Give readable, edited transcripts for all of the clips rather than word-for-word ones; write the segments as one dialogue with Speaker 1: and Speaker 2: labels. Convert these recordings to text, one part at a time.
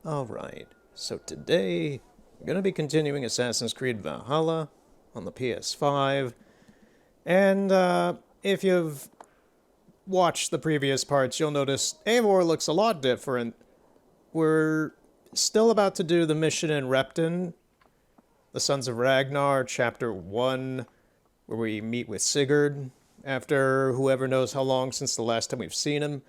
Speaker 1: Alright, so today we're going to be continuing Assassin's Creed Valhalla on the PS5. And if you've watched the previous parts, you'll notice Eivor looks a lot different. We're still about to do the mission in Repton, the Sons of Ragnar, Chapter 1, where we meet with Sigurd after whoever knows how long since the last time we've seen him.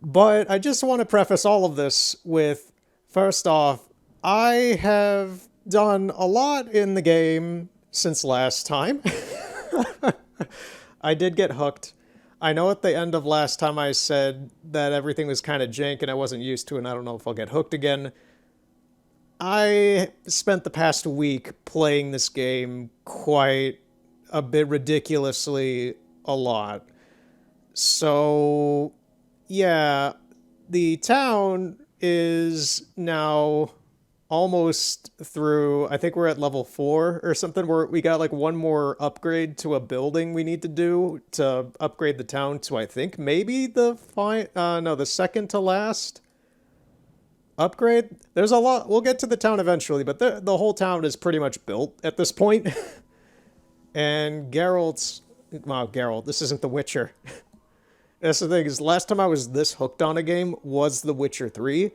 Speaker 1: But I just want to preface all of this with, first off, I have done a lot in the game since last time. I did get hooked. I know at the end of last time I said that everything was kind of jank and I wasn't used to it, and I don't know if I'll get hooked again. I spent the past week playing this game quite a bit ridiculously a lot. So, yeah, the town is now almost through. I think we're at level 4 or something, where we got like one more upgrade to a building we need to do to upgrade the town to, I think, maybe the second to last upgrade. There's a lot. We'll get to the town eventually, but the whole town is pretty much built at this point. And Geralt, this isn't The Witcher. That's the thing, is last time I was this hooked on a game was The Witcher 3,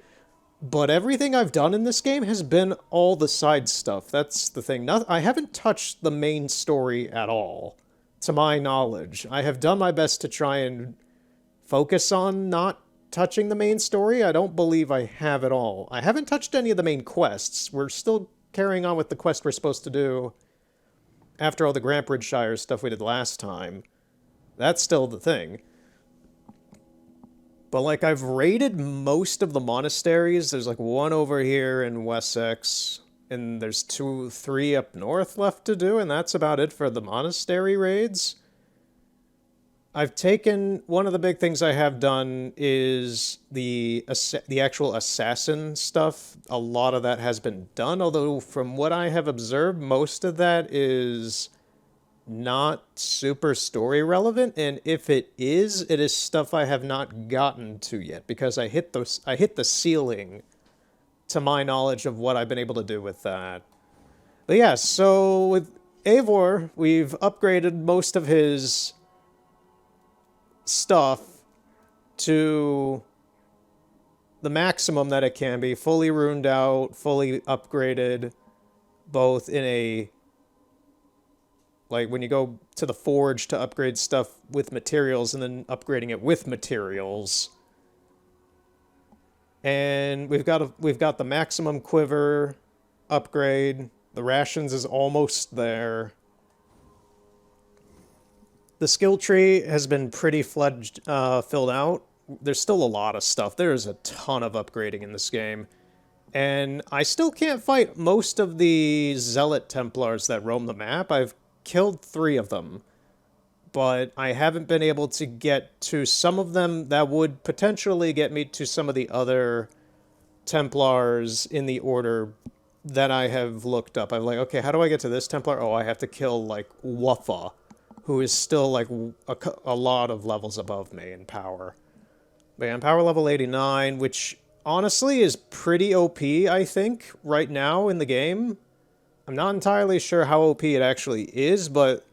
Speaker 1: but everything I've done in this game has been all the side stuff. That's the thing. I haven't touched the main story at all, to my knowledge. I have done my best to try and focus on not touching the main story. I don't believe I have at all. I haven't touched any of the main quests. We're still carrying on with the quest we're supposed to do after all the Grantbridgeshire stuff we did last time. That's still the thing. But, like, I've raided most of the monasteries. There's, like, one over here in Wessex, and there's 3 up north left to do, and that's about it for the monastery raids. I've taken... One of the big things I have done is the actual assassin stuff. A lot of that has been done, although from what I have observed, most of that is not super story relevant, and if it is stuff I have not gotten to yet, because I hit the ceiling, to my knowledge, of what I've been able to do with that. But yeah, so with Eivor, we've upgraded most of his stuff to the maximum that it can be, fully runed out, fully upgraded, both in a... Like, when you go to the forge to upgrade stuff with materials and then upgrading it with materials. And we've got the maximum quiver upgrade. The rations is almost there. The skill tree has been pretty filled out. There's still a lot of stuff. There's a ton of upgrading in this game. And I still can't fight most of the Zealot Templars that roam the map. I've killed 3 of them, but I haven't been able to get to some of them that would potentially get me to some of the other Templars in the order that I have looked up. I'm like, okay, how do I get to this Templar? Oh, I have to kill, like, Wuffa, who is still, like, a lot of levels above me in power. But yeah, I'm power level 89, which honestly is pretty OP, I think, right now in the game. I'm not entirely sure how OP it actually is, but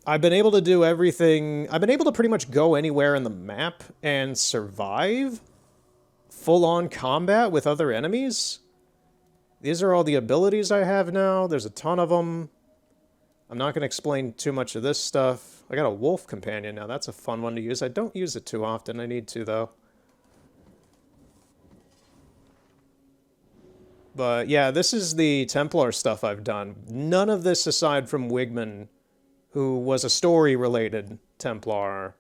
Speaker 1: I've been able to do everything. I've been able to pretty much go anywhere in the map and survive full-on combat with other enemies. These are all the abilities I have now. There's a ton of them. I'm not going to explain too much of this stuff. I got a wolf companion now. That's a fun one to use. I don't use it too often. I need to, though. But yeah, this is the Templar stuff I've done. None of this aside from Wigman, who was a story-related Templar.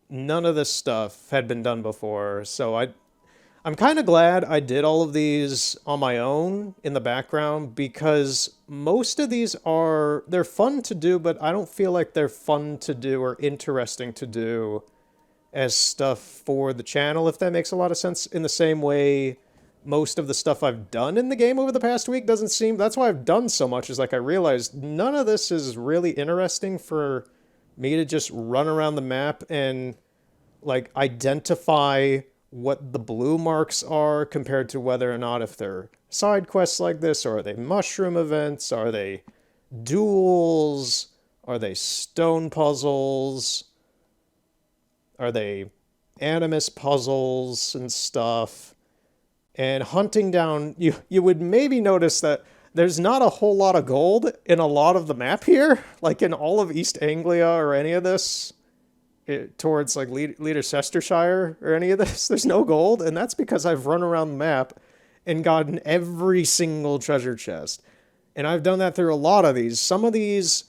Speaker 1: None of this stuff had been done before, so I'm kind of glad I did all of these on my own in the background, because most of these they're fun to do, but I don't feel like they're fun to do or interesting to do as stuff for the channel, if that makes a lot of sense, in the same way most of the stuff I've done in the game over the past week doesn't seem... That's why I've done so much, is like I realized none of this is really interesting for me to just run around the map and, like, identify what the blue marks are compared to whether or not if they're side quests like this, or are they mushroom events, are they duels, are they stone puzzles, are they animus puzzles and stuff. And hunting down, you would maybe notice that there's not a whole lot of gold in a lot of the map here, like in all of East Anglia or any of this, towards like Leicestershire or any of this. There's no gold, and that's because I've run around the map and gotten every single treasure chest. And I've done that through a lot of these. Some of these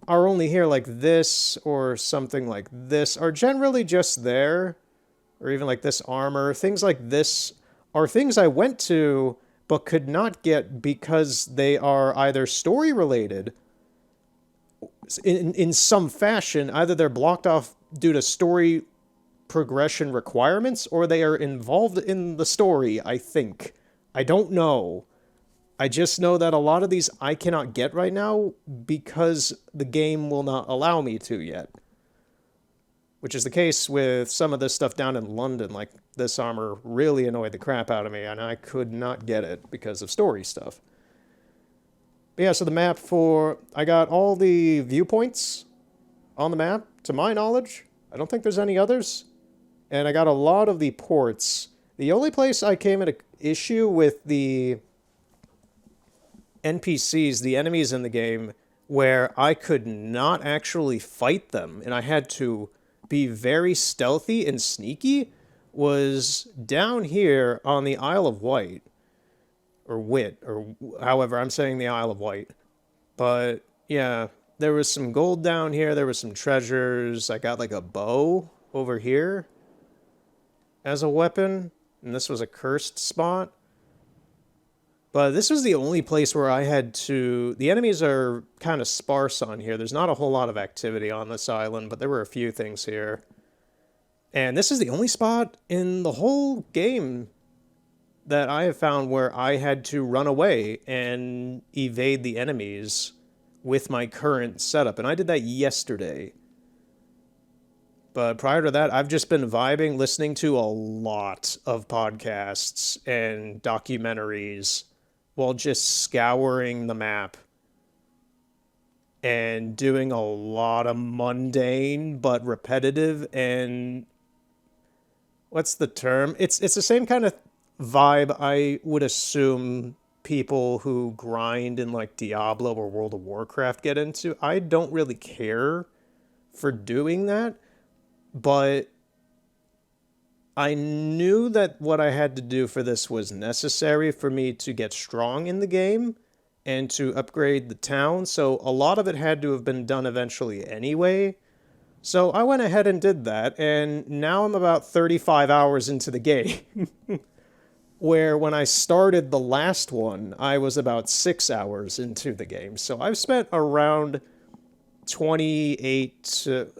Speaker 1: are only here like this or something like this, are generally just there, or even like this armor. Things like this are things I went to but could not get because they are either story related in some fashion. Either they're blocked off due to story progression requirements, or they are involved in the story, I think. I don't know. I just know that a lot of these I cannot get right now because the game will not allow me to yet. Which is the case with some of this stuff down in London. Like, this armor really annoyed the crap out of me, and I could not get it because of story stuff. But yeah, so the map I got all the viewpoints on the map, to my knowledge. I don't think there's any others. And I got a lot of the ports. The only place I came into issue with the NPCs, the enemies in the game, where I could not actually fight them, and I had to be very stealthy and sneaky, was down here on the Isle of Wight. Or Wit, or however, I'm saying the Isle of Wight. But, yeah, there was some gold down here, there was some treasures. I got like a bow over here as a weapon, and this was a cursed spot. But this was the only place where I had to... The enemies are kind of sparse on here. There's not a whole lot of activity on this island, but there were a few things here. And this is the only spot in the whole game that I have found where I had to run away and evade the enemies with my current setup. And I did that yesterday. But prior to that, I've just been vibing, listening to a lot of podcasts and documentaries while just scouring the map and doing a lot of mundane but repetitive and... What's the term? It's the same kind of vibe I would assume people who grind in like Diablo or World of Warcraft get into. I don't really care for doing that, but I knew that what I had to do for this was necessary for me to get strong in the game and to upgrade the town, so a lot of it had to have been done eventually anyway. So I went ahead and did that, and now I'm about 35 hours into the game. Where when I started the last one, I was about 6 hours into the game. So I've spent around 28 to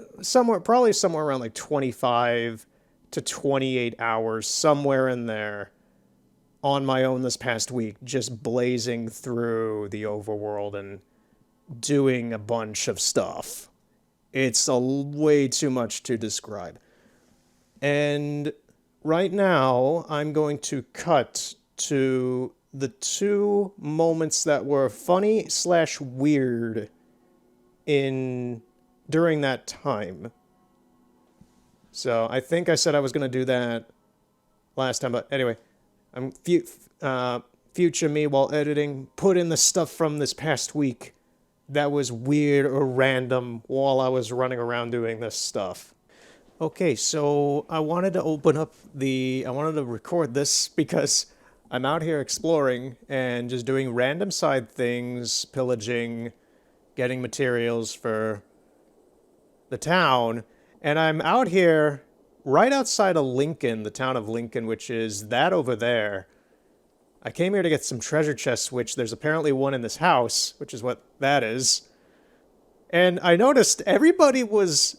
Speaker 1: probably somewhere around like 25 to 28 hours, somewhere in there, on my own this past week, just blazing through the overworld and doing a bunch of stuff. It's way too much to describe. And right now, I'm going to cut to the two moments that were funny / weird during that time. So I think I said I was going to do that last time, but anyway, I'm future me while editing, put in the stuff from this past week that was weird or random while I was running around doing this stuff. Okay, so I wanted to record this because I'm out here exploring and just doing random side things, pillaging, getting materials for the town, and I'm out here right outside of Lincoln, the town of Lincoln, which is that over there. I came here to get some treasure chests, which there's apparently one in this house, which is what that is. And I noticed there's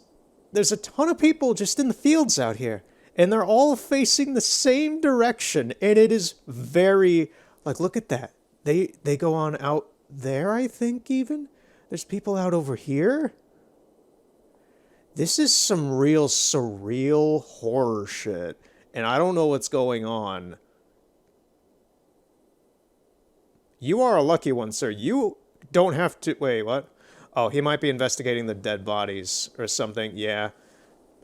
Speaker 1: a ton of people just in the fields out here, and they're all facing the same direction, and it is very, like, look at that. They go on out there, I think, even. There's people out over here. This is some real surreal horror shit. and I don't know what's going on. You are a lucky one, sir. You don't have to... Wait, what? Oh, he might be investigating the dead bodies or something. Yeah.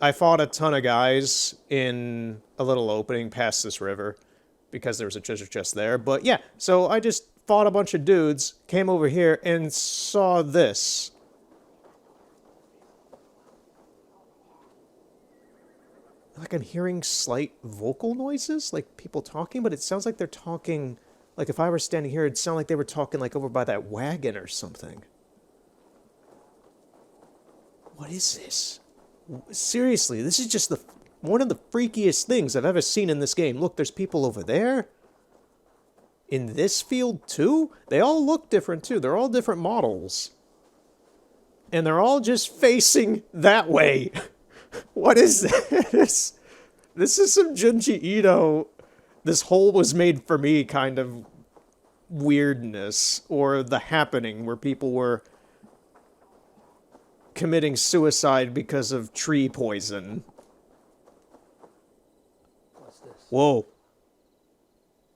Speaker 1: I fought a ton of guys in a little opening past this river because there was a treasure chest there. But yeah, so I just fought a bunch of dudes, came over here, and saw this. Like I'm hearing slight vocal noises, like people talking, but it sounds like they're talking... Like if I were standing here, it'd sound like they were talking like over by that wagon or something. What is this? Seriously, this is just one of the freakiest things I've ever seen in this game. Look, there's people over there. In this field, too? They all look different, too. They're all different models. And they're all just facing that way. What is this? This is some Junji Ito... This hole was made for me kind of weirdness. Or The Happening, where people were committing suicide because of tree poison.
Speaker 2: What's this?
Speaker 1: Whoa.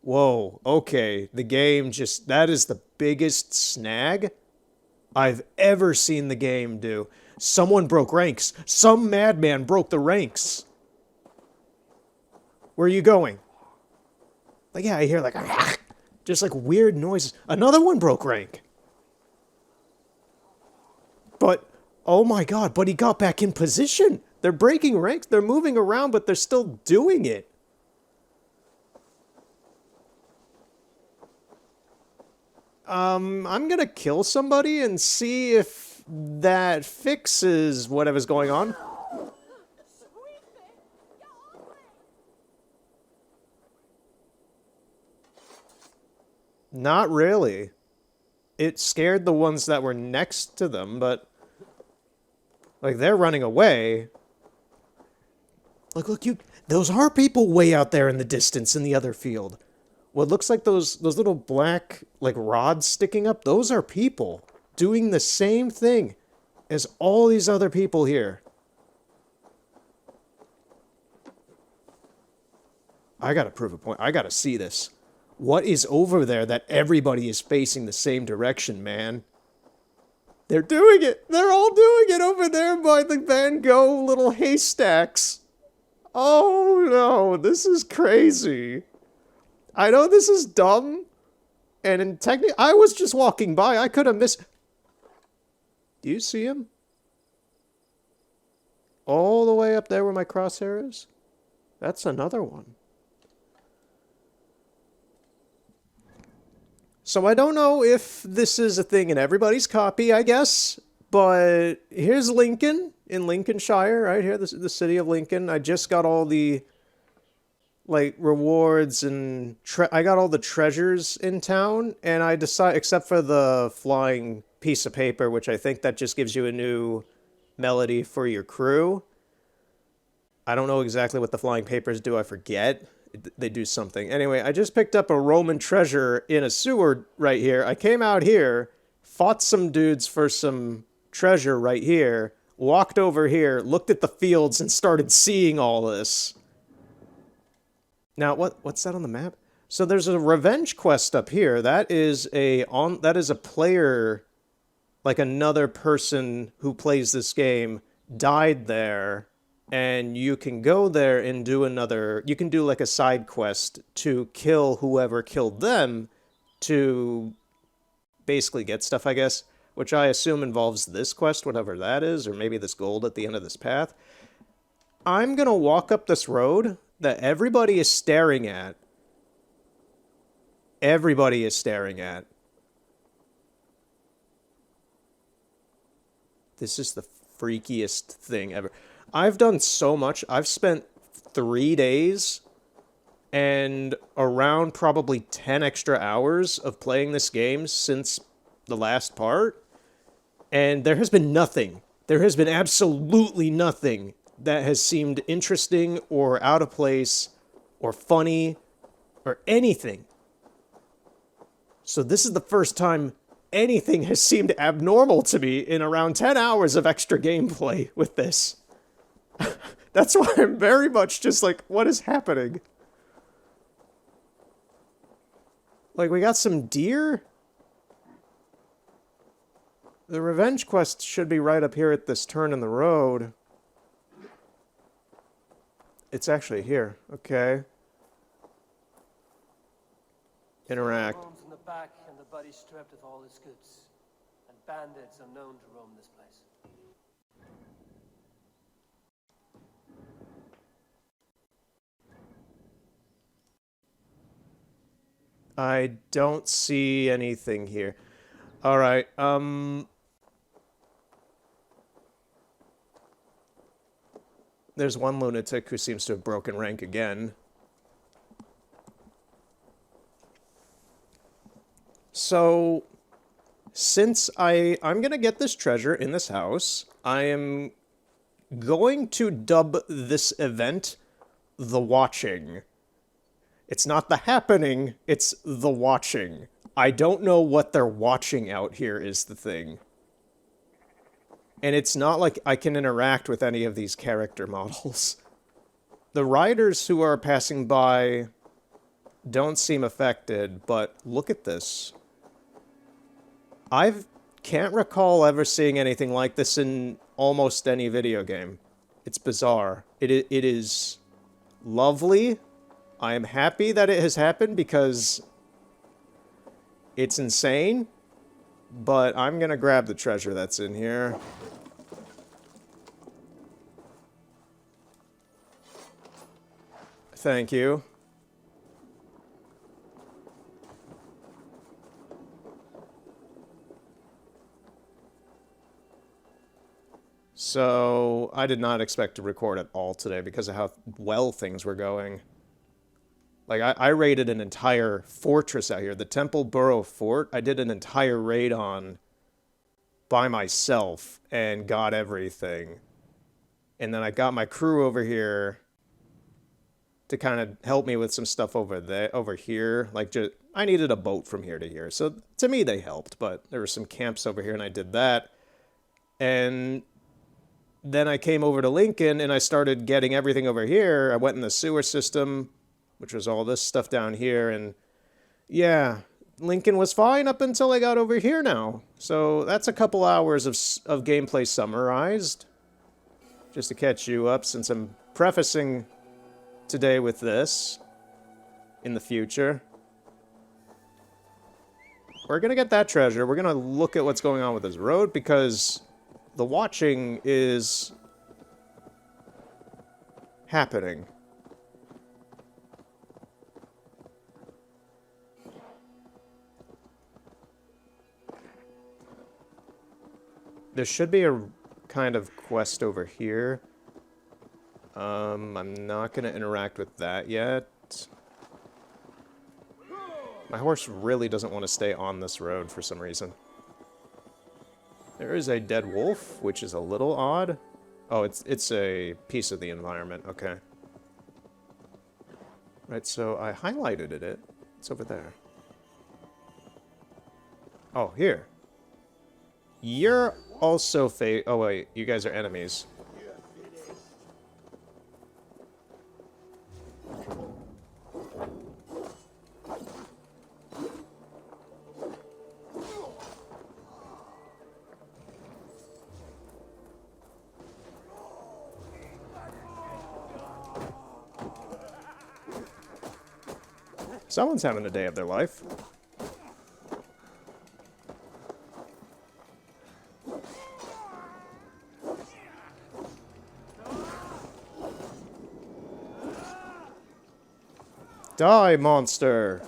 Speaker 1: Whoa, okay. The game just... That is the biggest snag I've ever seen the game do. Someone broke ranks. Some madman broke the ranks. Where are you going? Like, yeah, I hear like... Just like weird noises. Another one broke rank. But... Oh my god, but he got back in position. They're breaking ranks. They're moving around, but they're still doing it. I'm gonna kill somebody and see if that fixes whatever's going on. Not really. It scared the ones that were next to them, but... Like, they're running away. Look, those are people way out there in the distance in the other field. What looks like those little black, like, rods sticking up, those are people doing the same thing as all these other people here. I gotta prove a point. I gotta see this. What is over there that everybody is facing the same direction, man? They're doing it! They're all doing it over there by the Van Gogh little haystacks. Oh no, this is crazy. I know this is dumb, and in technically, I was just walking by. I could have missed... Do you see him? All the way up there where my crosshair is? That's another one. So I don't know if this is a thing in everybody's copy, I guess, but here's Lincoln in Lincolnshire, right here, the city of Lincoln. I just got all the, like, rewards and I got all the treasures in town, and I decided, except for the flying piece of paper, which I think that just gives you a new melody for your crew. I don't know exactly what the flying papers do, I forget. They do something. Anyway, I just picked up a Roman treasure in a sewer right here. I came out here, fought some dudes for some treasure right here, walked over here, looked at the fields, and started seeing all this. Now, what's that on the map? So there's a revenge quest up here. That is a player, like another person who plays this game, died there. And you can go there and do you can do like a side quest to kill whoever killed them to basically get stuff, I guess, which I assume involves this quest, whatever that is, or maybe this gold at the end of this path. I'm gonna walk up this road that everybody is staring at. Everybody is staring at. This is the freakiest thing ever. I've done so much. I've spent 3 days and around probably 10 extra hours of playing this game since the last part. And there has been nothing. There has been absolutely nothing that has seemed interesting or out of place or funny or anything. So this is the first time anything has seemed abnormal to me in around 10 hours of extra gameplay with this. That's why I'm very much just like, what is happening? Like, we got some deer? The revenge quest should be right up here at this turn in the road. It's actually here. Okay. Interact.
Speaker 2: Bones in the back and the body stripped of all his goods. And bandits are known to roam this place.
Speaker 1: I don't see anything here. All right. There's one lunatic who seems to have broken rank again. So, since I'm gonna get this treasure in this house, I am going to dub this event the Watching. It's not the happening, it's the watching. I don't know what they're watching out here is the thing. And it's not like I can interact with any of these character models. The riders who are passing by don't seem affected, but look at this. I can't recall ever seeing anything like this in almost any video game. It's bizarre. It is lovely. I am happy that it has happened because it's insane, but I'm gonna grab the treasure that's in here. Thank you. So, I did not expect to record at all today because of how well things were going. Like, I raided an entire fortress out here. The Temple Borough Fort, I did an entire raid on by myself and got everything. And then I got my crew over here to kind of help me with some stuff over here. Like, just, I needed a boat from here to here. So, to me, they helped. But there were some camps over here, and I did that. And then I came over to Lincoln, and I started getting everything over here. I went in the sewer system, which was all this stuff down here, and yeah, Lincoln was fine up until I got over here now. So that's a couple hours of gameplay summarized, just to catch you up, since I'm prefacing today with this in the future. We're gonna get that treasure. We're gonna look at what's going on with this road, because the watching is happening. There should be a kind of quest over here. I'm not going to interact with that yet. My horse really doesn't want to stay on this road for some reason. There is a dead wolf, which is a little odd. Oh, it's a piece of the environment. Okay. Right, so I highlighted it. It's over there. Oh, here. You're also oh wait, you guys are enemies. Someone's having a day of their life. Die, monster!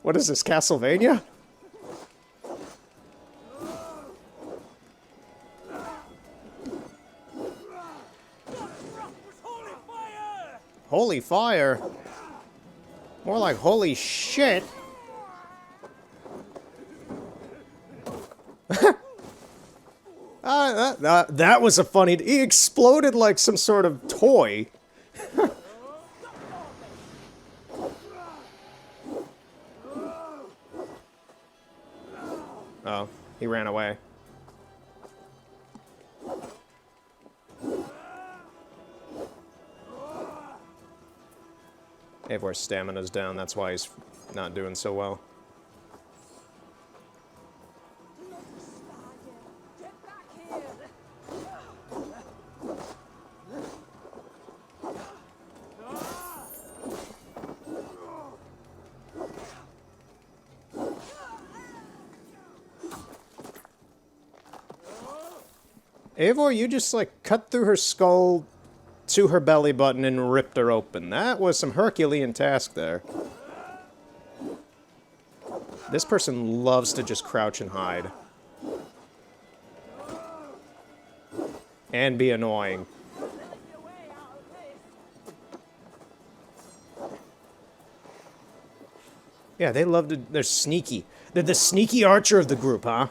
Speaker 1: What is this, Castlevania? Holy fire! More like holy shit! That was a funny... He exploded like some sort of toy. Oh, he ran away. Eivor's stamina's down, that's why he's not doing so well. Eivor, you just, like, cut through her skull to her belly button and ripped her open. That was some Herculean task there. This person loves to just crouch and hide. And be annoying. Yeah, they love to... They're sneaky. They're the sneaky archer of the group, huh?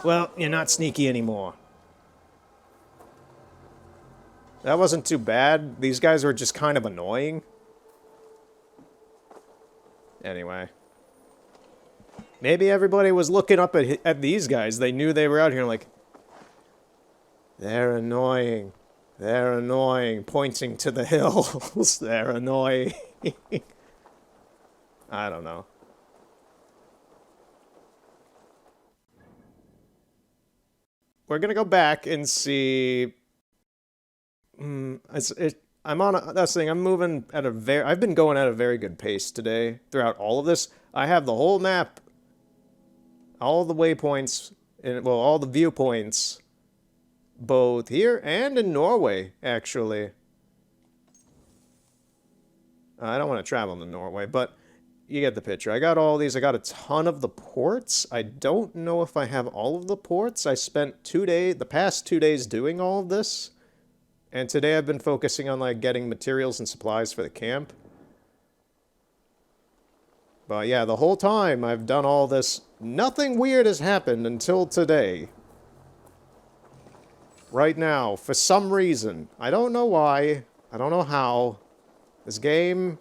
Speaker 1: Well, you're not sneaky anymore. That wasn't too bad. These guys were just kind of annoying. Anyway. Maybe everybody was looking up at these guys. They knew they were out here like... They're annoying. They're annoying. Pointing to the hills. They're annoying. I don't know. We're gonna go back and see... I'm on a... That's the thing, I'm moving at a very... I've been going at a very good pace today throughout all of this. I have the whole map, all the waypoints, and, well, all the viewpoints, both here and in Norway, actually. I don't want to travel to Norway, but you get the picture. I got all these. I got a ton of the ports. I don't know if I have all of the ports. I spent the past 2 days doing all of this. And today I've been focusing on, like, getting materials and supplies for the camp. But yeah, the whole time I've done all this, nothing weird has happened until today. Right now, for some reason. I don't know why. I don't know how. This game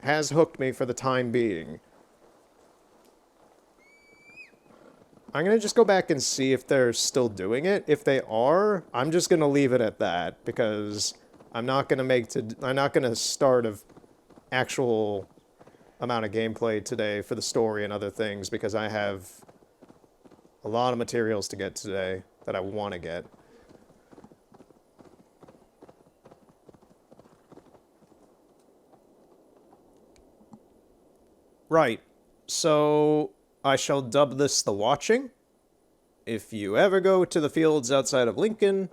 Speaker 1: has hooked me for the time being. I'm going to just go back and see if they're still doing it. If they are, I'm just going to leave it at that, because I'm not going to start an actual amount of gameplay today for the story and other things, because I have a lot of materials to get today that I want to get. Right. So I shall dub this the Watching. If you ever go to the fields outside of Lincoln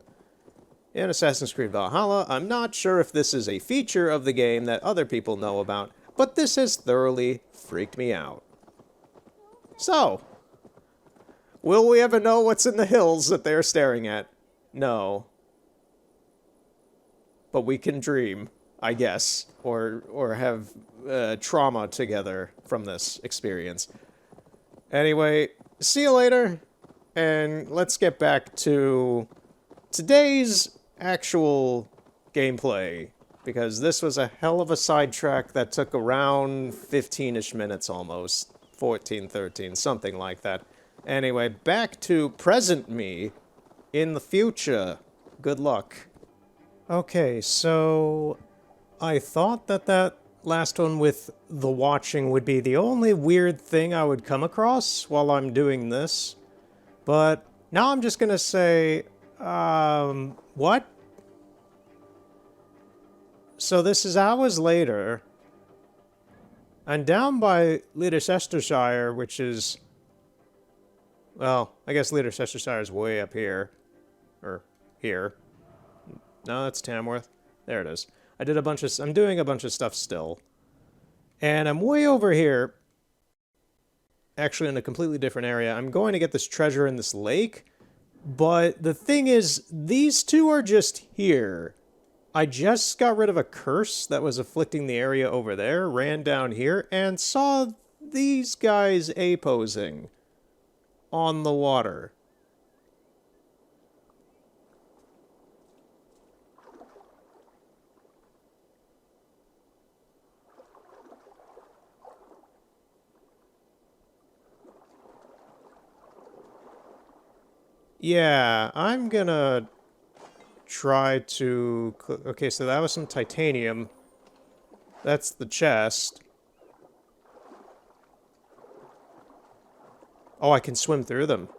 Speaker 1: in Assassin's Creed Valhalla, I'm not sure if this is a feature of the game that other people know about, but this has thoroughly freaked me out. So, will we ever know what's in the hills that they're staring at? No. But we can dream, I guess, or have trauma together from this experience. Anyway, see you later, and let's get back to today's actual gameplay, because this was a hell of a sidetrack that took around 15-ish minutes almost. 14, 13, something like that. Anyway, back to present me in the future. Good luck. Okay, so I thought that last one with the Watching would be the only weird thing I would come across while I'm doing this. But now I'm just gonna say, what? So this is hours later, and down by Leicestershire, which is, well, I guess Leicestershire is way up here. Or here. No, that's Tamworth. There it is. I'm doing a bunch of stuff still. And I'm way over here, actually in a completely different area. I'm going to get this treasure in this lake, but the thing is, these two are just here. I just got rid of a curse that was afflicting the area over there, ran down here, and saw these guys A-posing on the water. Yeah, I'm gonna try to... Okay, so that was some titanium. That's the chest. Oh, I can swim through them.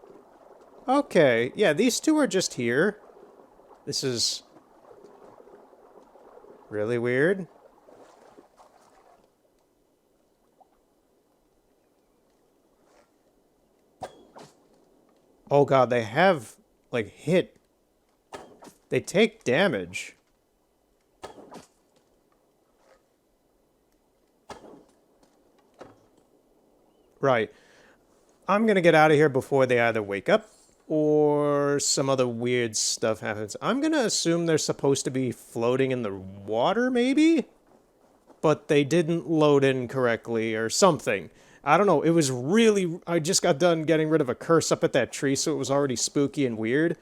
Speaker 1: Okay, yeah, these two are just here. This is really weird. Oh god, they have, like, hit. They take damage. Right. I'm gonna get out of here before they either wake up or some other weird stuff happens. I'm gonna assume they're supposed to be floating in the water, maybe? But they didn't load in correctly or something. I don't know. It was really... I just got done getting rid of a curse up at that tree, so it was already spooky and weird.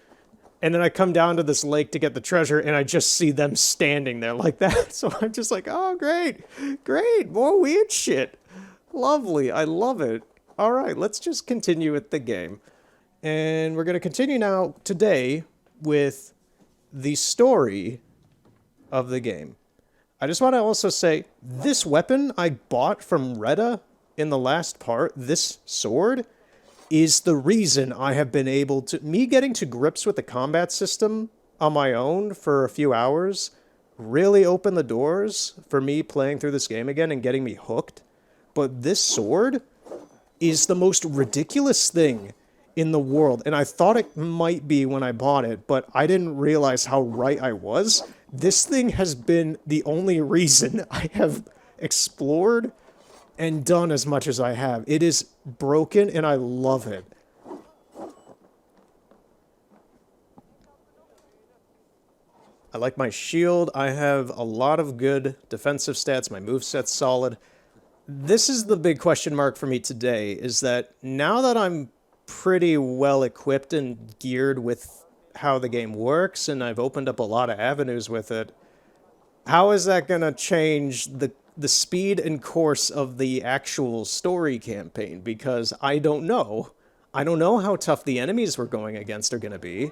Speaker 1: And then I come down to this lake to get the treasure, and I just see them standing there like that. So I'm just like, oh, great. Great. More weird shit. Lovely. I love it. All right, let's just continue with the game. And we're going to continue now today with the story of the game. I just want to also say, this weapon I bought from Retta in the last part, this sword, is the reason I have been able to... Me getting to grips with the combat system on my own for a few hours really opened the doors for me playing through this game again and getting me hooked. But this sword is the most ridiculous thing in the world. And I thought it might be when I bought it, but I didn't realize how right I was. This thing has been the only reason I have explored and done as much as I have. It is broken, and I love it. I like my shield. I have a lot of good defensive stats. My moveset's solid. This is the big question mark for me today, is that now that I'm pretty well equipped and geared with how the game works, and I've opened up a lot of avenues with it, how is that going to change the speed and course of the actual story campaign? Because I don't know. I don't know how tough the enemies we're going against are going to be.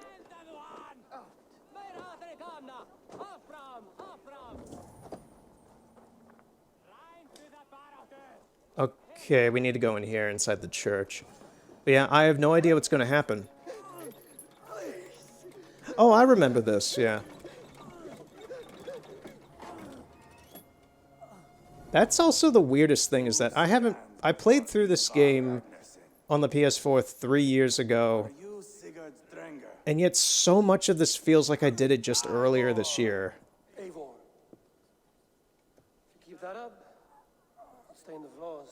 Speaker 1: Okay, we need to go in here inside the church. But yeah, I have no idea what's going to happen. Oh, I remember this, yeah. That's also the weirdest thing, is that I played through this game on the PS4 3 years ago, and yet so much of this feels like I did it just earlier this year.
Speaker 2: Avon. If you keep that up, I'll stain the floors.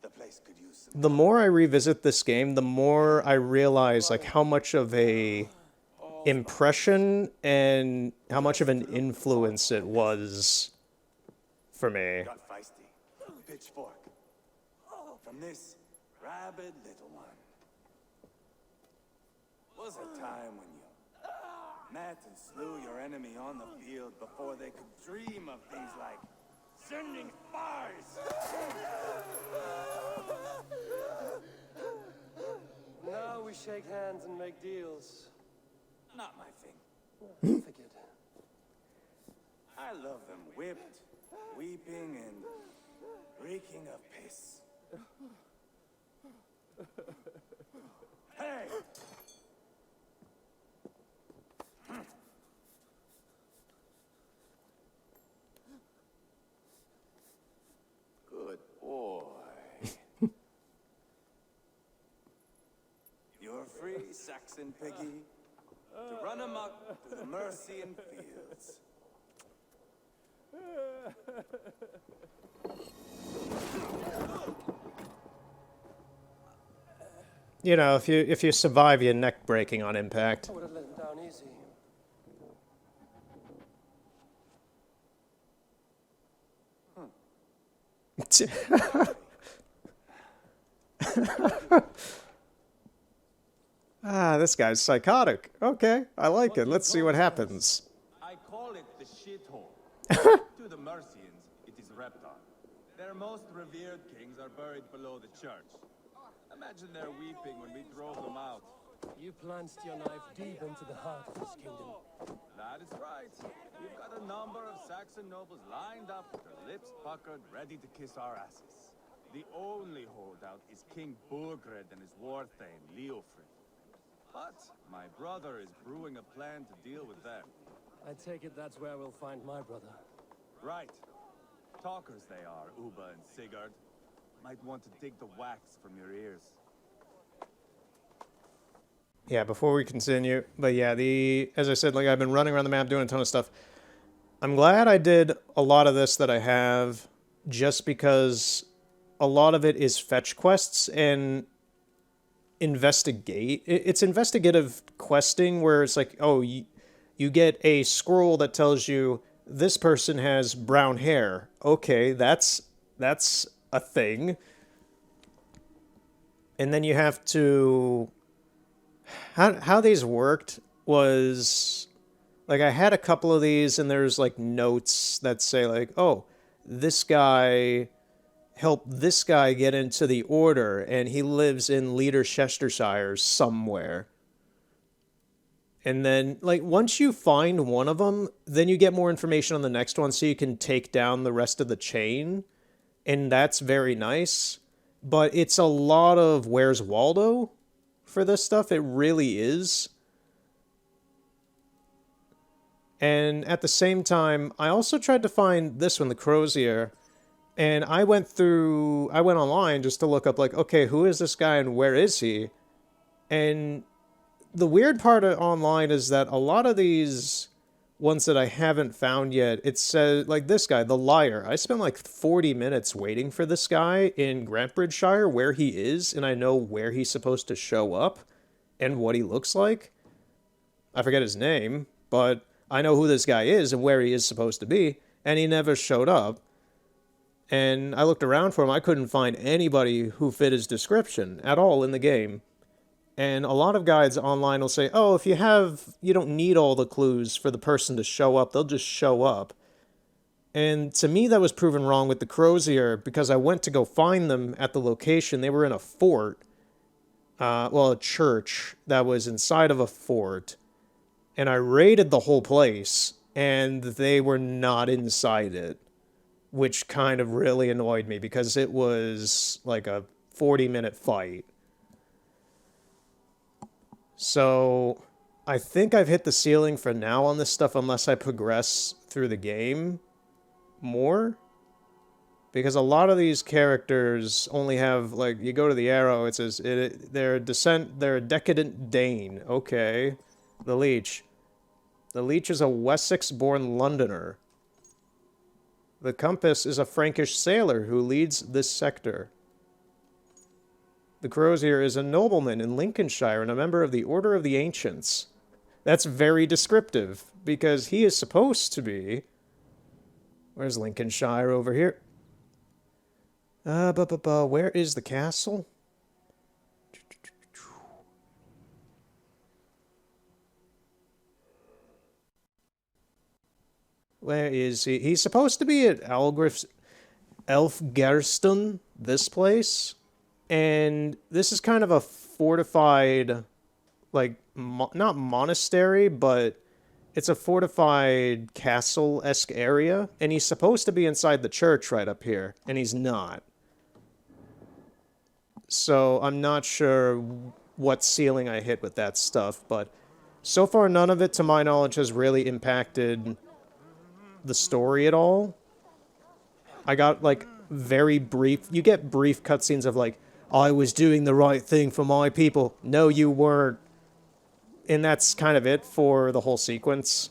Speaker 3: The place could use some.
Speaker 1: The more I revisit this game, the more I realize like how much of a impression and how much of an influence it was for me.
Speaker 3: Got feisty. Pitchfork. From this rabid little one. Was a time when you met and slew your enemy on the field before they could dream of things like sending spies.
Speaker 2: Now we shake hands and make deals.
Speaker 3: Not my thing.
Speaker 2: Figured.
Speaker 3: I love them whipped, weeping, and reeking of piss. Hey! Good boy. You're free, Saxon piggy, to run amok through the Mercian fields.
Speaker 1: You know, if you survive your neck breaking on impact.
Speaker 2: I would have let him down easy.
Speaker 1: Ah, this guy's psychotic. Okay, I like it. Let's see what happens.
Speaker 4: I call it the shithole. To the Mercians, it is Reptar. Their most revered kings are buried below the church. Imagine their weeping when we drove them out.
Speaker 2: You plunged your knife deep into the heart of this kingdom.
Speaker 4: That is right. We've got a number of Saxon nobles lined up with their lips puckered, ready to kiss our asses. The only holdout is King Burgred and his war thane, Leofrid. But my brother is brewing a plan to deal with them.
Speaker 2: I take it that's where we'll find my brother.
Speaker 4: Right. Talkers they are, Uba and Sigurd. Might want to dig the wax from your ears.
Speaker 1: Yeah, before we continue, but yeah, as I said, like, I've been running around the map doing a ton of stuff. I'm glad I did a lot of this that I have, just because a lot of it is fetch quests and investigate. It's investigative questing where it's like, oh, you get a scroll that tells you this person has brown hair. Okay, that's a thing. And then you have to... How these worked was, like, I had a couple of these, and there's, like, notes that say, like, oh, this guy helped this guy get into the order, and he lives in Leicestershire somewhere. And then, like, once you find one of them, then you get more information on the next one, so you can take down the rest of the chain, and that's very nice. But it's a lot of Where's Waldo for this stuff. It really is. And at the same time, I also tried to find this one, the Crozier, and I went online just to look up, like, okay, who is this guy and where is he? And the weird part of online is that a lot of these ones that I haven't found yet, it says, like this guy, the Liar. I spent like 40 minutes waiting for this guy in Grantbridgeshire, where he is, and I know where he's supposed to show up and what he looks like. I forget his name, but I know who this guy is and where he is supposed to be, and he never showed up. And I looked around for him. I couldn't find anybody who fit his description at all in the game. And a lot of guides online will say, oh, if you don't need all the clues for the person to show up, they'll just show up. And to me, that was proven wrong with the Crozier, because I went to go find them at the location. They were in a fort, a church that was inside of a fort. And I raided the whole place, and they were not inside it, which kind of really annoyed me, because it was like a 40-minute fight. So I think I've hit the ceiling for now on this stuff, unless I progress through the game more. Because a lot of these characters only have, like, you go to the arrow, it says, they're a decadent Dane. Okay. The Leech. The Leech is a Wessex-born Londoner. The Compass is a Frankish sailor who leads this sector. The Crozier is a nobleman in Lincolnshire and a member of the Order of the Ancients. That's very descriptive, because he is supposed to be... Where's Lincolnshire over here? Where is the castle? Where is he? He's supposed to be at Elfgerston, this place. And this is kind of a fortified, like, not monastery, but it's a fortified castle-esque area. And he's supposed to be inside the church right up here, and he's not. So I'm not sure what ceiling I hit with that stuff, but so far none of it, to my knowledge, has really impacted the story at all. I got, like, very brief... You get brief cutscenes of, like, I was doing the right thing for my people. No, you weren't. And that's kind of it for the whole sequence.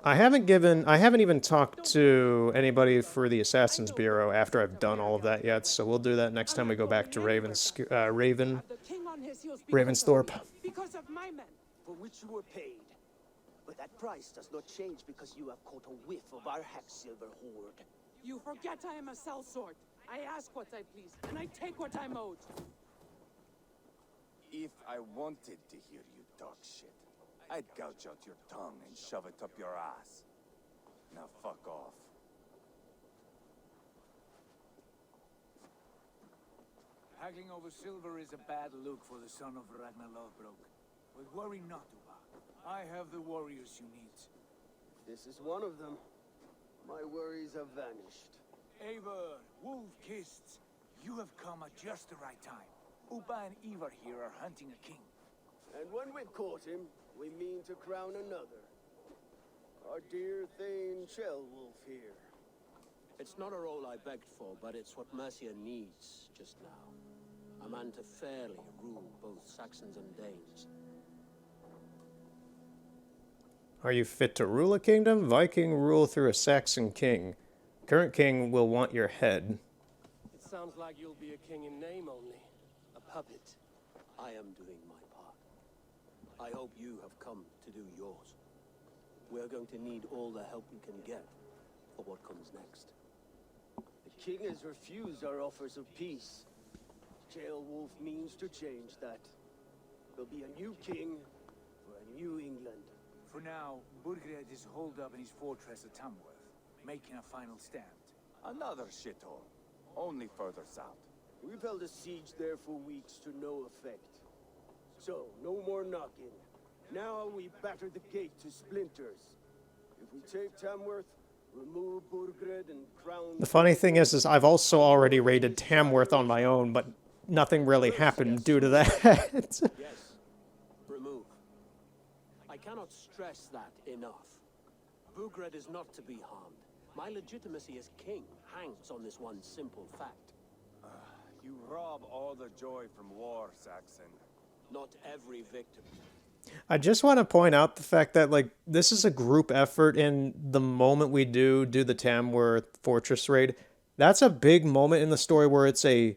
Speaker 1: I haven't even talked to anybody for the Assassin's Bureau after I've done all of that yet, so we'll do that next time we go back to Ravensthorpe.
Speaker 5: Because of my men, for which you were paid. But that price does not change because you have caught a whiff of our Hacksilver hoard.
Speaker 6: You forget I am a sellsword. I ask what I please, and I take what I'm owed.
Speaker 3: If I wanted to hear you talk shit, I'd gouge out your tongue and shove it up your ass. Now fuck off.
Speaker 7: Haggling over silver is a bad look for the son of Ragnar Lothbrok. But worry not, Uba. I have the warriors you need.
Speaker 5: This is one of them. My worries have vanished.
Speaker 7: Eivor, Wolf-Kissed, you have come at just the right time. Uba and Ivar here are hunting a king.
Speaker 5: And when we've caught him, we mean to crown another. Our dear Thane Shellwolf here.
Speaker 8: It's not a role I begged for, but it's what Mercia needs just now. A man to fairly rule both Saxons and Danes.
Speaker 1: Are you fit to rule a kingdom? Viking rule through a Saxon king. Current king will want your head.
Speaker 2: It sounds like you'll be a king in name only. A puppet.
Speaker 8: I am doing my part. I hope you have come to do yours. We're going to need all the help we can get for what comes next.
Speaker 5: The king has refused our offers of peace. Shellwolf means to change that. There'll be a new king for a new England.
Speaker 7: For now, Burgred is holed up in his fortress at Tamworth, making a final stand.
Speaker 3: Another shithole. Only further south.
Speaker 5: We've held a siege there for weeks to no effect. So, no more knocking. Now we batter the gate to splinters. If we take Tamworth, remove Burgred and crown...
Speaker 1: The funny thing is I've also already raided Tamworth on my own, but nothing really happened due to that.
Speaker 8: Yes. Remove. I cannot stress that enough. Burgred is not to be harmed. My legitimacy as king hangs on this one simple fact.
Speaker 3: You rob all the joy from war, Saxon.
Speaker 8: Not every victim.
Speaker 1: I just want to point out the fact that, like, this is a group effort, and the moment we do the Tamworth Fortress raid, that's a big moment in the story where it's a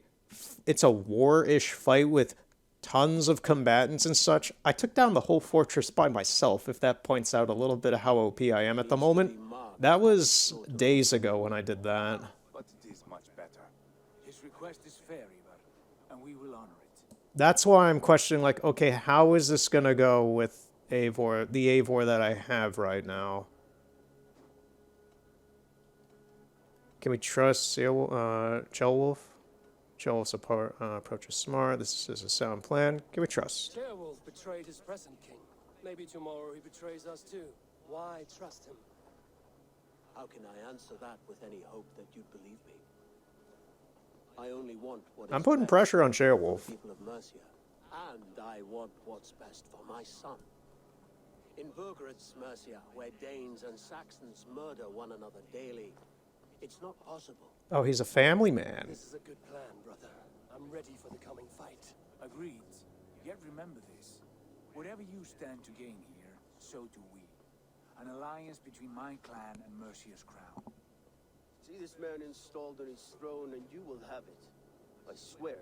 Speaker 1: war-ish fight with tons of combatants and such. I took down the whole fortress by myself, if that points out a little bit of how OP I am at the moment. That was days ago when I did that.
Speaker 3: But it is much better.
Speaker 7: His request is fair, Ivar, and we will honor it.
Speaker 1: That's why I'm questioning, like, okay, how is this gonna go with Eivor, the Eivor that I have right now? Can we trust Shellwolf? Shellwolf's approach is smart. This is a sound plan. Can we trust?
Speaker 2: Shellwolf betrayed his present king. Maybe tomorrow he betrays us too. Why trust him?
Speaker 8: How can I answer that with any hope that you believe me? I only want what is
Speaker 1: I'm putting
Speaker 8: best
Speaker 1: pressure on
Speaker 8: for the
Speaker 1: Shellwolf.
Speaker 8: people of Mercia, and I want what's best for my son. In Burgred's Mercia, where Danes and Saxons murder one another daily, it's not possible.
Speaker 1: Oh, he's a family man.
Speaker 2: This is a good plan, brother. I'm ready for the coming fight.
Speaker 7: Agreed. Yet remember this. Whatever you stand to gain here, so do we. An alliance between my clan and Mercia's crown.
Speaker 5: See this man installed on his throne and you will have it. I swear.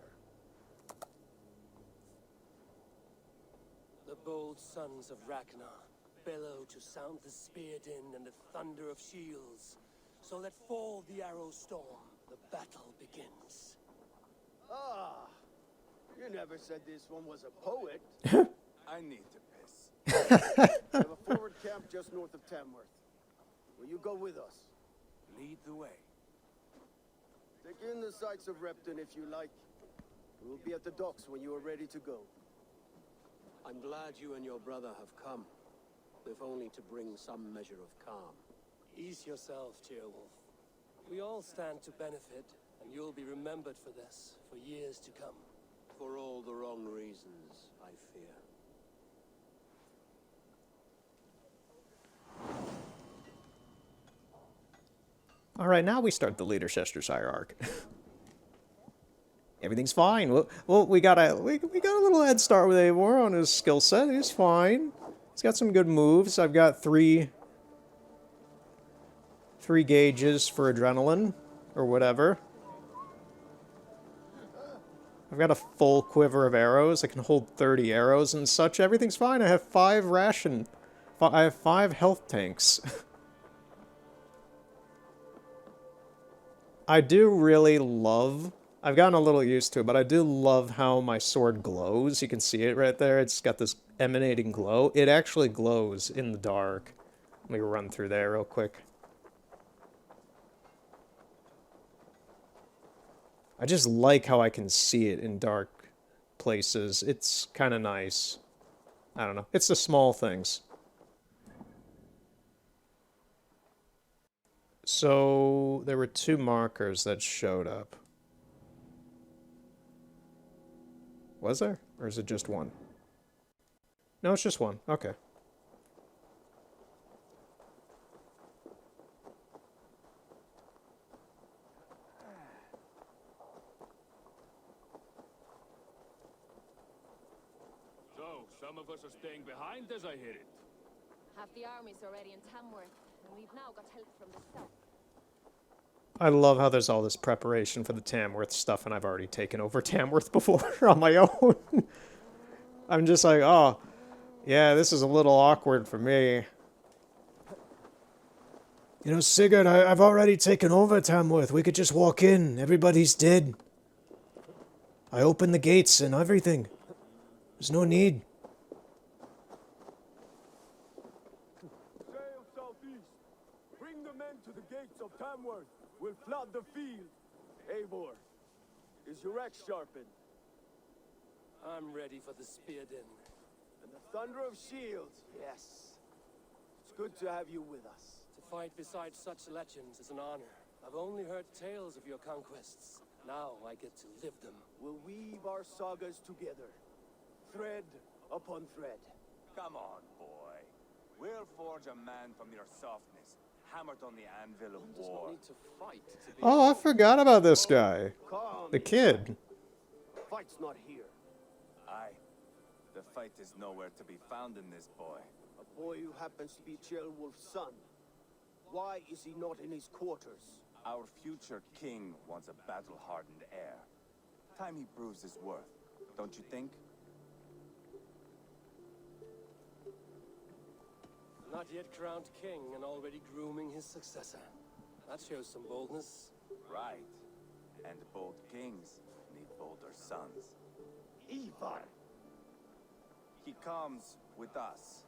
Speaker 2: The bold sons of Ragnar bellow to sound the spear din and the thunder of shields. So let fall the arrow storm. The battle begins.
Speaker 5: Ah! You never said this one was a poet.
Speaker 3: I need to piss.
Speaker 5: We have a forward camp just north of Tamworth. Will you go with us?
Speaker 7: Lead the way.
Speaker 5: Take in the sights of Repton if you like. We will be at the docks when you are ready to go.
Speaker 8: I'm glad you and your brother have come, if only to bring some measure of calm.
Speaker 2: Ease yourself, Cheerwolf. We all stand to benefit, and you'll be remembered for this, for years to come.
Speaker 8: For all the wrong reasons, I fear.
Speaker 1: All right, now we start the Leaderchester's hierarchy. Everything's fine. Well, we got a little head start with Eivor on his skill set. He's fine. He's got some good moves. I've got three gauges for adrenaline, or whatever. I've got a full quiver of arrows. I can hold 30 arrows and such. Everything's fine. I have 5 I have 5 health tanks. I do really love... I've gotten a little used to it, but I do love how my sword glows. You can see it right there. It's got this emanating glow. It actually glows in the dark. Let me run through there real quick. I just like how I can see it in dark places. It's kind of nice. I don't know. It's the small things. So there were 2 markers that showed up. Was there? Or is it just one? No, it's just one. Okay.
Speaker 4: So, some of us are staying behind as I hear it.
Speaker 9: Half the army's already in Tamworth, and we've now got help from the south.
Speaker 1: I love how there's all this preparation for the Tamworth stuff, and I've already taken over Tamworth before on my own. I'm just like, oh, yeah, this is a little awkward for me. You know, Sigurd, I've already taken over Tamworth. We could just walk in. Everybody's dead. I opened the gates and everything. There's no need.
Speaker 5: Sail southeast. Bring the men to the gates of Tamworth. We'll flood the field. Eivor, is your axe sharpened?
Speaker 2: I'm ready for the spear din.
Speaker 5: And the thunder of shields, yes. It's good to have you with us.
Speaker 2: To fight beside such legends is an honor. I've only heard tales of your conquests. Now I get to live them.
Speaker 5: We'll weave our sagas together. Thread upon thread.
Speaker 3: Come on, boy. We'll forge a man from your softness, hammered on the anvil of
Speaker 2: One does not
Speaker 3: war.
Speaker 2: need to fight to be
Speaker 1: Oh, I forgot about this guy.
Speaker 5: Calm.
Speaker 1: The kid.
Speaker 5: Fight's not here.
Speaker 3: Aye. The fight is nowhere to be found in this boy.
Speaker 5: A boy who happens to be Ceolwulf's son. Why is he not in his quarters?
Speaker 3: Our future king wants a battle-hardened heir. Time he proves his worth, don't you think?
Speaker 2: not yet crowned king and already grooming his successor. That shows some boldness.
Speaker 3: Right. And bold kings need bolder sons.
Speaker 5: Ivar!
Speaker 3: He comes with us.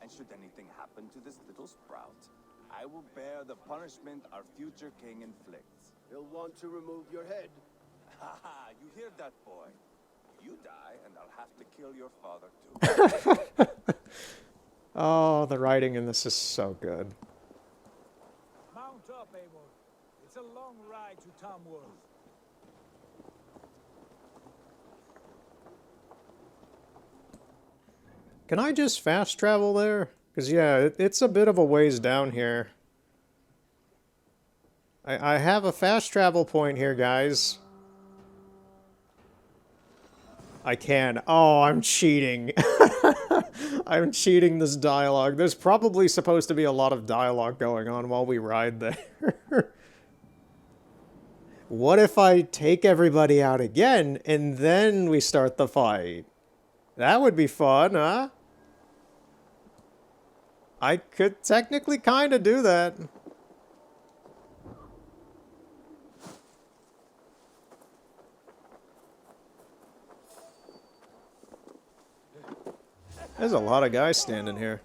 Speaker 3: And should anything happen to this little sprout, I will bear the punishment our future king inflicts.
Speaker 5: He'll want to remove your head.
Speaker 3: Ha ha, you hear that, boy? You die, and I'll have to kill your father, too.
Speaker 1: Oh, the writing in this is so good.
Speaker 7: Mount up, Eivor. It's a long ride to Tamworth.
Speaker 1: Can I just fast travel there? Because, yeah, it's a bit of a ways down here. I have a fast travel point here, guys. I can. Oh, I'm cheating. I'm cheating this dialogue. There's probably supposed to be a lot of dialogue going on while we ride there. What if I take everybody out again, and then we start the fight? That would be fun, huh? I could technically kind of do that. There's a lot of guys standing here.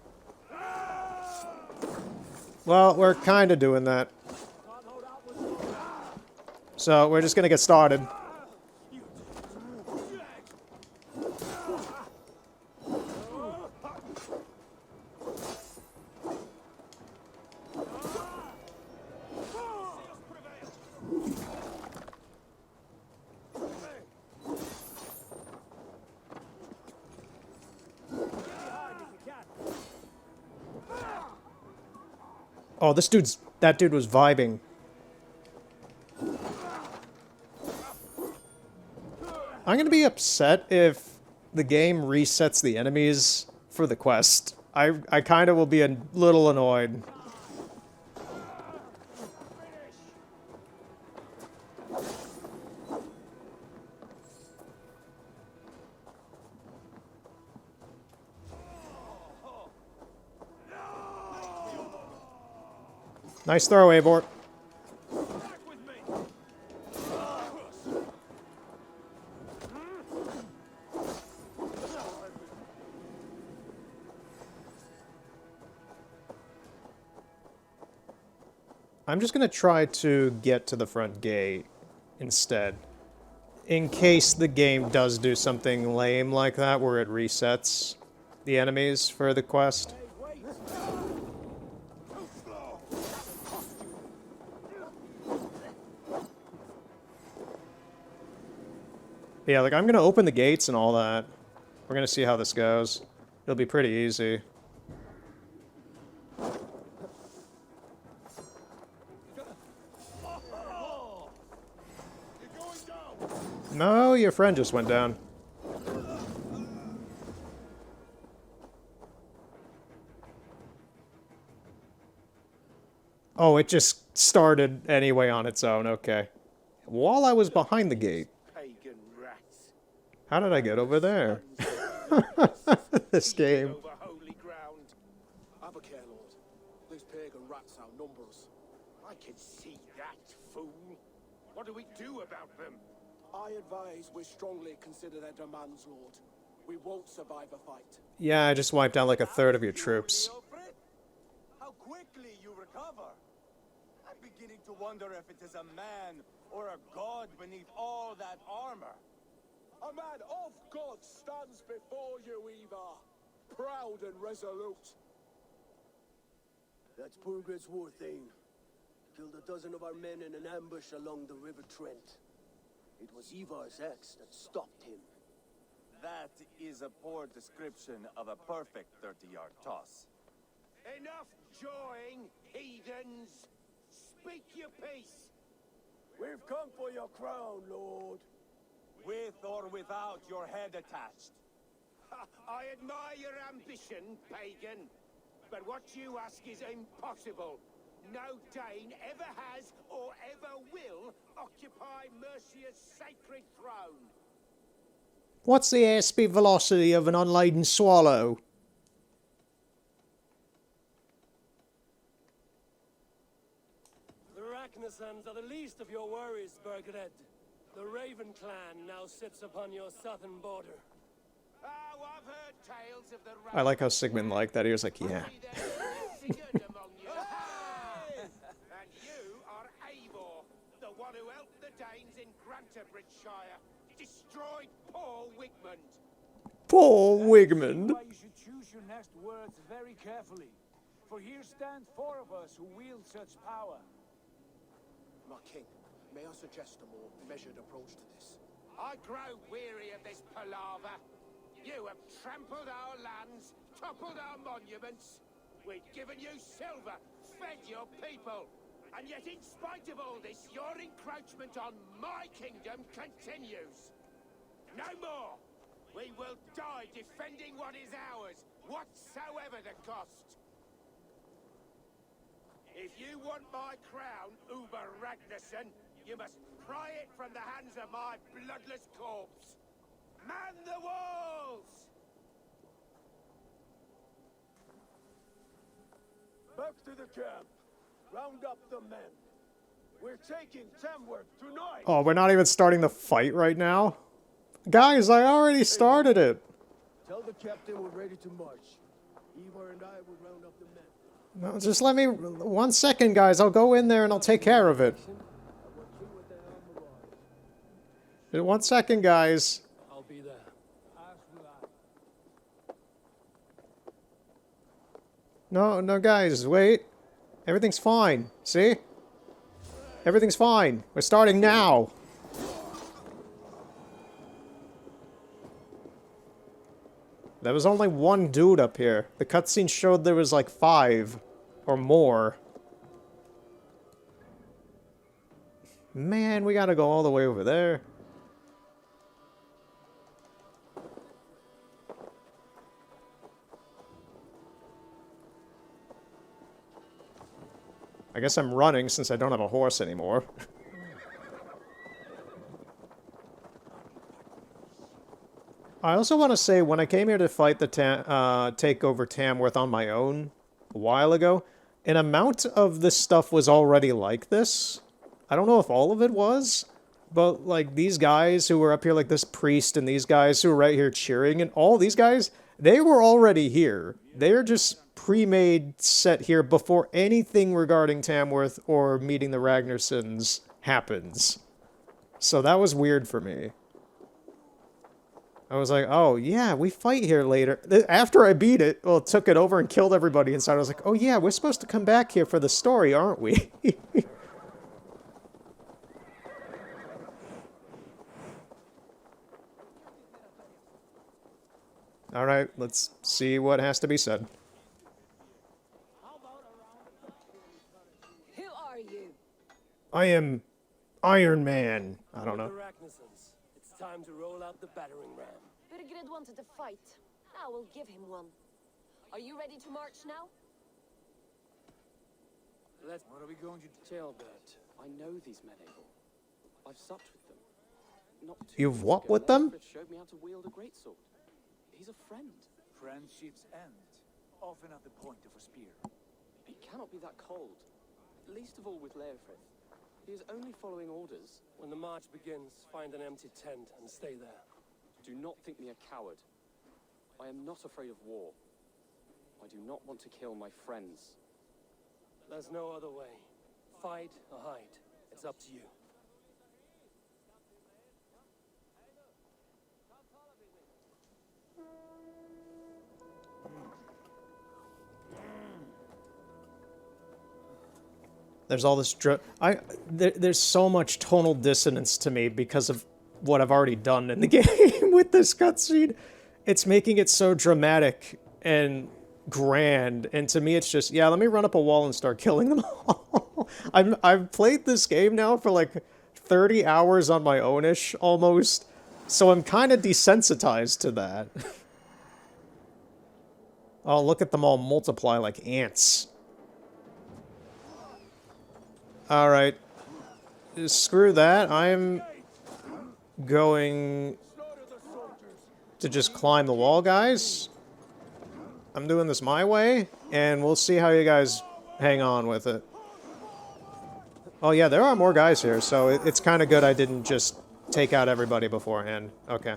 Speaker 1: Well, we're kind of doing that. So, we're just going to get started. Oh, that dude was vibing. I'm gonna be upset if the game resets the enemies for the quest. I kind of will be a little annoyed. Nice throw, Eivor. I'm just gonna try to get to the front gate instead. In case the game does do something lame like that, where it resets the enemies for the quest. Yeah, like, I'm gonna open the gates and all that. We're gonna see how this goes. It'll be pretty easy. No, your friend just went down. Oh, it just started anyway on its own, okay. While I was behind the gate.
Speaker 5: Pagan rats.
Speaker 1: How did I get over there? This game.
Speaker 5: Over holy ground. Have a care, Lord. These pagan rats outnumber us. I can see that, fool. What do we do about them? I advise we strongly consider their demands, Lord. We won't survive a fight.
Speaker 1: Yeah, I just wiped out like a third of your troops.
Speaker 3: How quickly you recover. I'm beginning to wonder if it is a man or a god beneath all that armor.
Speaker 5: A man of God stands before you, Eva. Proud and resolute. That's Burgred's war thane. Killed a dozen of our men in an ambush along the River Trent. It was Ivar's axe that stopped him.
Speaker 3: That is a poor description of a perfect 30-yard toss.
Speaker 5: Enough jawing, heathens! Speak your piece! We've come for your crown, Lord.
Speaker 3: With or without your head attached.
Speaker 5: I admire your ambition, pagan. But what you ask is impossible. No Dane ever has or ever will occupy Mercia's sacred throne.
Speaker 1: What's the airspeed velocity of an unladen swallow?
Speaker 2: The Ragnarsons are the least of your worries, Burgred. The Raven clan now sits upon your southern border.
Speaker 5: Oh, I've heard tales of the
Speaker 1: I like how Sigmund liked that. He was like, yeah.
Speaker 5: And you are Eivor, the one who helped the Danes in Grantabridgeshire, destroyed Paul Wigmund.
Speaker 1: Paul Wigmund.
Speaker 7: Why you should choose your next words very carefully. For here stand four of us who wield such power.
Speaker 5: My king, may I suggest a more measured approach to this? I grow weary of this palaver. You have trampled our lands, toppled our monuments. We've given you silver, fed your people. And yet in spite of all this, your encroachment on my kingdom continues. No more! We will die defending what is ours, whatsoever the cost. If you want my crown, Uber Ragnarsson, you must pry it from the hands of my bloodless corpse. Man the walls! Back to the camp. Round up the men. We're taking Tamworth tonight.
Speaker 1: Oh, we're not even starting the fight right now? Guys, I already started it.
Speaker 5: Tell the captain we're ready to march. Ivar and I will round up the men.
Speaker 1: No, just let me... 1 second, guys. I'll go in there and I'll take care of it. 1 second, guys.
Speaker 2: I'll be there.
Speaker 1: No, guys, wait. Everything's fine. See? Everything's fine. We're starting now. There was only one dude up here. The cutscene showed there was like 5 or more. Man, we gotta go all the way over there. I guess I'm running since I don't have a horse anymore. I also want to say, when I came here to fight the take over Tamworth on my own a while ago, an amount of this stuff was already like this. I don't know if all of it was, but like these guys who were up here, like this priest and these guys who were right here cheering, and all these guys, they were already here. They're just pre-made set here before anything regarding Tamworth or meeting the Ragnarssons happens. So that was weird for me. I was like, oh, yeah, we fight here later. After I beat it, well, took it over and killed everybody inside, I was like, oh, yeah, we're supposed to come back here for the story, aren't we? All right, let's see what has to be said.
Speaker 9: Who are you?
Speaker 1: I am Iron Man. I don't know.
Speaker 2: It's time to roll out the battering ram.
Speaker 9: Birgrid wanted to fight. Now we'll give him one. Are you ready to march now?
Speaker 2: What
Speaker 7: are we going to do?
Speaker 8: Jailbird, I know these men, Abel. I've supped with them. Not too
Speaker 1: You've
Speaker 8: long
Speaker 1: what
Speaker 8: ago,
Speaker 1: with them?
Speaker 8: Alfred showed me how to wield a greatsword. He's a friend.
Speaker 7: Friendships end, often at the point of a spear.
Speaker 8: He cannot be that cold. Least of all with Leofrith. He is only following orders.
Speaker 2: When the march begins, find an empty tent and stay there.
Speaker 8: Do not think me a coward. I am not afraid of war. I do not want to kill my friends.
Speaker 2: There's no other way. Fight or hide. It's up to you.
Speaker 1: There's all this there's so much tonal dissonance to me because of what I've already done in the game with this cutscene. It's making it so dramatic and grand, and to me it's just, yeah, let me run up a wall and start killing them all. I've played this game now for like 30 hours on my own-ish, almost, so I'm kind of desensitized to that. Oh, look at them all multiply like ants. Alright. Screw that. I'm going to just climb the wall, guys. I'm doing this my way, and we'll see how you guys hang on with it. Oh yeah, there are more guys here, so it's kind of good I didn't just take out everybody beforehand. Okay.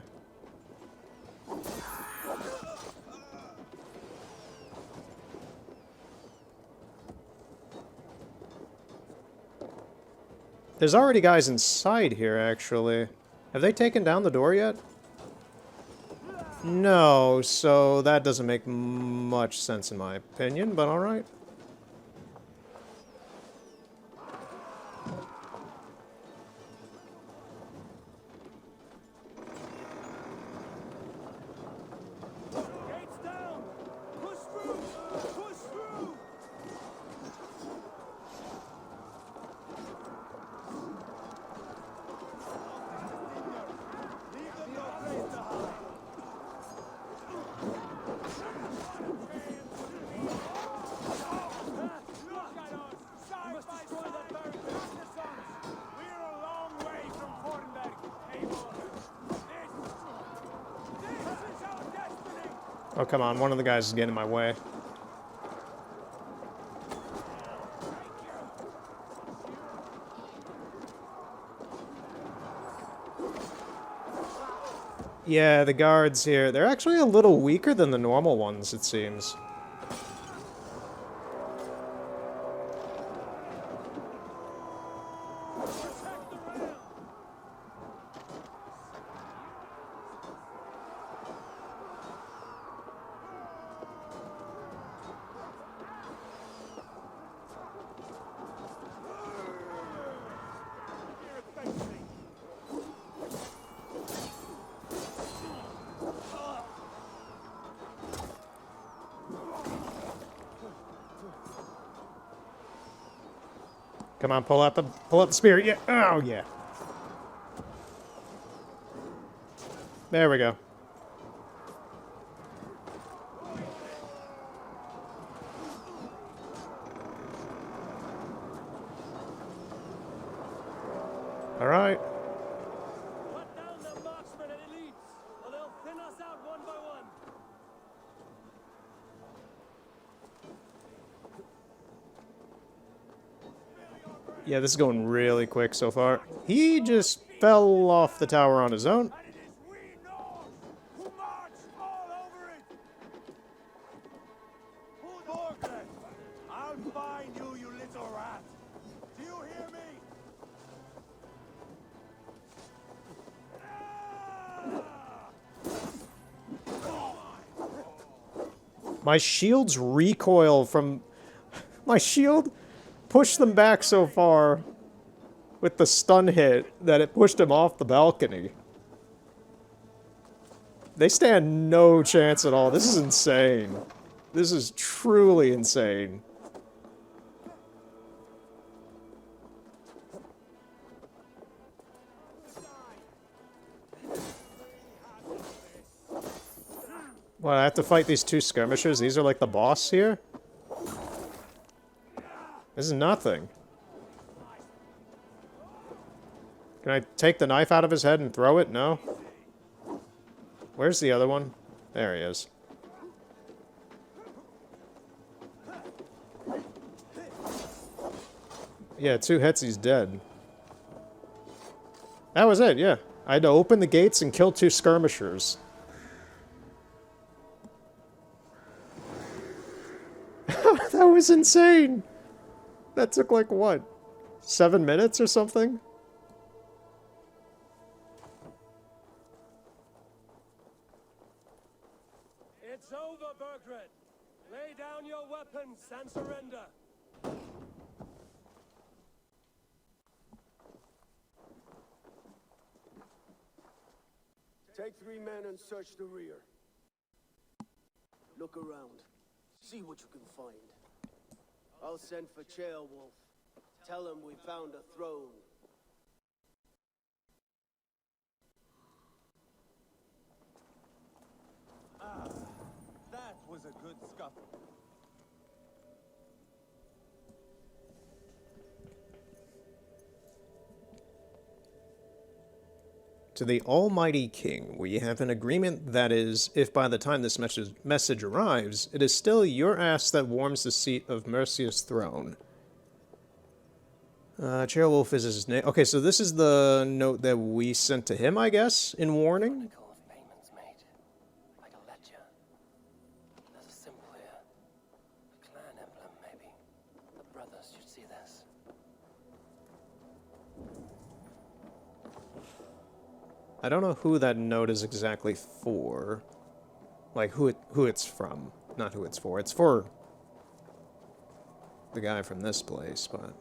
Speaker 1: There's already guys inside here, actually. Have they taken down the door yet? No, so that doesn't make much sense in my opinion, but alright.
Speaker 4: Gates down! Push through! Push through! Leave them no place to hide. Look at us! Side by side! We're a long way from Fortenberg, Abel. This is our destiny!
Speaker 1: Oh, come on, one of the guys is getting in my way. Yeah, the guards here, they're actually a little weaker than the normal ones, it seems. Come on, pull out the spear. Yeah. Oh, yeah. There we go. All right.
Speaker 2: Cut down the marksmen and elites, or they'll thin us out one by one.
Speaker 1: Yeah, this is going really quick so far. He just fell off the tower on his own.
Speaker 4: And it is we Norse who march all over it! Borgred, I'll find you, you little rat! Do you hear me?
Speaker 1: My shield's recoil from... My shield pushed them back so far with the stun hit that it pushed him off the balcony. They stand no chance at all. This is insane. This is truly insane. What, I have to fight these two skirmishers? These are like the boss here? This is nothing. Can I take the knife out of his head and throw it? No? Where's the other one? There he is. Yeah, 2 hits, he's dead. That was it, yeah. I had to open the gates and kill 2 skirmishers. That was insane! That took like, what? 7 minutes or something?
Speaker 2: It's over, Burgred. Lay down your weapons and surrender.
Speaker 5: Take 3 men and search the rear. Look around. See what you can find. I'll send for Chaelwolf. Tell him we found a throne.
Speaker 4: Ah, that was a good scuffle.
Speaker 1: To the Almighty King, we have an agreement that is, if by the time this message arrives, it is still your ass that warms the seat of Mercia's throne. Chairwolf is his name. Okay, so this is the note that we sent to him, I guess, in warning?
Speaker 2: Chronicle of payments made. Like a ledger. There's a symbol here. A clan emblem, maybe. The brothers should see this.
Speaker 1: I don't know who that note is exactly for. Like, who it's from. Not who it's for. It's for the guy from this place, but...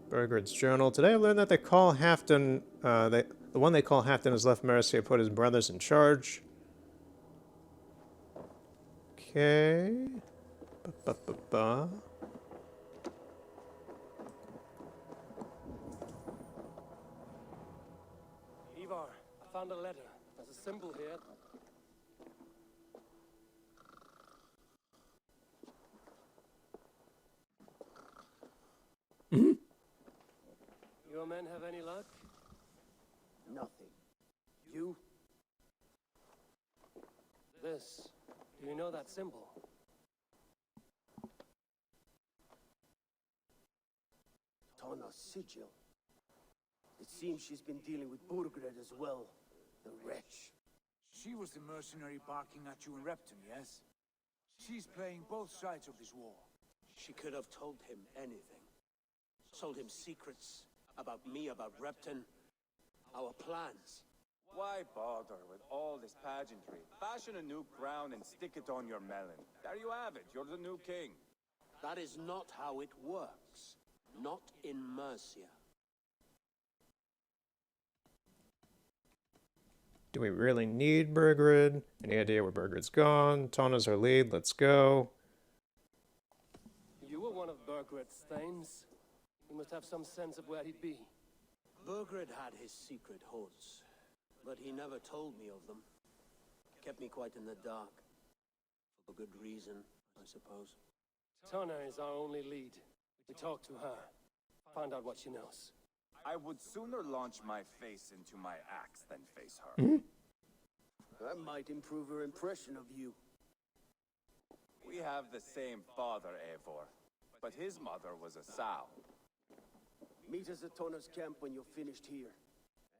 Speaker 1: Burgred's journal. Today I learned that they call Halfdan... the one they call Halfdan has left Mercia, put his brothers in charge. Okay... Ba-ba-ba-ba.
Speaker 2: Ivar, I found a letter. There's a symbol here. Your men have any luck?
Speaker 5: Nothing. You?
Speaker 2: This. Do you know that symbol?
Speaker 5: Tana's sigil. It seems she's been dealing with Burgred as well. The wretch.
Speaker 7: She was the mercenary barking at you in Repton, yes? She's playing both sides of this war.
Speaker 2: She could have told him anything. Told him secrets about me, about Repton, our plans.
Speaker 3: Why bother with all this pageantry? Fashion a new crown and stick it on your melon. There you have it. You're the new king.
Speaker 2: That is not how it works. Not in Mercia.
Speaker 1: Do we really need Burgred? Any idea where Burgred's gone? Tana's our lead, let's go.
Speaker 2: You were one of Burgred's thanes. You must have some sense of where he'd be. Burgred had his secret haunts, but he never told me of them. Kept me quite in the dark. For good reason, I suppose. Tana is our only lead. We talk to her. Find out what she knows.
Speaker 3: I would sooner launch my face into my axe than face her.
Speaker 5: That might improve her impression of you.
Speaker 3: We have the same father, Eivor, but his mother was a sow.
Speaker 5: Meet us at Tana's camp when you're finished here.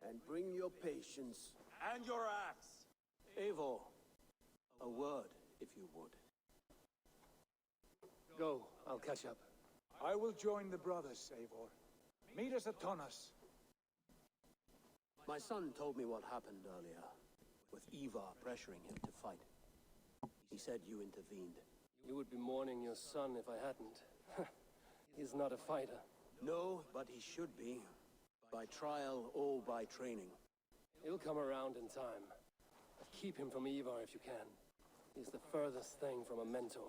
Speaker 5: And bring your patience.
Speaker 3: And your axe!
Speaker 2: Eivor, a word, if you would. Go, I'll catch up.
Speaker 7: I will join the brothers, Eivor. Meet us at Tana's.
Speaker 2: My son told me what happened earlier. with Ivar pressuring him to fight. He said you intervened.
Speaker 8: You would be mourning your son if I hadn't. He's not a fighter.
Speaker 2: No, but he should be. By trial or by training.
Speaker 8: He'll come around in time. But keep him from Ivar if you can. He's the furthest thing from a mentor.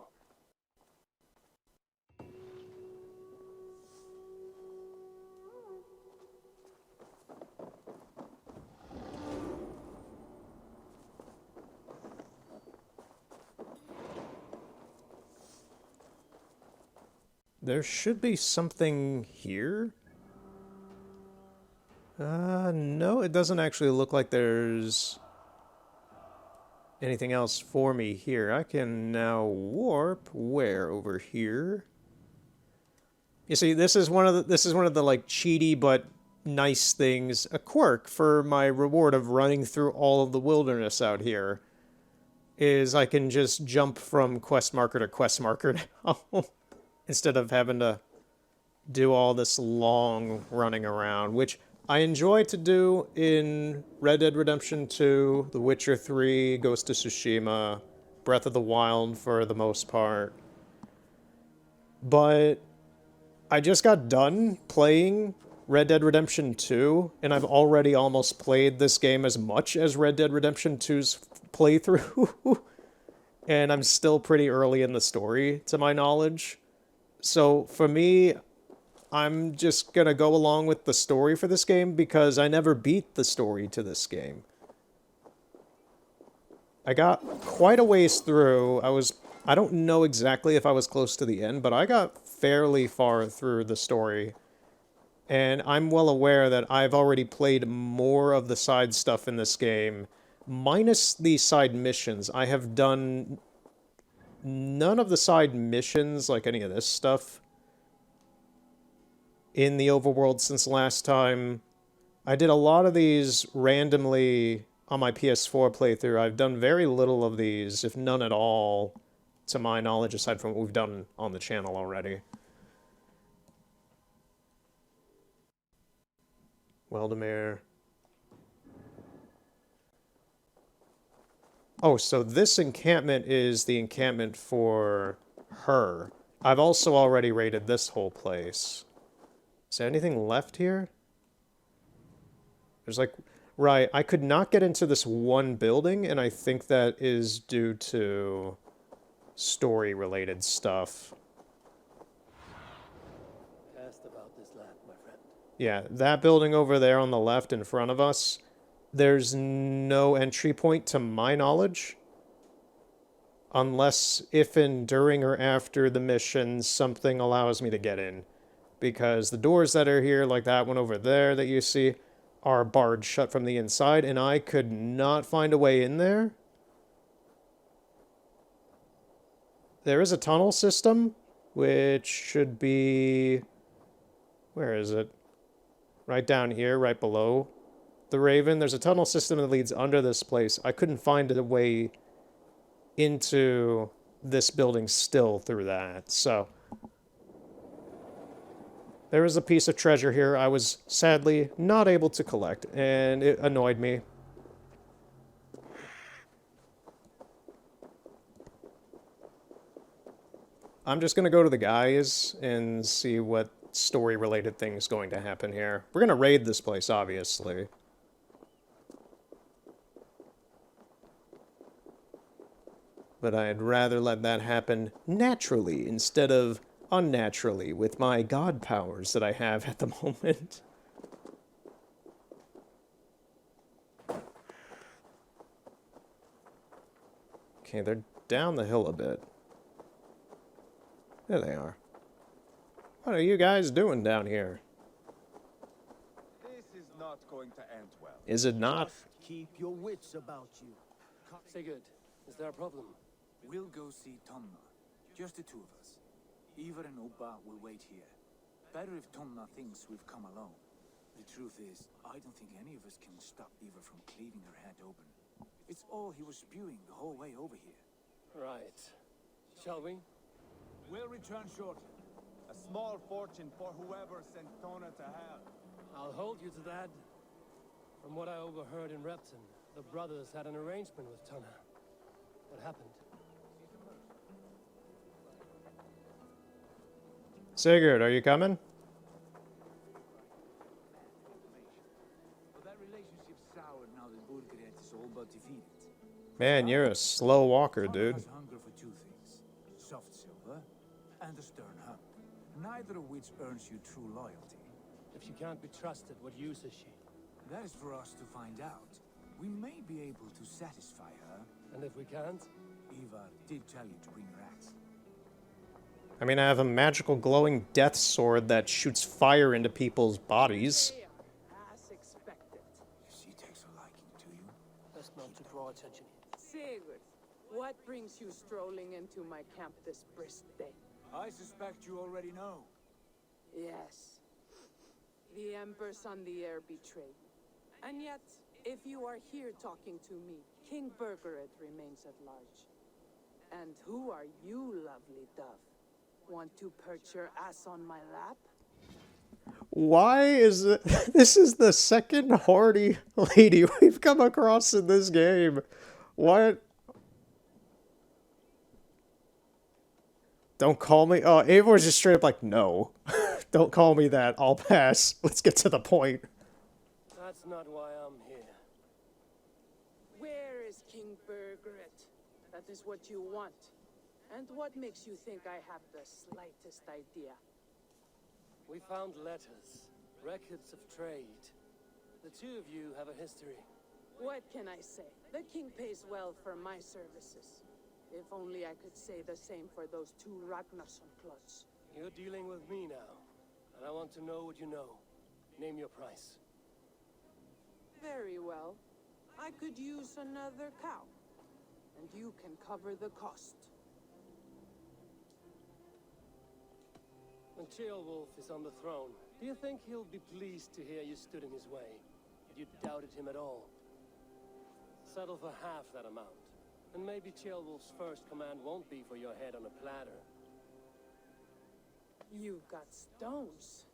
Speaker 1: There should be something here. No, it doesn't actually look like there's anything else for me here. I can now warp where over here. You see, this is one of the like cheaty but nice things, a quirk for my reward of running through all of the wilderness out here. Is I can just jump from quest marker to quest marker now. Instead of having to do all this long running around, which I enjoy to do in Red Dead Redemption 2, The Witcher 3, Ghost of Tsushima, Breath of the Wild for the most part. But I just got done playing Red Dead Redemption 2, and I've already almost played this game as much as Red Dead Redemption 2's playthrough. And I'm still pretty early in the story, to my knowledge. So for me, I'm just gonna go along with the story for this game because I never beat the story to this game. I got quite a ways through. I don't know exactly if I was close to the end, but I got fairly far through the story. And I'm well aware that I've already played more of the side stuff in this game, minus the side missions. I have done none of the side missions, like any of this stuff, in the overworld since last time. I did a lot of these randomly on my PS4 playthrough. I've done very little of these, if none at all, to my knowledge, aside from what we've done on the channel already. Weldemere. Oh, so this encampment is the encampment for her. I've also already raided this whole place. Is there anything left here? There's like... Right, I could not get into this one building, and I think that is due to story-related stuff.
Speaker 8: Asked about this land, my friend.
Speaker 1: Yeah, that building over there on the left in front of us, there's no entry point to my knowledge. Unless if in, during, or after the mission, something allows me to get in. Because the doors that are here, like that one over there that you see, are barred shut from the inside, and I could not find a way in there. There is a tunnel system, which should be... Where is it? Right down here, right below the Raven. There's a tunnel system that leads under this place. I couldn't find a way into this building still through that, so... There is a piece of treasure here I was sadly not able to collect, and it annoyed me. I'm just going to go to the guys and see what story-related thing's going to happen here. We're going to raid this place, obviously. But I'd rather let that happen naturally instead of unnaturally with my god powers that I have at the moment. Okay, they're down the hill a bit. There they are. What are you guys doing down here?
Speaker 4: This is not going to end well.
Speaker 1: Is it not?
Speaker 5: Keep your wits about you.
Speaker 8: Sigurd, is there a problem?
Speaker 7: We'll go see Tonna. Just the two of us. Ivar and Oba will wait here. Better if Tonna thinks we've come alone. The truth is, I don't think any of us can stop Ivar from cleaving her head open. It's all he was spewing the whole way over here.
Speaker 8: Right. Shall we?
Speaker 7: We'll return shortly.
Speaker 4: A small fortune for whoever sent Tona to hell.
Speaker 8: I'll hold you to that. From what I overheard in Repton,
Speaker 2: The brothers had an arrangement with Tonna. What happened?
Speaker 1: Sigurd, are you coming?
Speaker 7: But that relationship's soured now that Burgred is all but defeated.
Speaker 1: Man, you're a slow walker,
Speaker 7: Tonna
Speaker 1: dude.
Speaker 7: has hunger for two things: soft silver and a stern hug. Neither of which earns you true loyalty.
Speaker 2: If she can't be trusted, what use is she?
Speaker 7: That is for us to find out. We may be able to satisfy her.
Speaker 2: And if we can't?
Speaker 7: Ivar did tell you to bring your axe.
Speaker 1: I mean, I have a magical glowing death sword that shoots fire into people's bodies.
Speaker 6: As expected.
Speaker 7: She takes a liking to you.
Speaker 2: Best not to draw attention.
Speaker 6: Sigurd, what brings you strolling into my camp this brisk day?
Speaker 7: I suspect you already know.
Speaker 6: Yes. The Emperor's on the air betrayed me. And yet, if you are here talking to me, King Burgred remains at large. And who are you, lovely dove? Want to perch your ass on my lap?
Speaker 1: Why is it... This is the second hardy lady we've come across in this game. What? Don't call me... Oh, Eivor's just straight up like, no. Don't call me that. I'll pass. Let's get to the point.
Speaker 2: That's not why I'm here.
Speaker 6: Where is King Burgred? That is what you want. And what makes you think I have the slightest idea?
Speaker 2: We found letters, records of trade. The two of you have a history.
Speaker 6: What can I say? The king pays well for my services. If only I could say the same for those two Ragnarsson clots.
Speaker 2: You're dealing with me now, and I want to know what you know. Name your price.
Speaker 6: Very well. I could use another cow. And you can cover the cost.
Speaker 2: When Ceolwulf is on the throne, do you think he'll be pleased to hear you stood in his way? That you doubted him at all? Settle for half that amount. And maybe Ceolwulf's first command won't be for your head on a platter.
Speaker 6: You've got stones.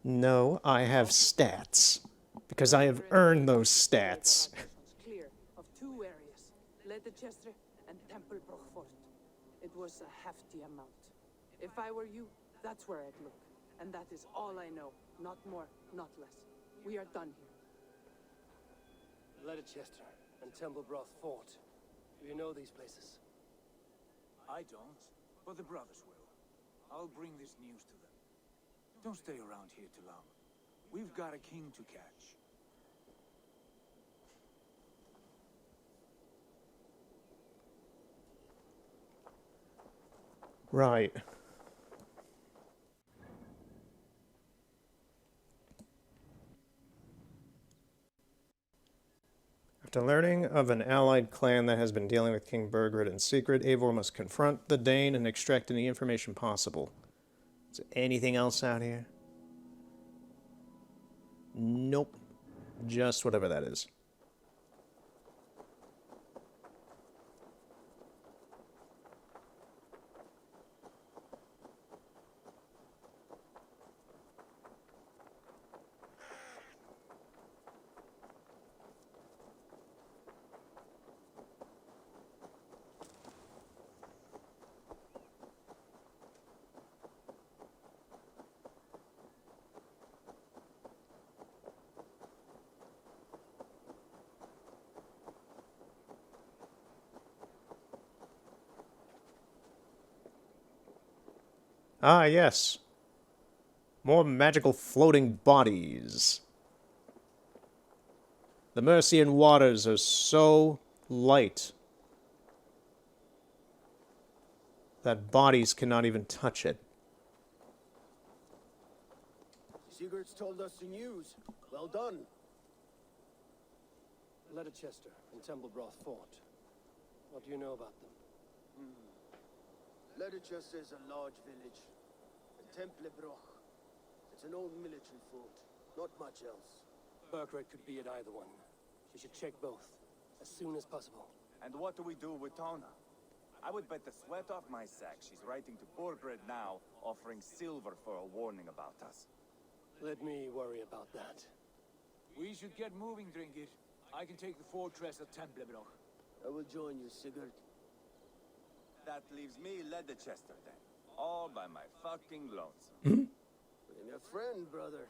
Speaker 1: No, I have stats. Because I have earned those stats.
Speaker 6: Clear of two areas, Leicester and Temple Brochfort. It was a hefty amount. If I were you, that's where I'd look. And that is all I know. Not more, not less. We are done here.
Speaker 2: Leicester and Templebroth Fort. Do you know these places?
Speaker 7: I don't, but the brothers will. I'll bring this news to them. Don't stay around here too long. We've got a king to catch.
Speaker 1: Right. After learning of an allied clan that has been dealing with King Burgred in secret, Eivor must confront the Dane and extract any information possible. Is there anything else out here? Nope. Just whatever that is. Ah, yes. More magical floating bodies. The Mercian waters are so light that bodies cannot even touch it.
Speaker 5: Sigurd's told us the news. Well done.
Speaker 2: Leicester and Templebroth Fort. What do you know about them?
Speaker 5: Leicester is a large village. And Templebroch. It's an old military fort. Not much else.
Speaker 2: Burgred could be at either one. We should check both, as soon as possible.
Speaker 3: And what do we do with Tona? I would bet the sweat off my sack she's writing to Burgred now, offering silver for a warning about us.
Speaker 2: Let me worry about that.
Speaker 7: We should get moving, Drinkit. I can take the fortress of Templebroch.
Speaker 5: I will join you, Sigurd.
Speaker 3: That leaves me Leicester then. All by my fucking lonesome.
Speaker 5: Bring a friend, brother.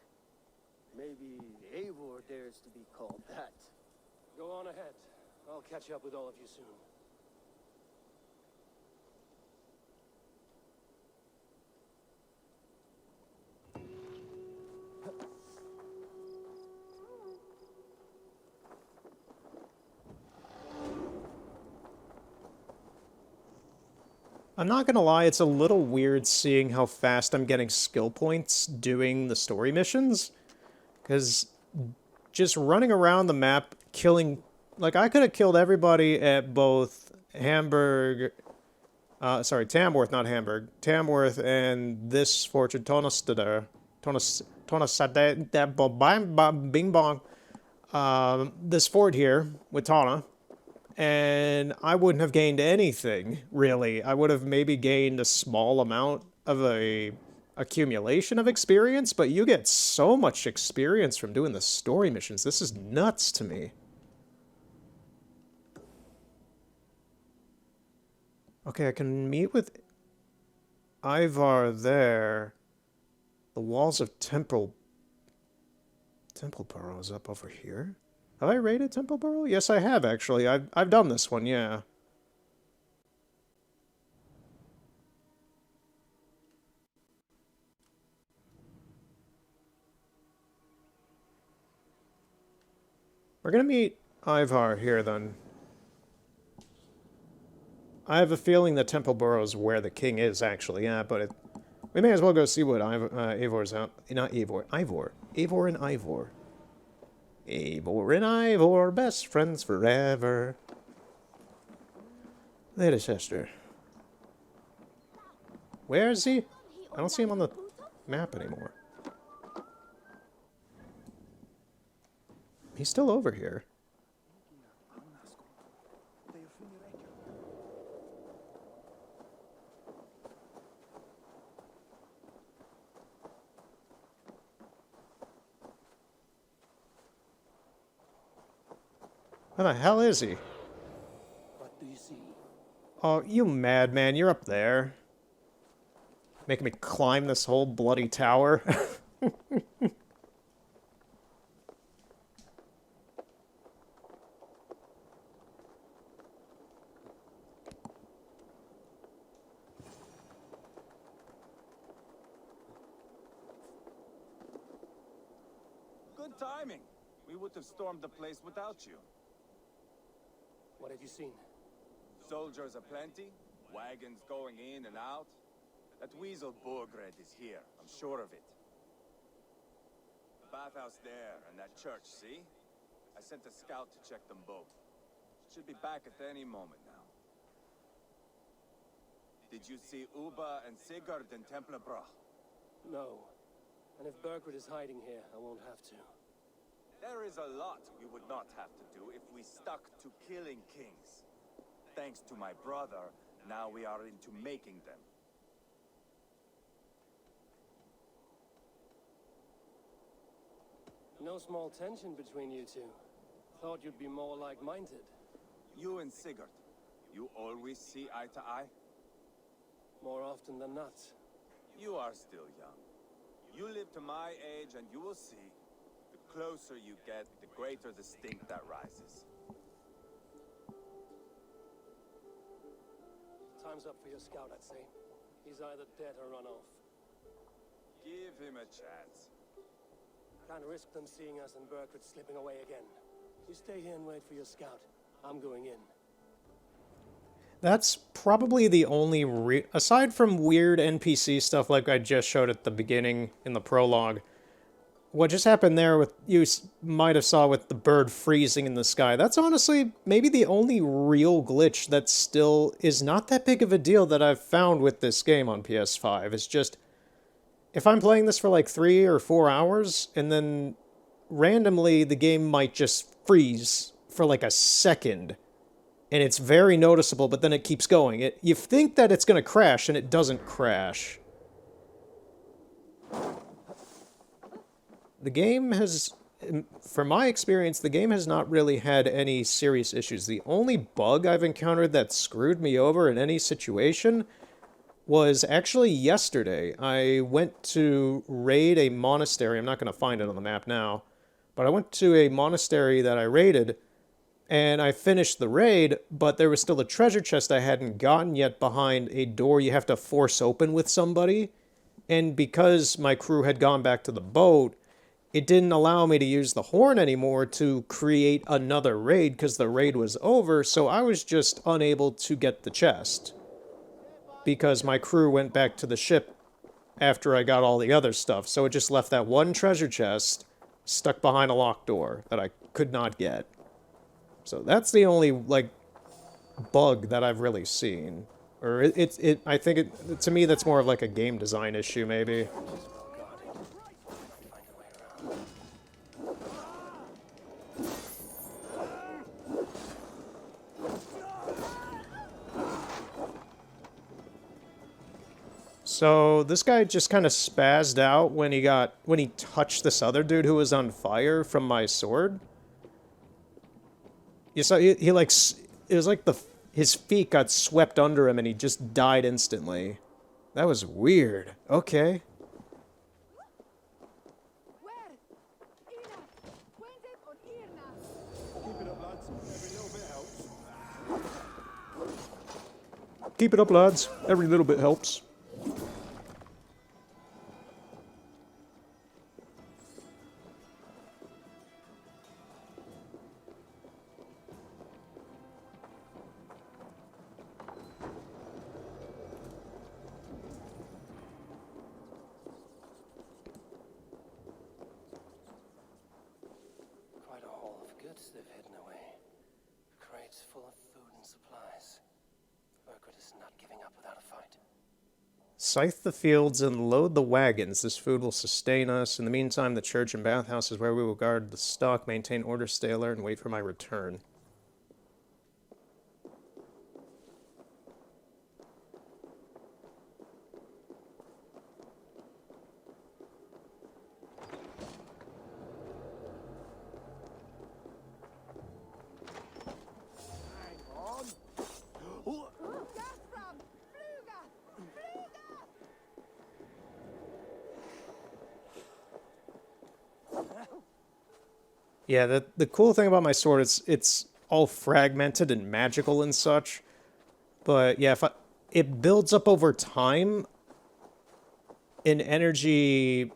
Speaker 5: Maybe Eivor dares to be called that.
Speaker 8: Go on ahead. I'll catch up with all of you soon.
Speaker 1: I'm not gonna lie, it's a little weird seeing how fast I'm getting skill points doing the story missions. Because just running around the map, killing... Like, I could have killed everybody at both Hamburg... sorry, Tamworth, not Hamburg. Tamworth and this fortune, Tonastadar. Tonastadar... Bing bong. This fort here, with Tana. And I wouldn't have gained anything, really. I would have maybe gained a small amount of a accumulation of experience, but you get so much experience from doing the story missions. This is nuts to me. Okay, I can meet with Ivar there. The walls of Templeborough is up over here. Have I raided Templeborough? Yes, I have, actually. I've done this one, yeah. We're gonna meet Ivar here, then. I have a feeling that Templeborough is where the king is, actually, yeah, but we may as well go see what Ivor's out... Not Ivor, Ivor. Eivor and Ivor. Eivor and Ivor, best friends forever. Leicester. Where is he? I don't see him on the map anymore. He's still over here. Where the hell is he?
Speaker 8: What do you see?
Speaker 1: Oh, you madman, you're up there. Making me climb this whole bloody tower.
Speaker 3: Good timing. We would have stormed the place without you.
Speaker 8: What have you seen?
Speaker 3: Soldiers aplenty, wagons going in and out. That weasel Borgred is here, I'm sure of it. Bathhouse there, and that church, see? I sent a scout to check them both. Should be back at any moment now. Did you see Uba and Sigurd in Templebroch?
Speaker 8: No. And if Burgred is hiding here, I won't have to.
Speaker 3: There is a lot we would not have to do if we stuck to killing kings. Thanks to my brother, now we are into making them.
Speaker 8: No small tension between you two. Thought you'd be more like-minded.
Speaker 3: You and Sigurd, you always see eye to eye?
Speaker 8: More often than not.
Speaker 3: You are still young. You live to my age and you will see. The closer you get, the greater the stink that rises.
Speaker 8: Time's up for your scout, I'd say. He's either dead or run off.
Speaker 3: Give him a chance.
Speaker 8: Can't risk them seeing us and Burkhardt slipping away again. You stay here and wait for your scout. I'm going in.
Speaker 1: That's probably the only aside from weird NPC stuff like I just showed at the beginning in the prologue, what just happened there with you might have saw with the bird freezing in the sky, that's honestly maybe the only real glitch that still is not that big of a deal that I've found with this game on PS5. It's just, if I'm playing this for like 3 or 4 hours, and then randomly the game might just freeze for like a second, and it's very noticeable, but then it keeps going. You think that it's going to crash, and it doesn't crash. The game has from my experience, the game has not really had any serious issues. The only bug I've encountered that screwed me over in any situation was actually yesterday. I went to raid a monastery. I'm not going to find it on the map now, but I went to a monastery that I raided, and I finished the raid, but there was still a treasure chest I hadn't gotten yet behind a door you have to force open with somebody. And because my crew had gone back to the boat, it didn't allow me to use the horn anymore to create another raid because the raid was over, so I was just unable to get the chest. Because my crew went back to the ship after I got all the other stuff, so it just left that one treasure chest stuck behind a locked door that I could not get. So that's the only, like, bug that I've really seen. Or I think to me that's more of like a game design issue, maybe. So this guy just kind of spazzed out when he touched this other dude who was on fire from my sword. You saw he like, it was like his feet got swept under him and he just died instantly. That was weird. Okay. Keep it up, lads. Every little bit helps.
Speaker 2: Quite a haul of goods they've hidden away. Crates full of food and supplies. Burgred is not giving up without a fight.
Speaker 1: Scythe the fields and load the wagons. This food will sustain us. In the meantime, the church and bathhouse is where we will guard the stock, maintain order, stay alert, and wait for my return. Yeah, the cool thing about my sword is it's all fragmented and magical and such. But yeah, it builds up over time in energy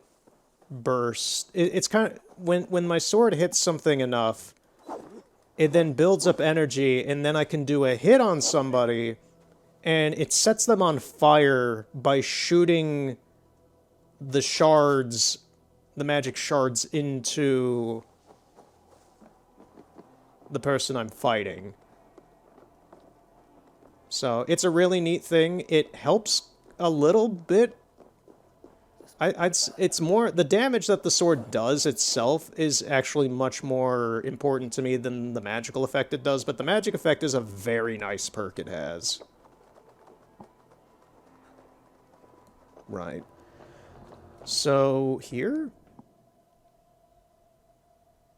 Speaker 1: burst. It's kind of when my sword hits something enough, it then builds up energy, and then I can do a hit on somebody, and it sets them on fire by shooting the shards, the magic shards, into the person I'm fighting. So it's a really neat thing. It helps a little bit. It's more, the damage that the sword does itself is actually much more important to me than the magical effect it does, but the magic effect is a very nice perk it has. Right. So, here?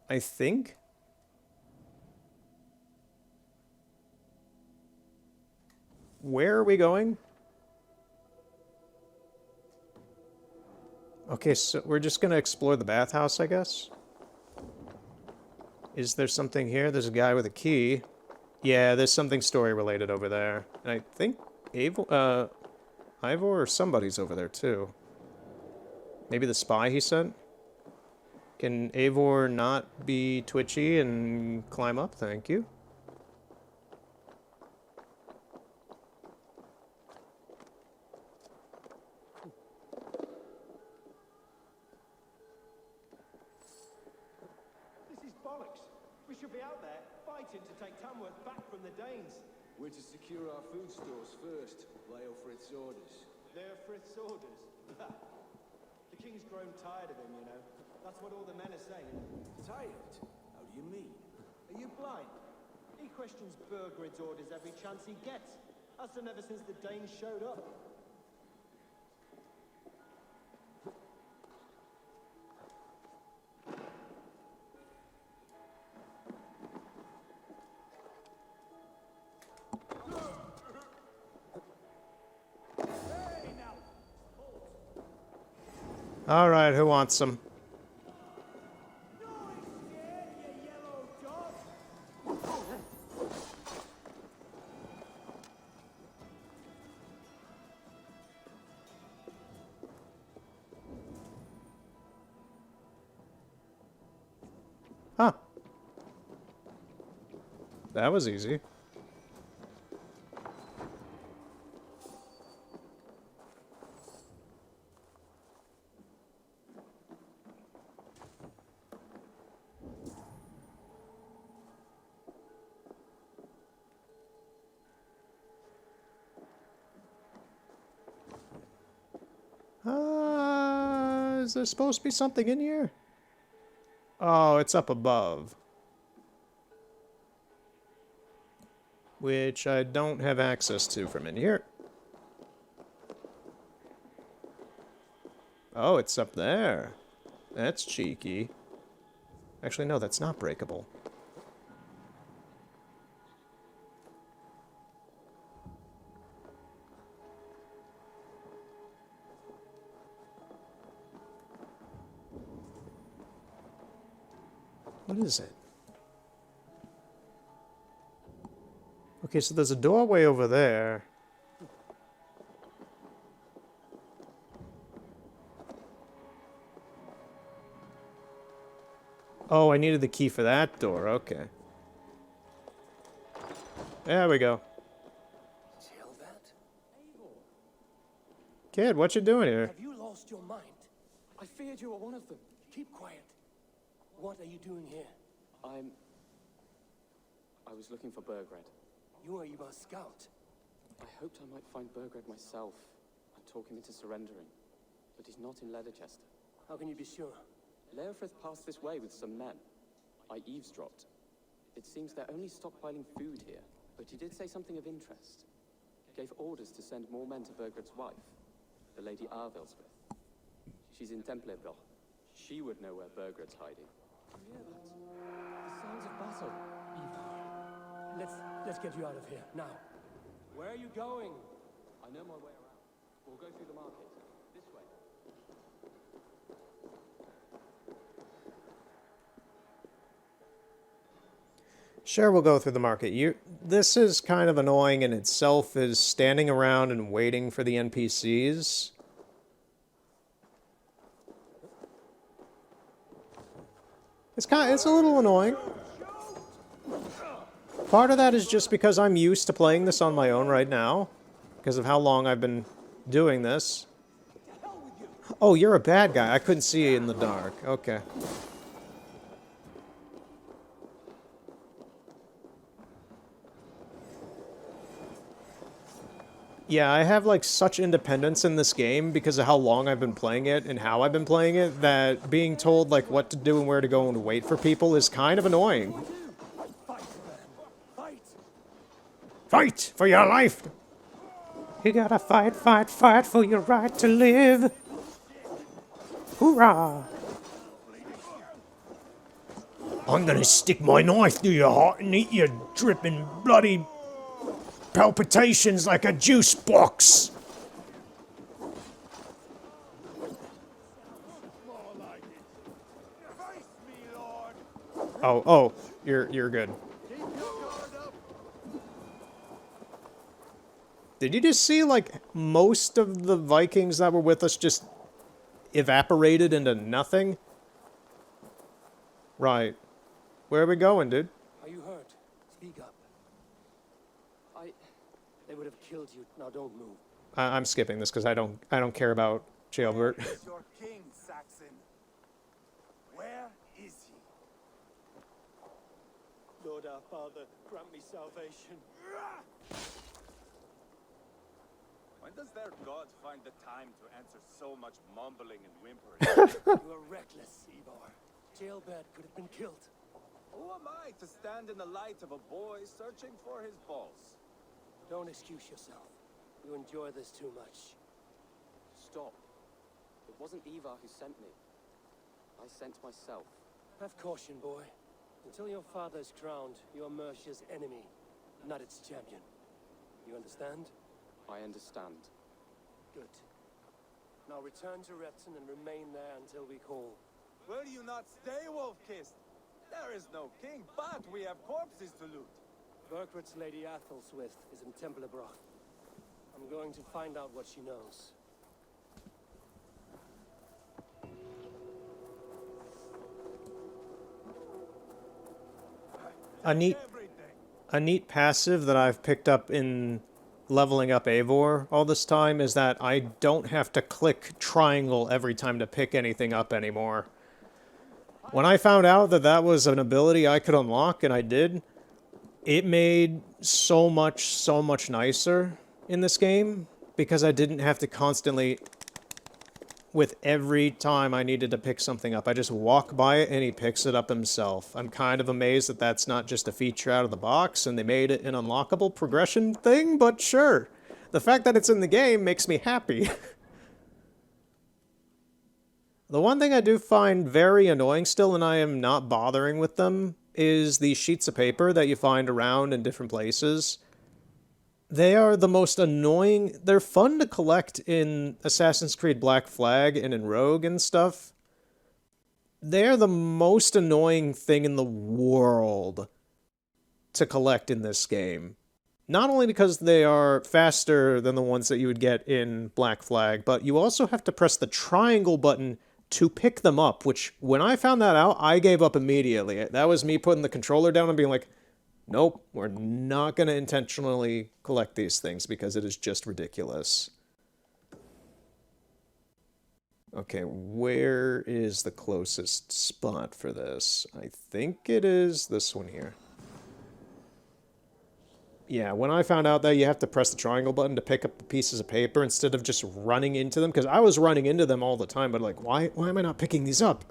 Speaker 1: I think? Where are we going? Okay, so we're just gonna explore the bathhouse, I guess? Is there something here? There's a guy with a key. Yeah, there's something story-related over there. And I think Ivor or somebody's over there, too. Maybe the spy he sent? Can Eivor not be twitchy and climb up? Thank you.
Speaker 5: We're to secure our food stores first. Leo Frith's orders. They're Frith's orders? The king's grown tired of him, you know. That's what all the men are saying. Tired? How do you mean? Are you blind? He questions Burgred's orders every chance he gets. Has done ever since the Danes showed up.
Speaker 1: All right, who wants some? Huh. That was easy. Is there supposed to be something in here? Oh, it's up above. Which I don't have access to from in here. Oh, it's up there. That's cheeky. Actually, no, that's not breakable. What is it? Okay, so there's a doorway over there. Oh, I needed the key for that door. Okay. There we go.
Speaker 2: Tell that?
Speaker 1: Kid, what you doing here?
Speaker 2: Have you lost your mind? I feared you were one of them. Keep quiet. What are you doing here?
Speaker 10: I was looking for Burgred.
Speaker 2: You are Eva's scout.
Speaker 10: I hoped I might find Burgred myself and talk him into surrendering, but he's not in Leatherchester.
Speaker 2: How can you be sure?
Speaker 10: Leofrith passed this way with some men. I eavesdropped. It seems they're only stockpiling food here, but he did say something of interest. Gave orders to send more men to Burgred's wife, the Lady Arvilsbeth. She's in Templebloch. She would know where Burgred's hiding. You hear that? The sounds of battle.
Speaker 2: Eva, let's get you out of here, now.
Speaker 10: Where are you going? I know my way around. We'll go through the market. This way.
Speaker 1: Sure, we'll go through the market. This is kind of annoying in itself, is standing around and waiting for the NPCs. It's a little annoying. Part of that is just because I'm used to playing this on my own right now, because of how long I've been doing this. Oh, you're a bad guy. I couldn't see you in the dark. Okay. Yeah, I have like such independence in this game because of how long I've been playing it and how I've been playing it that being told like what to do and where to go and wait for people is kind of annoying. Fight for your life! You gotta fight, fight, fight for your right to live! Hoorah! I'm gonna stick my knife through your heart and eat your dripping bloody palpitations like a juice box! Oh, you're good. Did you just see, like, most of the Vikings that were with us just evaporated into nothing? Right. Where are we going, dude?
Speaker 2: Are you hurt? Speak up. They would have killed you. Now don't move.
Speaker 1: I'm skipping this because I don't care about Jailbert.
Speaker 3: Where is your king, Saxon? Where is he?
Speaker 2: Lord our Father, grant me salvation.
Speaker 3: When does their god find the time to answer so much mumbling and whimpering?
Speaker 2: You are reckless, Ivar. Jailbird could have been killed.
Speaker 3: Who am I to stand in the light of a boy searching for his balls?
Speaker 2: Don't excuse yourself. You enjoy this too much.
Speaker 10: Stop. It wasn't Ivar who sent me. I sent myself.
Speaker 2: Have caution, boy. Until your father is crowned, you are Mercia's enemy, not its champion. You understand?
Speaker 10: I understand.
Speaker 2: Good.
Speaker 8: Now return to Repton and remain there until we call.
Speaker 4: Will you not stay, Wolf-Kissed? There is no king, but we have corpses to loot.
Speaker 8: Berkrit's Lady Athelstwith is in Templerbroch. I'm going to find out what she knows.
Speaker 1: A neat passive that I've picked up in leveling up Eivor all this time is that I don't have to click triangle every time to pick anything up anymore. When I found out that that was an ability I could unlock, and I did, it made so much nicer in this game, because I didn't have to constantly, with every time I needed to pick something up, I just walk by it and he picks it up himself. I'm kind of amazed that that's not just a feature out of the box and they made it an unlockable progression thing, but sure. The fact that it's in the game makes me happy. The one thing I do find very annoying still, and I am not bothering with them, is these sheets of paper that you find around in different places. They are the most annoying. They're fun to collect in Assassin's Creed Black Flag and in Rogue and stuff. They're the most annoying thing in the world to collect in this game. Not only because they are faster than the ones that you would get in Black Flag, but you also have to press the triangle button to pick them up, which, when I found that out, I gave up immediately. That was me putting the controller down and being like, nope, we're not going to intentionally collect these things because it is just ridiculous. Okay, where is the closest spot for this? I think it is this one here. Yeah, when I found out that you have to press the triangle button to pick up the pieces of paper instead of just running into them, because I was running into them all the time, but like, why am I not picking these up?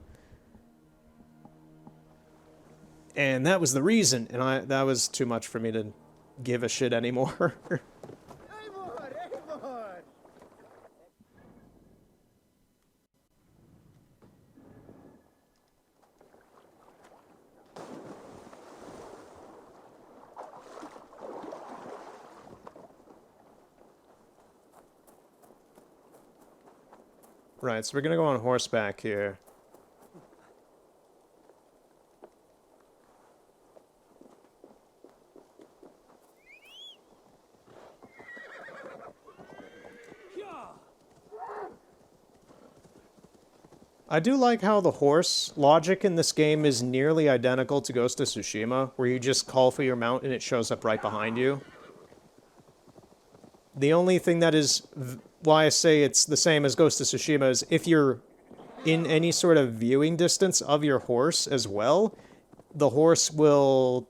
Speaker 1: And that was the reason, and that was too much for me to give a shit anymore. Right, so we're gonna go on horseback here. I do like how the horse logic in this game is nearly identical to Ghost of Tsushima, where you just call for your mount and it shows up right behind you. The only thing that is why I say it's the same as Ghost of Tsushima is if you're in any sort of viewing distance of your horse as well, the horse will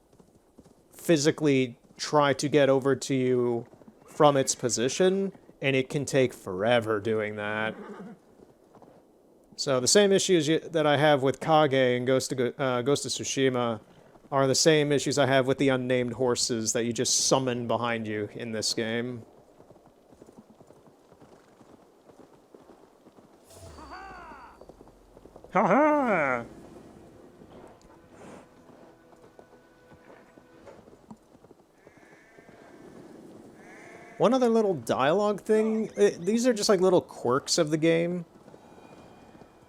Speaker 1: physically try to get over to you from its position, and it can take forever doing that. So the same issues that I have with Kage and Ghost of Tsushima are the same issues I have with the unnamed horses that you just summon behind you in this game. Ha-ha! One other little dialogue thing. These are just like little quirks of the game.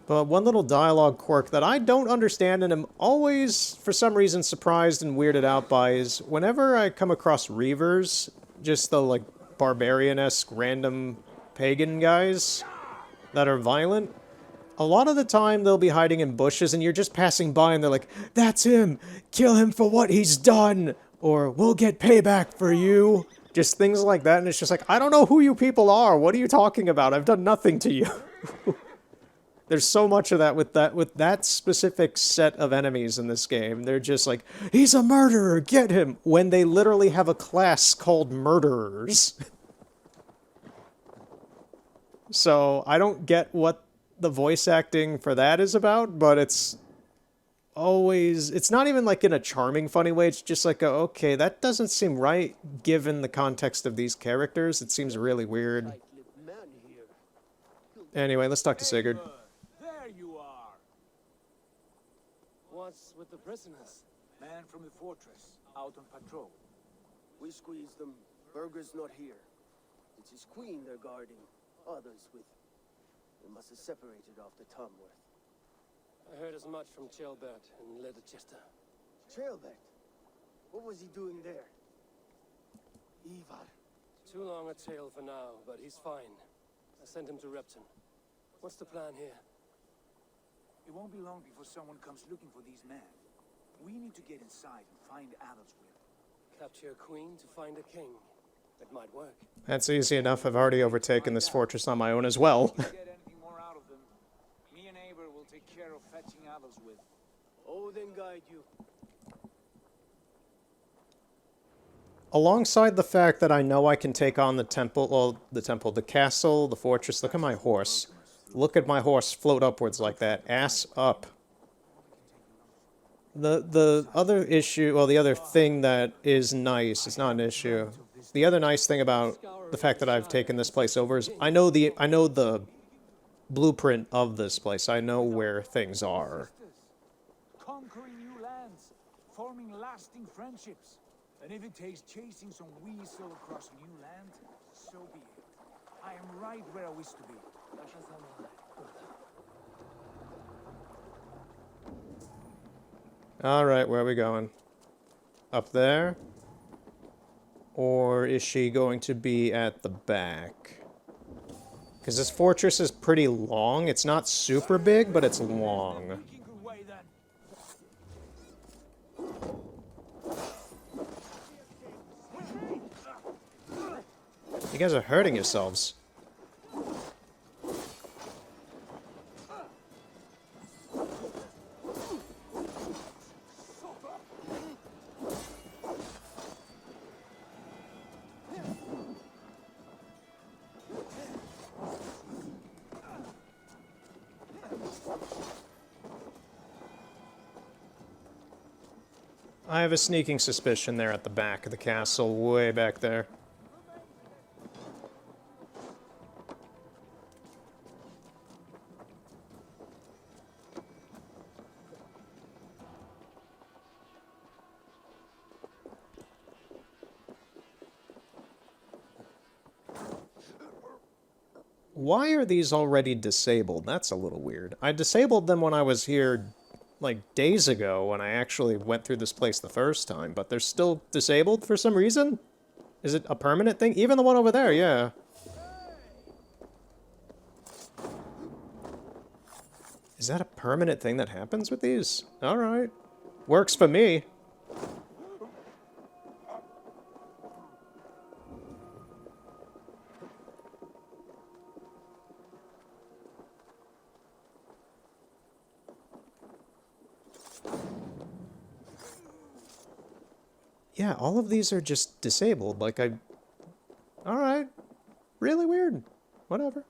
Speaker 1: But one little dialogue quirk that I don't understand and am always, for some reason, surprised and weirded out by is whenever I come across Reavers, just the, like, barbarian-esque random pagan guys that are violent, a lot of the time they'll be hiding in bushes and you're just passing by and they're like, "That's him! Kill him for what he's done!" Or, "We'll get payback for you!" Just things like that, and it's just like, I don't know who you people are! What are you talking about? I've done nothing to you! There's so much of that with that specific set of enemies in this game. They're just like, "He's a murderer, get him!" When they literally have a class called murderers. So, I don't get what the voice acting for that is about, but it's always... It's not even like in a charming, funny way. It's just like, okay, that doesn't seem right given the context of these characters. It seems really weird. Anyway, let's talk to Sigurd.
Speaker 4: There you are.
Speaker 8: What's with the prisoners?
Speaker 7: Man from the fortress, out on patrol.
Speaker 5: We squeezed them. Burger's not here. It's his queen they're guarding. Others with They must have separated after Tamworth.
Speaker 8: I heard as much from Chilbert and Leicester.
Speaker 5: Trailbert? What was he doing there? Ivar.
Speaker 8: Too long a tale for now, but he's fine. I sent him to Repton. What's the plan here?
Speaker 7: It won't be long before someone comes looking for these men. We need to get inside and find Adelswil.
Speaker 8: Capture a queen to find a king. It might work.
Speaker 1: That's easy enough. I've already overtaken this fortress on my own as well.
Speaker 7: If we get anything more out of them, me and Eivor will take care of fetching Adelswil.
Speaker 5: Odin guide you.
Speaker 1: Alongside the fact that I know I can take on the temple, well, the castle, the fortress. Look at my horse. Look at my horse float upwards like that. Ass up. The other issue, well, the other thing that is nice, it's not an issue. The other nice thing about the fact that I've taken this place over is I know the blueprint of this place. I know where things are.
Speaker 7: Conquering new lands, forming lasting friendships. And if it takes chasing some weasel across new land, so be it. I am right where I wish to be.
Speaker 1: Alright, where are we going? Up there? Or is she going to be at the back? Because this fortress is pretty long. It's not super big, but it's long. You guys are hurting yourselves. I have a sneaking suspicion they're at the back of the castle, way back there. Why are these already disabled? That's a little weird. I disabled them when I was here, like, days ago when I actually went through this place the first time, but they're still disabled for some reason? Is it a permanent thing? Even the one over there, yeah. Is that a permanent thing that happens with these? Alright. Works for me. Yeah, all of these are just disabled. Like, alright. Really weird. Whatever.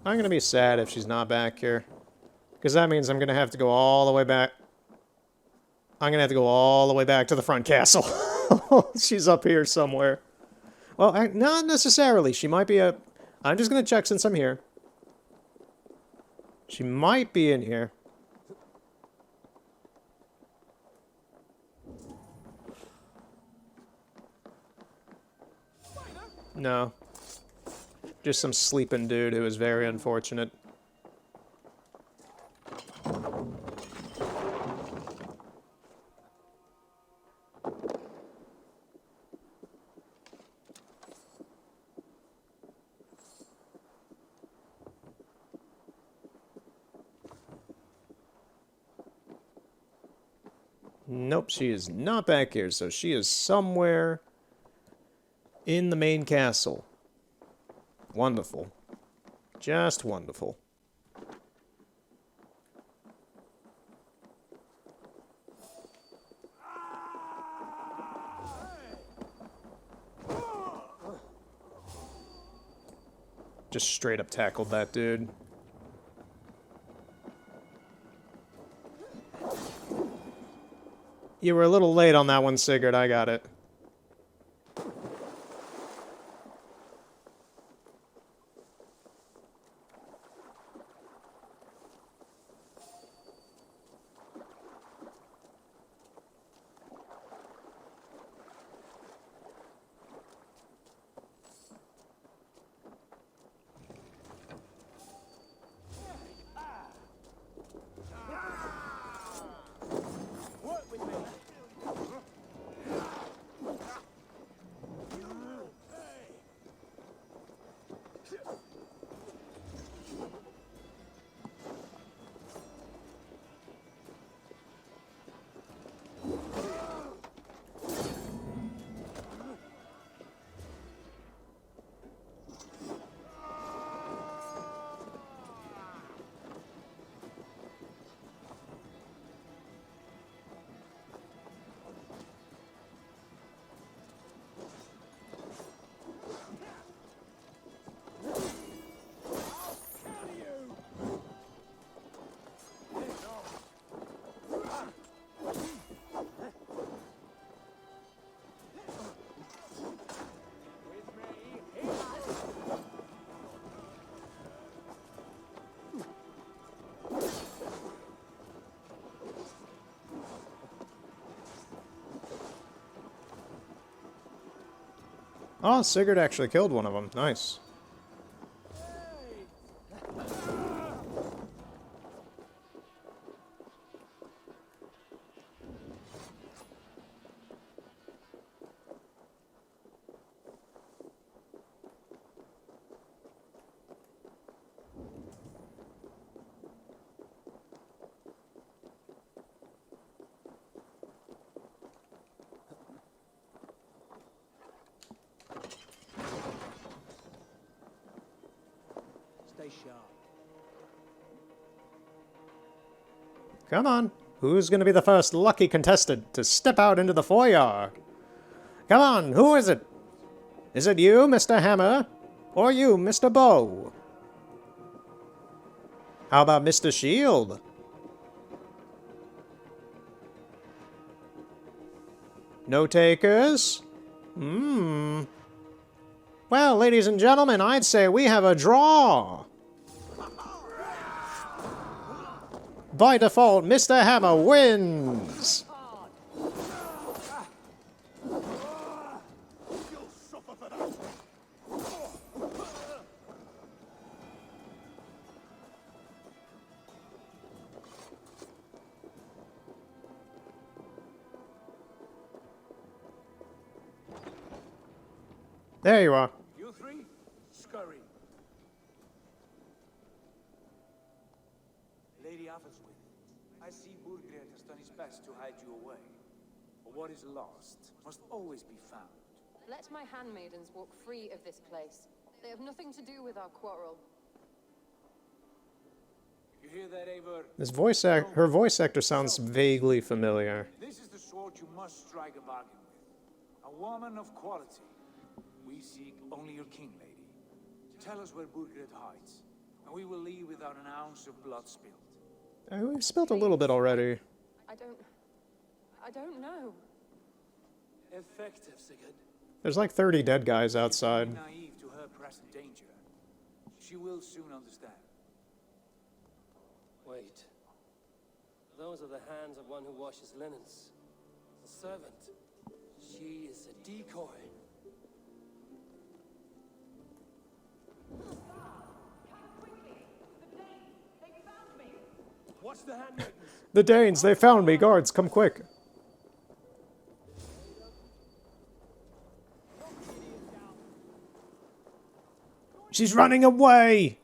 Speaker 1: I'm gonna be sad if she's not back here. Because that means I'm gonna have to go all the way back. I'm gonna have to go all the way back to the front castle. She's up here somewhere. Well, not necessarily. She might be I'm just gonna check since I'm here. She might be in here. No. Just some sleeping dude who is very unfortunate. Nope, she is not back here, so she is somewhere in the main castle. Wonderful. Just wonderful. Just straight up tackled that dude. You were a little late on that one, Sigurd. I got it. Oh, Sigurd actually killed one of them. Nice.
Speaker 7: Stay sharp.
Speaker 1: Come on. Who's going to be the first lucky contestant to step out into the foyer? Come on, who is it? Is it you, Mr. Hammer? Or you, Mr. Bow? How about Mr. Shield? No takers? Well, ladies and gentlemen, I'd say we have a draw. By default, Mr. Hammer wins. There you are.
Speaker 7: You three, scurry. Lady Athelstwith, I see Burgred has done his best to hide you away. But what is lost must always be found.
Speaker 9: Let my handmaidens walk free of this place. They have nothing to do with our quarrel.
Speaker 7: You hear that, Eivor?
Speaker 1: Her voice actor sounds vaguely familiar.
Speaker 7: This is the sword you must strike a bargain with. A woman of quality. We seek only your king, lady. Tell us where Burgred hides, and we will leave without an ounce of blood spilled.
Speaker 1: We've spilled a little bit already.
Speaker 9: I don't know.
Speaker 2: Effective, Sigurd.
Speaker 1: There's like 30 dead guys outside.
Speaker 7: Naive to her present danger. She will soon understand.
Speaker 2: Wait. Those are the hands of one who washes linens. A servant. She is a decoy. Watch the handmaidens.
Speaker 1: The Danes, they found me. Guards, come quick. She's running away!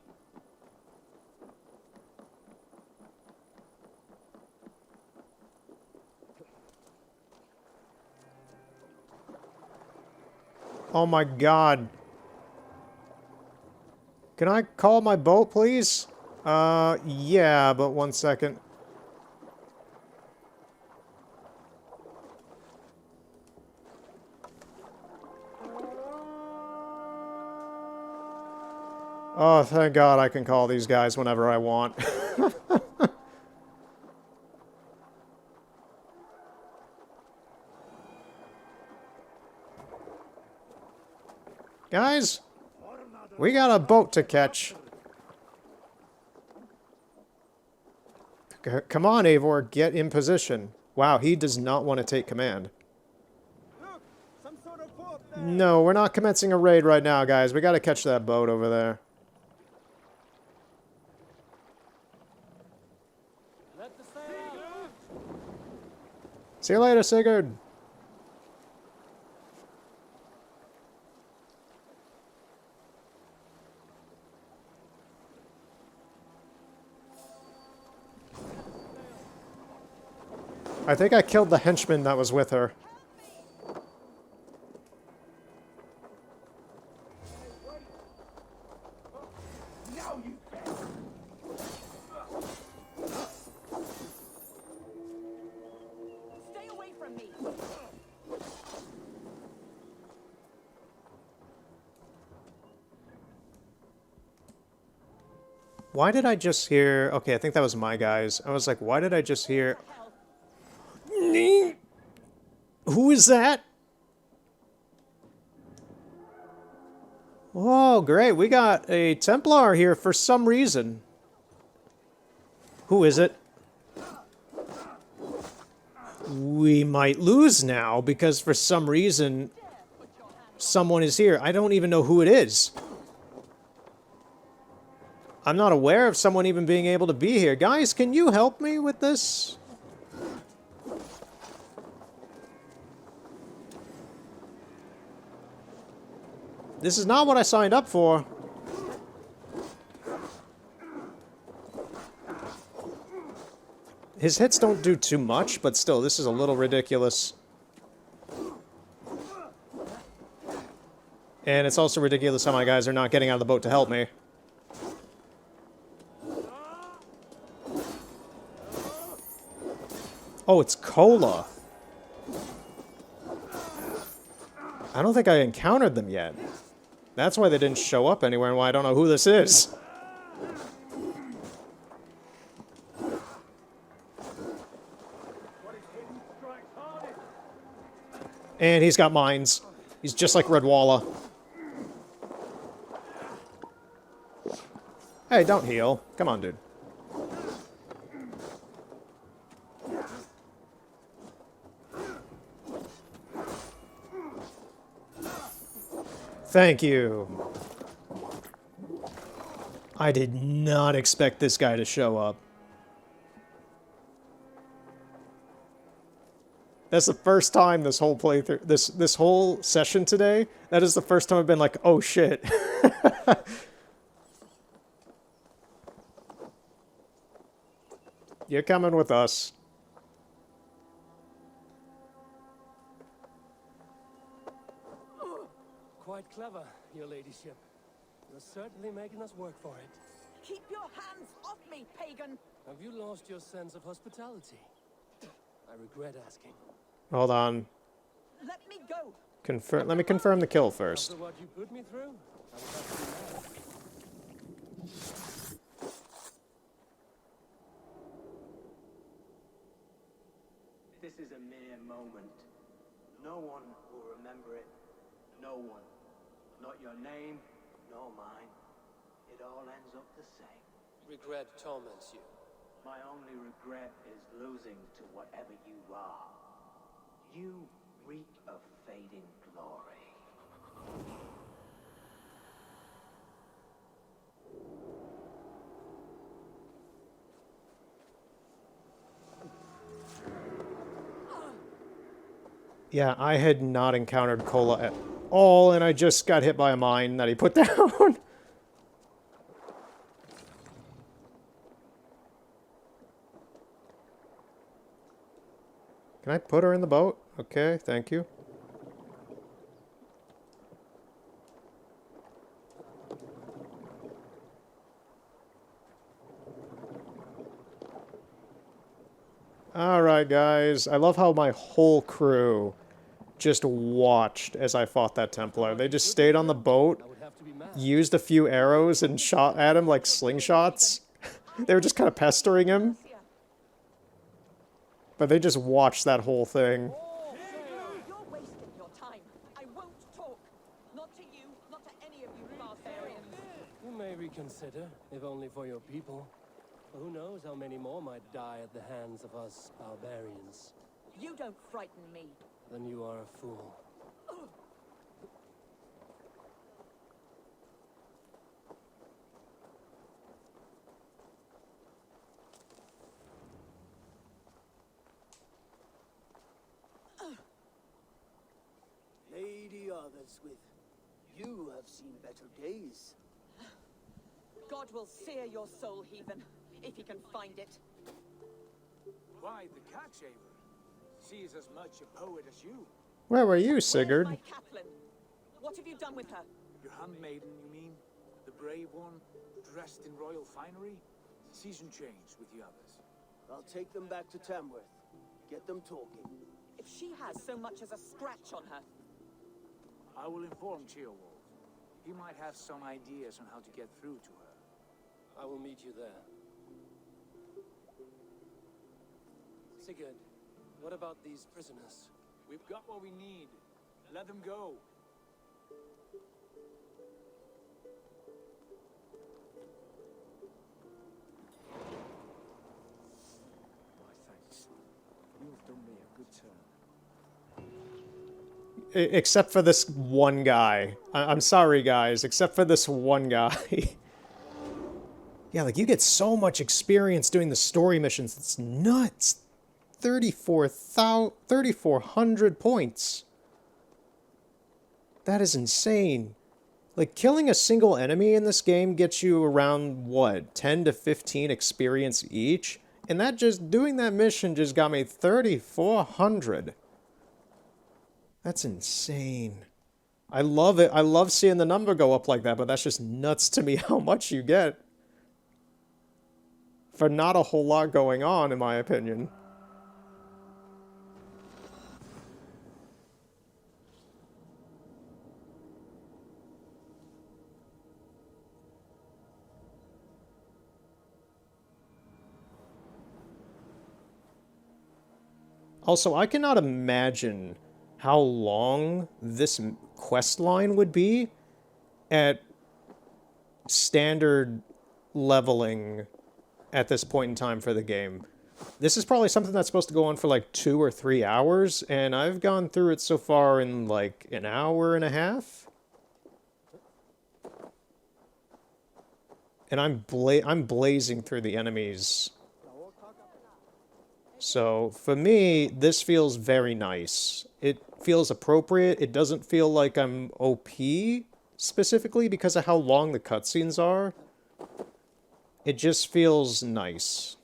Speaker 1: Oh my god. Can I call my boat, please? Yeah, but 1 second. Oh, thank God I can call these guys whenever I want. Guys, we got a boat to catch. Come on, Eivor, get in position. Wow, he does not want to take command. No, we're not commencing a raid right now, guys. We gotta catch that boat over there. See you later, Sigurd. I think I killed the henchman that was with her.
Speaker 9: Stay away from me.
Speaker 1: Why did I just hear... Okay, I think that was my guys. I was like, why did I just hear... Who is that? Oh, great. We got a Templar here for some reason. Who is it? We might lose now because for some reason someone is here. I don't even know who it is. I'm not aware of someone even being able to be here. Guys, can you help me with this? This is not what I signed up for. His hits don't do too much, but still, this is a little ridiculous. And it's also ridiculous how my guys are not getting out of the boat to help me. Oh, it's Cola. I don't think I encountered them yet. That's why they didn't show up anywhere and why I don't know who this is. And he's got mines. He's just like Redwalla. Hey, don't heal. Come on, dude. Thank you. I did not expect this guy to show up. That's the first time this whole playthrough, this whole session today, that is the first time I've been like, oh shit. You're coming with us.
Speaker 2: Quite clever, your ladyship. You're certainly making us work for it.
Speaker 11: Keep your hands off me, pagan!
Speaker 2: Have you lost your sense of hospitality? I regret asking.
Speaker 1: Hold on.
Speaker 11: Let me go!
Speaker 1: Let me confirm the kill first.
Speaker 2: After what you put me through, I would have to be mad.
Speaker 8: This is a mere moment. No one will remember it. No one. Not your name, nor mine. It all ends up the same.
Speaker 2: Regret torments you.
Speaker 8: My only regret is losing to whatever you are. You reek of fading glory.
Speaker 1: Yeah, I had not encountered Cola at all, and I just got hit by a mine that he put down. Can I put her in the boat? Okay, thank you. Alright, guys. I love how my whole crew just watched as I fought that Templar. They just stayed on the boat, used a few arrows, and shot at him like slingshots. They were just kind of pestering him. But they just watched that whole thing.
Speaker 11: You're wasting your time. I won't talk. Not to you, not to any of you barbarians.
Speaker 2: You may reconsider, if only for your people. Who knows how many more might die at the hands of us barbarians.
Speaker 11: You don't frighten me.
Speaker 2: Then you are a fool.
Speaker 5: Lady Arthur's you have seen better days.
Speaker 11: God will sear your soul, heathen, if he can find it.
Speaker 7: Why, the cat shaver? She's as much a poet as you.
Speaker 1: Where were you,
Speaker 11: Where's
Speaker 1: Sigurd?
Speaker 11: my Catelyn? What have you done with her?
Speaker 7: Your handmaiden, you mean? The brave one, dressed in royal finery? Season change with the others.
Speaker 5: I'll take them back to Tamworth. Get them talking.
Speaker 11: If she has so much as a scratch on her.
Speaker 7: I will inform Cheerwolf. He might have some ideas on how to get through to her.
Speaker 2: I will meet you there. Sigurd, what about these prisoners?
Speaker 7: We've got what we need. Let them go. My thanks. You've done me a good turn.
Speaker 1: Except for this one guy. I'm sorry, guys. Except for this one guy. Yeah, like, you get so much experience doing the story missions. It's nuts. 3,400 points. That is insane. Like, killing a single enemy in this game gets you around, what, 10 to 15 experience each? And that just, doing that mission just got me 3,400. That's insane. I love it. I love seeing the number go up like that, but that's just nuts to me how much you get. For not a whole lot going on, in my opinion. Also, I cannot imagine how long this quest line would be at standard leveling at this point in time for the game. This is probably something that's supposed to go on for like 2 or 3 hours, and I've gone through it so far in like an hour and a half. And I'm blazing through the enemies. So, for me, this feels very nice. It feels appropriate. It doesn't feel like I'm OP, specifically, because of how long the cutscenes are. It just feels nice.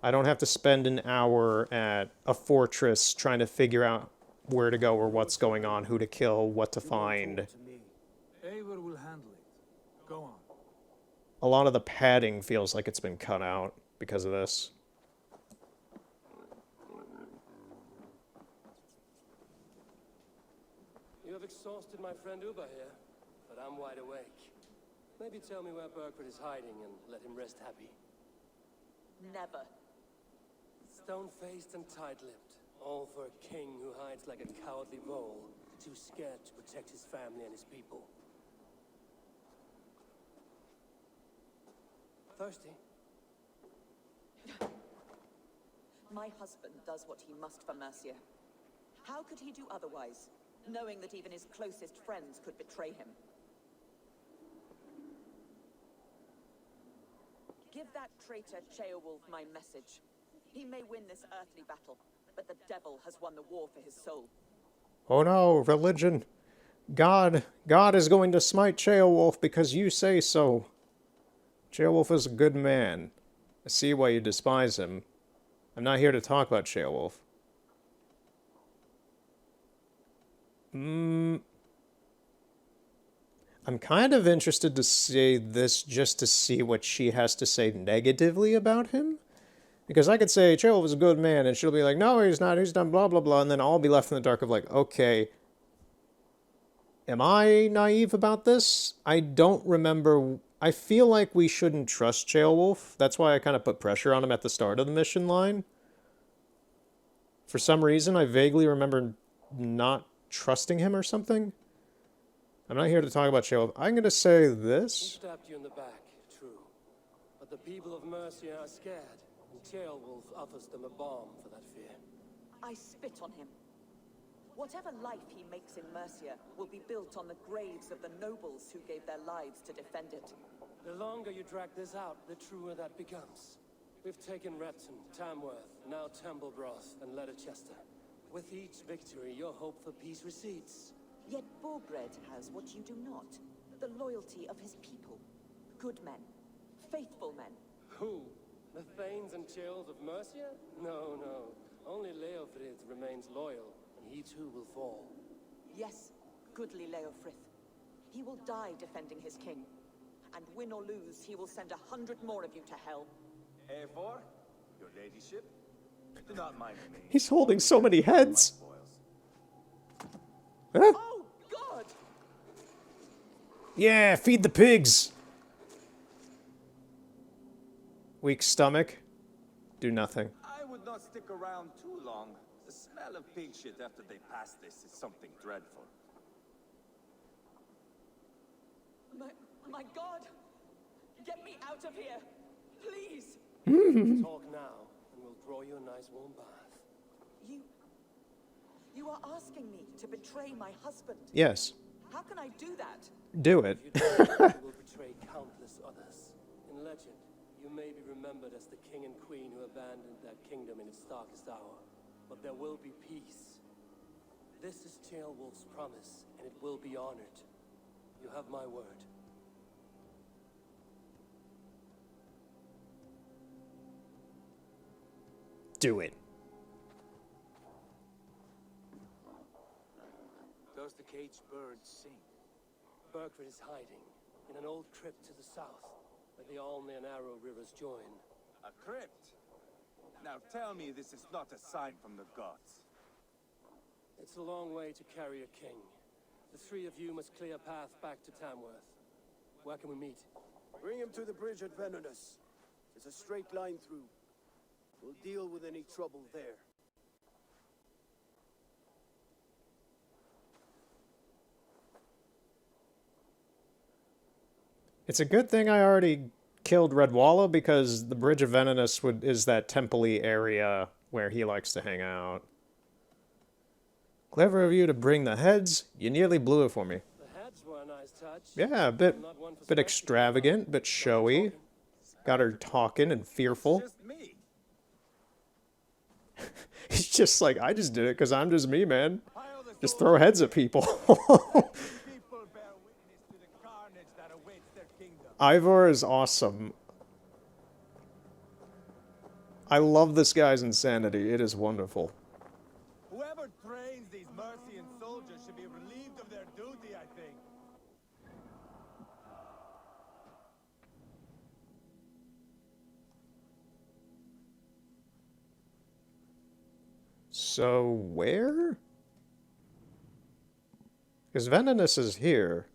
Speaker 1: I don't have to spend an hour at a fortress trying to figure out where to go or what's going on, who to kill, what to find.
Speaker 7: Eivor will handle it. Go on.
Speaker 1: A lot of the padding feels like it's been cut out because of this.
Speaker 2: You have exhausted my friend Uba here, but I'm wide awake. Maybe tell me where Burkford is hiding and let him rest happy.
Speaker 11: Never.
Speaker 2: Stone-faced and tight-lipped, all for a king who hides like a cowardly vole, too scared to protect his family and his people. Thirsty?
Speaker 11: My husband does what he must for Mercia. How could he do otherwise, knowing that even his closest friends could betray him? Give that traitor Ceolwulf my message. He may win this earthly battle, but the devil has won the war for his soul.
Speaker 1: Oh no, religion. God is going to smite Ceolwulf because you say so. Ceolwulf is a good man. I see why you despise him. I'm not here to talk about Ceolwulf. I'm kind of interested to say this just to see what she has to say negatively about him. Because I could say, Ceolwulf is a good man, and she'll be like, no, he's not, he's done blah, blah, blah, and then I'll be left in the dark of like, okay, am I naive about this? I don't remember. I feel like we shouldn't trust Ceolwulf. That's why I kind of put pressure on him at the start of the mission line. For some reason, I vaguely remember not trusting him or something. I'm not here to talk about Ceolwulf. I'm going to say this.
Speaker 2: He stabbed you in the back, true. But the people of Mercia are scared, and Ceolwulf offers them a balm for that fear.
Speaker 11: I spit on him. Whatever life he makes in Mercia will be built on the graves of the nobles who gave their lives to defend it.
Speaker 2: The longer you drag this out, the truer that becomes. We've taken Repton, Tamworth, now Templebroth, and Letterchester. With each victory, your hope for peace recedes.
Speaker 11: Yet Borgred has what you do not. The loyalty of his people. Good men. Faithful men.
Speaker 2: Who? The Thanes and Chills of Mercia? No, no. Only Leofrid remains loyal, and he too will fall.
Speaker 11: Yes, goodly Leofrith. He will die defending his king. And win or lose, he will send 100 more of you to hell.
Speaker 3: Eivor, your ladyship, do not mind me.
Speaker 1: He's holding so many heads. Huh?
Speaker 11: Oh, God!
Speaker 1: Yeah, feed the pigs. Weak stomach. Do nothing.
Speaker 3: I would not stick around too long. The smell of pig shit after they pass this is something dreadful.
Speaker 11: My God! Get me out of here! please!
Speaker 2: Talk now, and we'll draw you a nice warm bath.
Speaker 11: You are asking me to betray my husband.
Speaker 1: Yes.
Speaker 11: How can I do that?
Speaker 1: Do it.
Speaker 2: If you do, you will betray countless others. In legend, you may be remembered as the king and queen who abandoned their kingdom in its darkest hour. But there will be peace. This is Tailwolf's promise, and it will be honored. You have my word.
Speaker 1: Do it.
Speaker 7: Does the caged bird sing?
Speaker 2: Burgred is hiding in an old crypt to the south, where the Alne and Arrow rivers join.
Speaker 3: A crypt? Now tell me this is not a sign from the gods.
Speaker 2: It's a long way to carry a king. The three of you must clear a path back to Tamworth. Where can we meet?
Speaker 5: Bring him to the bridge at Venonus. It's a straight line through. We'll deal with any trouble there.
Speaker 1: It's a good thing I already killed Redwalla, because the Bridge of Venonus is that temple-y area where he likes to hang out. Clever of you to bring the heads. You nearly blew it for me.
Speaker 2: The heads were a nice touch.
Speaker 1: Yeah, a bit extravagant, bit showy. Got her talking and fearful.
Speaker 3: Just me.
Speaker 1: He's just like, I just did it because I'm just me, man.
Speaker 3: Pile the
Speaker 1: Just
Speaker 3: soldiers.
Speaker 1: throw heads at people.
Speaker 3: People bear witness to the carnage that awaits their kingdom.
Speaker 1: Ivor is awesome. I love this guy's insanity. It is wonderful.
Speaker 3: Whoever trains these Mercian soldiers should be relieved of their duty, I think.
Speaker 1: So, where? Because Venonus is here.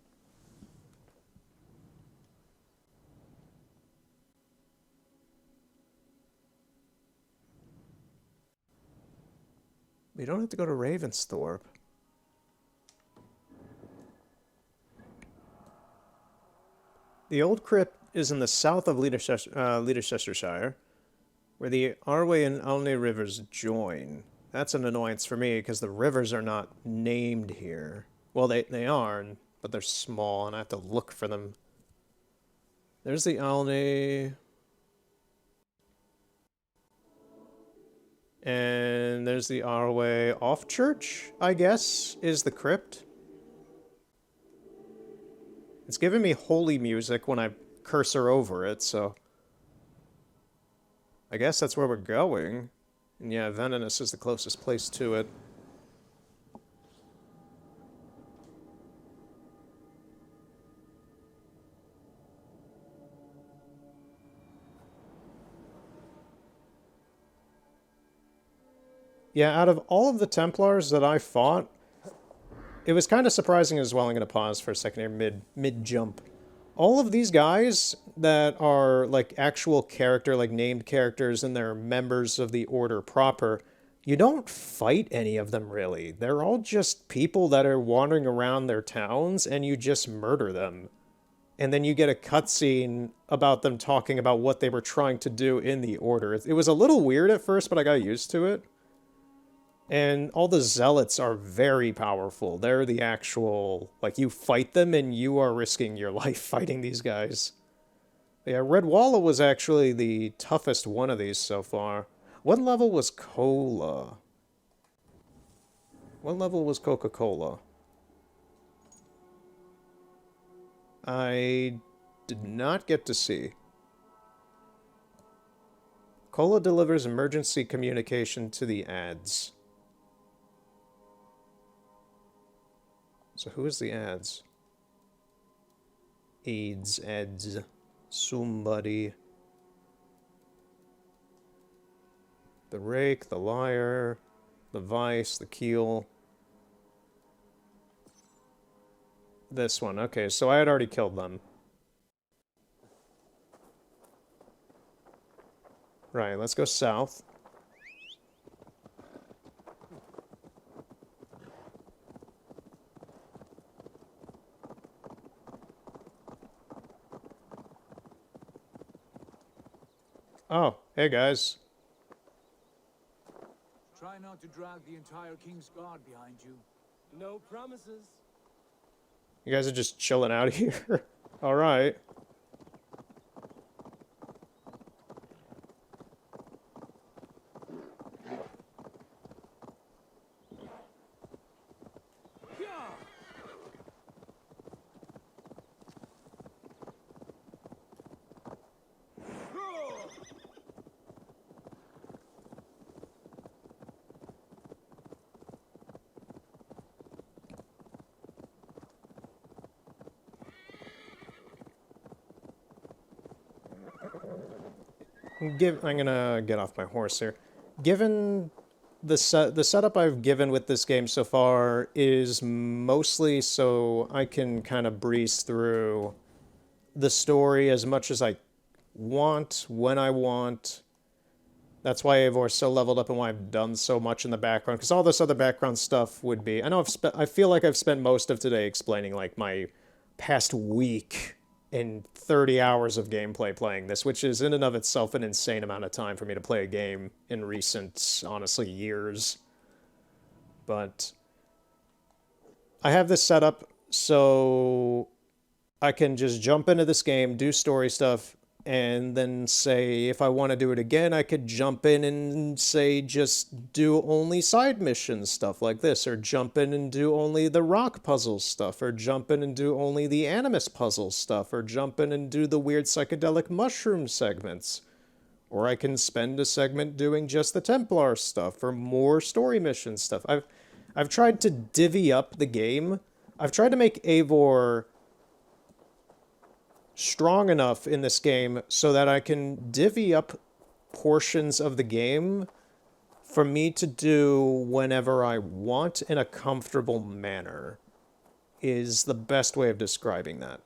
Speaker 1: We don't have to go to Ravensthorpe. The Old Crypt is in the south of Leicestershire, where the Arway and Alne rivers join. That's an annoyance for me, because the rivers are not named here. Well, they are, but they're small, and I have to look for them. There's the Alne. And there's the Arway. Off church, I guess, is the crypt. It's giving me holy music when I cursor over it, so I guess that's where we're going. And yeah, Venonus is the closest place to it. Yeah, out of all of the Templars that I fought, it was kind of surprising as well. I'm going to pause for a second here, mid-jump. All of these guys that are, like, actual character, like, named characters, and they're members of the Order proper, you don't fight any of them, really. They're all just people that are wandering around their towns, and you just murder them. And then you get a cutscene about them talking about what they were trying to do in the Order. It was a little weird at first, but I got used to it. And all the zealots are very powerful. They're the actual, like, you fight them and you are risking your life fighting these guys. Yeah, Redwalla was actually the toughest one of these so far. What level was Cola? What level was Coca-Cola? I did not get to see. Cola delivers emergency communication to the ads. So who is the ads? Ads, somebody. The rake, the lyre, the vice, the keel. This one, okay, so I had already killed them. Right, let's go south. Oh, hey guys.
Speaker 7: Try not to drag the entire King's Guard behind you.
Speaker 2: No promises.
Speaker 1: You guys are just chilling out here. Alright. I'm gonna get off my horse here. Given the setup I've given with this game so far is mostly so I can kind of breeze through the story as much as I want, when I want. That's why Eivor's so leveled up and why I've done so much in the background, because all this other background stuff would be... I feel like I've spent most of today explaining, like, my past week and 30 hours of gameplay playing this, which is in and of itself an insane amount of time for me to play a game in recent, honestly, years. But I have this set up so I can just jump into this game, do story stuff, and then say if I want to do it again, I could jump in and say just do only side mission stuff like this, or jump in and do only the rock puzzle stuff, or jump in and do only the animus puzzle stuff, or jump in and do the weird psychedelic mushroom segments. Or I can spend a segment doing just the Templar stuff, or more story mission stuff. I've tried to divvy up the game. I've tried to make Eivor strong enough in this game so that I can divvy up portions of the game for me to do whenever I want in a comfortable manner, is the best way of describing that.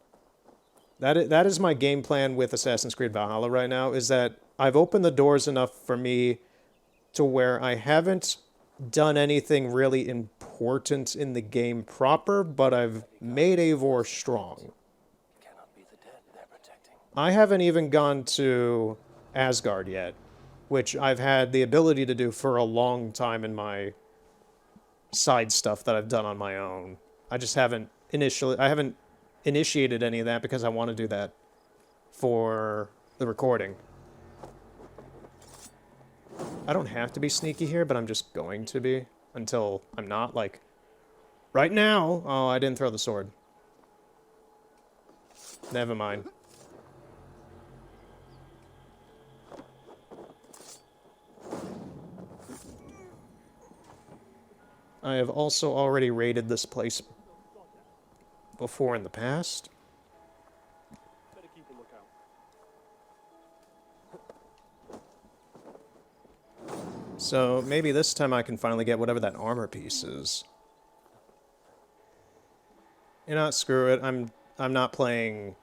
Speaker 1: That is my game plan with Assassin's Creed Valhalla right now, is that I've opened the doors enough for me to where I haven't done anything really important in the game proper, but I've made Eivor strong. I haven't even gone to Asgard yet, which I've had the ability to do for a long time in my side stuff that I've done on my own. I just haven't initiated any of that because I want to do that for the recording. I don't have to be sneaky here, but I'm just going to be until I'm not, like, right now. Oh, I didn't throw the sword. Never mind. I have also already raided this place before in the past.
Speaker 2: Better keep a lookout.
Speaker 1: So maybe this time I can finally get whatever that armor piece is. You know, screw it. I'm not playing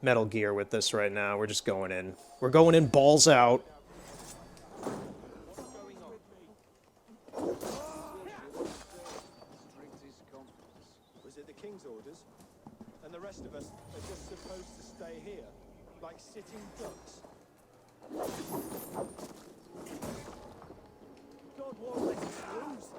Speaker 1: Metal Gear with this right now. We're just going in. We're going in balls out.
Speaker 5: Was it the King's orders? And the rest of us are just supposed to stay here, like sitting ducks? God won't let us lose.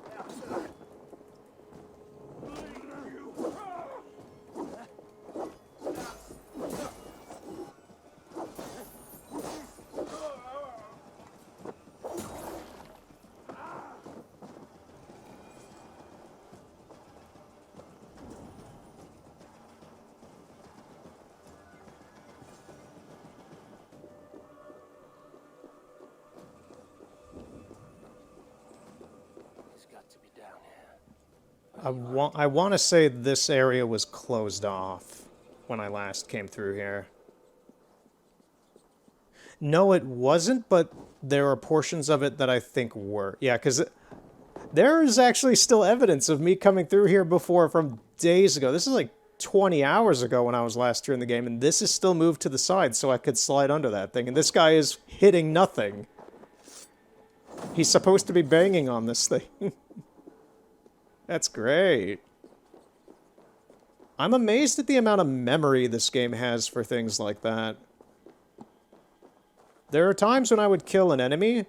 Speaker 1: I want to say this area was closed off when I last came through here. No, it wasn't, but there are portions of it that I think were. Yeah, because there is actually still evidence of me coming through here before from days ago. This is like 20 hours ago when I was last here in the game, and this is still moved to the side so I could slide under that thing. And this guy is hitting nothing. He's supposed to be banging on this thing. That's great. I'm amazed at the amount of memory this game has for things like that. There are times when I would kill an enemy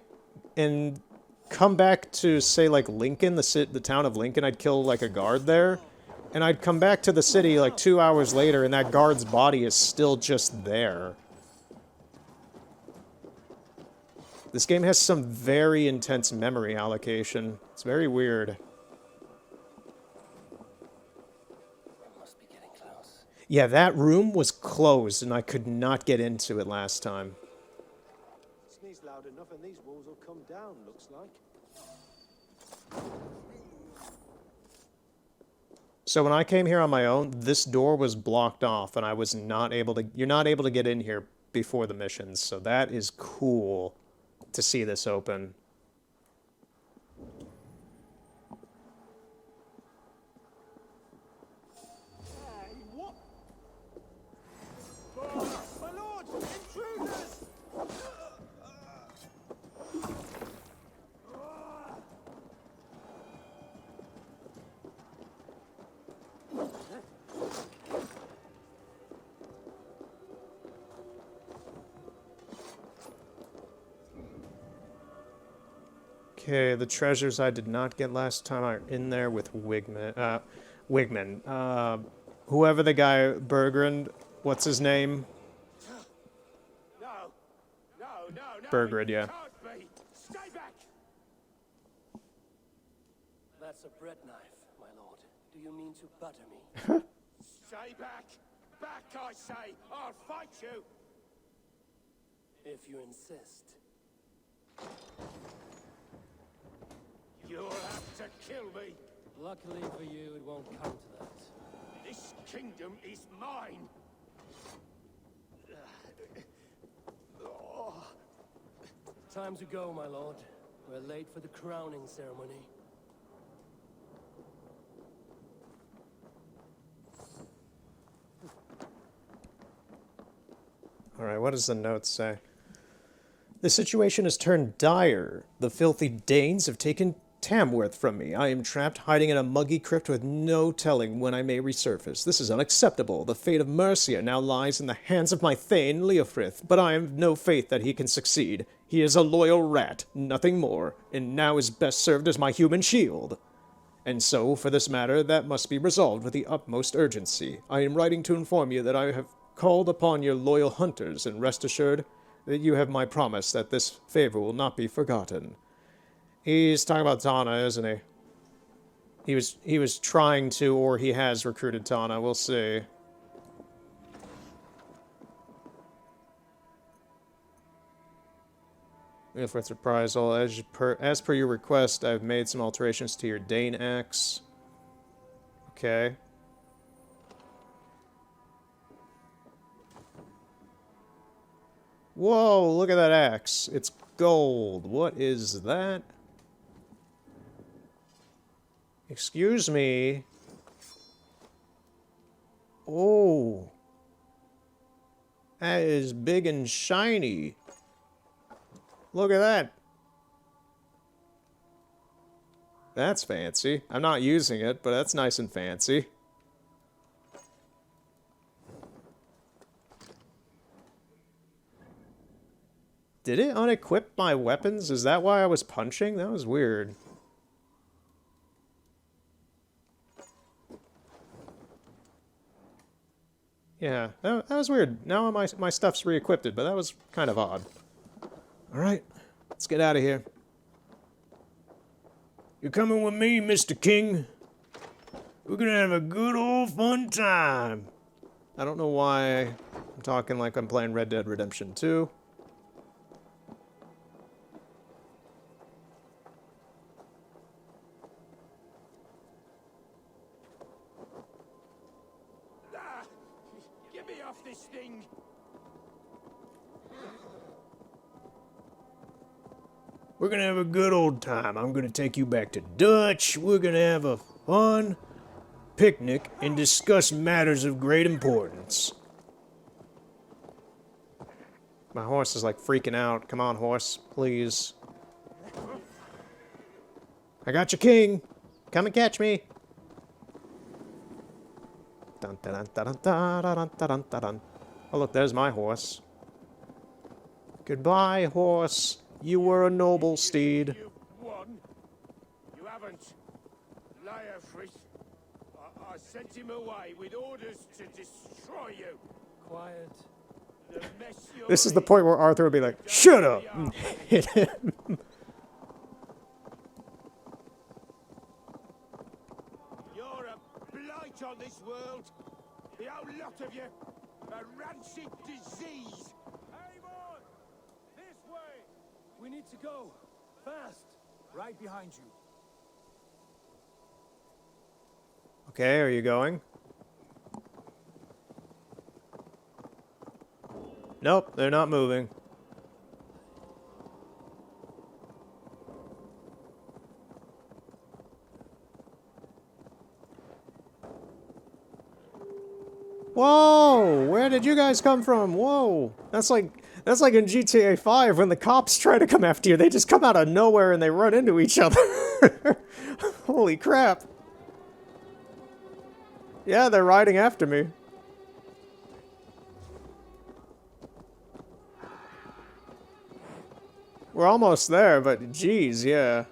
Speaker 1: and come back to, say, like, Lincoln, the town of Lincoln. I'd kill, like, a guard there. And I'd come back to the city, like, 2 hours later, and that guard's body is still just there. This game has some very intense memory allocation. It's very weird.
Speaker 2: Must be getting close.
Speaker 1: Yeah, that room was closed, and I could not get into it last time.
Speaker 5: Sneeze loud enough and these walls will come down, looks like.
Speaker 1: So when I came here on my own, this door was blocked off, and I was not able to... You're not able to get in here before the missions, so that is cool to see this open.
Speaker 5: My lord! Intruders!
Speaker 1: Okay, the treasures I did not get last time are in there with Wigman. Whoever the guy, Bergrand, what's his name?
Speaker 5: No!
Speaker 1: Bergrand, yeah.
Speaker 5: Can't be! Stay back!
Speaker 2: That's a bread knife, my lord. Do you mean to butter me?
Speaker 5: Stay back! Back, I say! I'll fight you!
Speaker 2: If you insist.
Speaker 5: You'll have to kill me!
Speaker 2: Luckily for you, it won't come to that.
Speaker 5: This kingdom is mine!
Speaker 2: Time to go, my lord. We're late for the crowning ceremony.
Speaker 1: Alright, what does the note say? The situation has turned dire. The filthy Danes have taken Tamworth from me. I am trapped, hiding in a muggy crypt with no telling when I may resurface. This is unacceptable. The fate of Mercia now lies in the hands of my Thane, Leofrith, but I have no faith that he can succeed. He is a loyal rat, nothing more, and now is best served as my human shield. And so, for this matter, that must be resolved with the utmost urgency. I am writing to inform you that I have called upon your loyal hunters, and rest assured that you have my promise that this favor will not be forgotten. He's talking about Tana, isn't he? He was trying to, or he has recruited Tana. We'll see. Leofrith's reprisal. As per your request, I've made some alterations to your Dane axe. Okay. Whoa, look at that axe. It's gold. What is that? Excuse me. Oh. That is big and shiny. Look at that. That's fancy. I'm not using it, but that's nice and fancy. Did it unequip my weapons? Is that why I was punching? That was weird. Yeah, that was weird. Now my stuff's re-equipped, but that was kind of odd. Alright, let's get out of here. You're coming with me, Mr. King. We're gonna have a good old fun time. I don't know why I'm talking like I'm playing Red Dead Redemption 2.
Speaker 5: Get me off this thing!
Speaker 1: We're gonna have a good old time. I'm gonna take you back to Dutch. We're gonna have a fun picnic and discuss matters of great importance. My horse is like freaking out. Come on, horse, please. I got you, king. Come and catch me. Dun, dun, dun, dun, dun, dun, dun, dun, dun, dun. Oh, look, there's my horse. Goodbye, horse. You were a noble steed.
Speaker 5: You've won. You haven't. Liar, Fritz. I sent him away with orders to destroy you.
Speaker 8: Quiet.
Speaker 5: The mess you're
Speaker 1: This is the
Speaker 5: in.
Speaker 1: point where Arthur would be like, "Shut up!" and hit him.
Speaker 5: You're a blight on this world. The whole lot of you. A rancid disease.
Speaker 4: Avon! This way!
Speaker 8: We need to go. Fast.
Speaker 7: Right behind you.
Speaker 1: Okay, are you going? Nope, they're not moving. Whoa! Where did you guys come from? Whoa! That's like in GTA 5 when the cops try to come after you. They just come out of nowhere and they run into each other. Holy crap. Yeah, they're riding after me. We're almost there, but geez, yeah.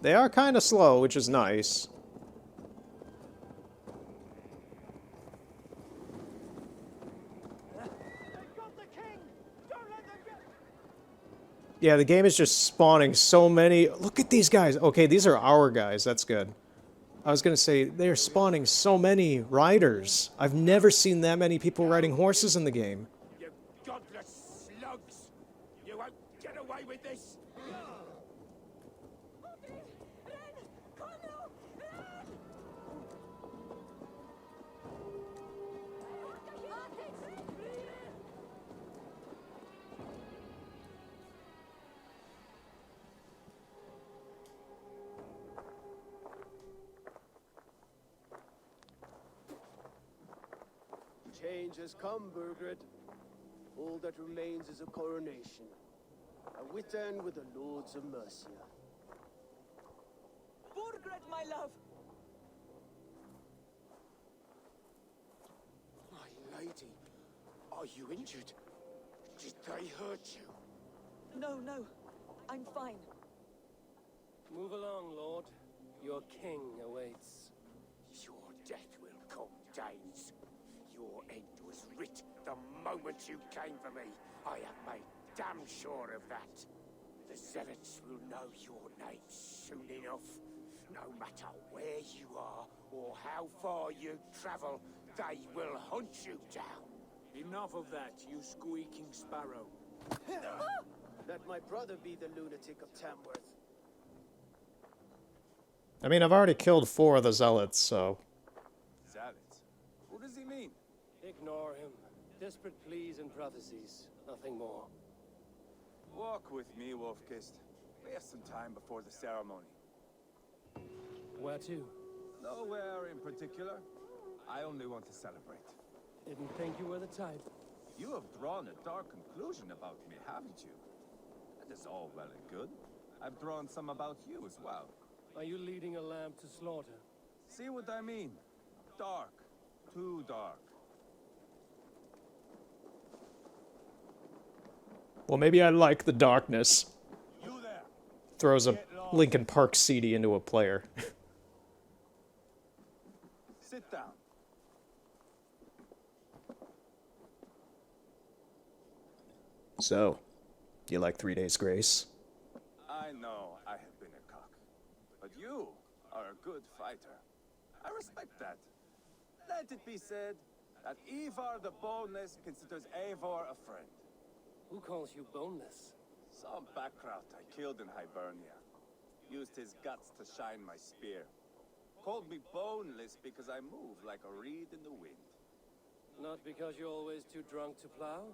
Speaker 1: They are kind of slow, which is nice. Yeah, the game is just spawning so many. Look at these guys. Okay, these are our guys. That's good. I was going to say, they're spawning so many riders. I've never seen that many people riding horses in the game.
Speaker 5: You godless slugs. You won't get away with this.
Speaker 2: Change has come, Burgred. All that remains is a coronation. A witan with the Lords of Mercia.
Speaker 11: Burgred, my love!
Speaker 5: My lady, are you injured? Did they hurt you?
Speaker 11: No, no. I'm fine.
Speaker 8: Move along, Lord. Your king awaits.
Speaker 5: Your death will come, Danes. Your end was writ the moment you came for me. I have made damn sure of that. The zealots will know your name soon enough. No matter where you are or how far you travel, they will hunt you down.
Speaker 7: Enough of that, you squeaking sparrow.
Speaker 2: Let my brother be the lunatic of Tamworth.
Speaker 1: I mean, I've already killed 4 of the zealots, so...
Speaker 4: Zealots? What does he mean?
Speaker 8: Ignore him. Desperate pleas and prophecies. Nothing more.
Speaker 4: Walk with me, Wolf-Kissed. We have some time before the ceremony.
Speaker 8: Where to?
Speaker 4: Nowhere in particular. I only want to celebrate.
Speaker 8: Didn't think you were the type.
Speaker 4: You have drawn a dark conclusion about me, haven't you? That is all well and good. I've drawn some about you as well.
Speaker 8: Are you leading a lamb to slaughter?
Speaker 4: See what I mean? Dark. Too dark.
Speaker 1: Well, maybe I like the darkness.
Speaker 4: You there!
Speaker 1: Throws a Linkin Park CD into a player.
Speaker 4: Sit down.
Speaker 1: So, you like 3 Days Grace?
Speaker 4: I know I have been a cock, but you are a good fighter. I respect that. Let it be said that Ivar the Boneless considers Eivor a friend.
Speaker 8: Who calls you boneless?
Speaker 4: Some background I killed in Hibernia. Used his guts to shine my spear. Called me boneless because I move like a reed in the wind.
Speaker 8: Not because you're always too drunk to plow?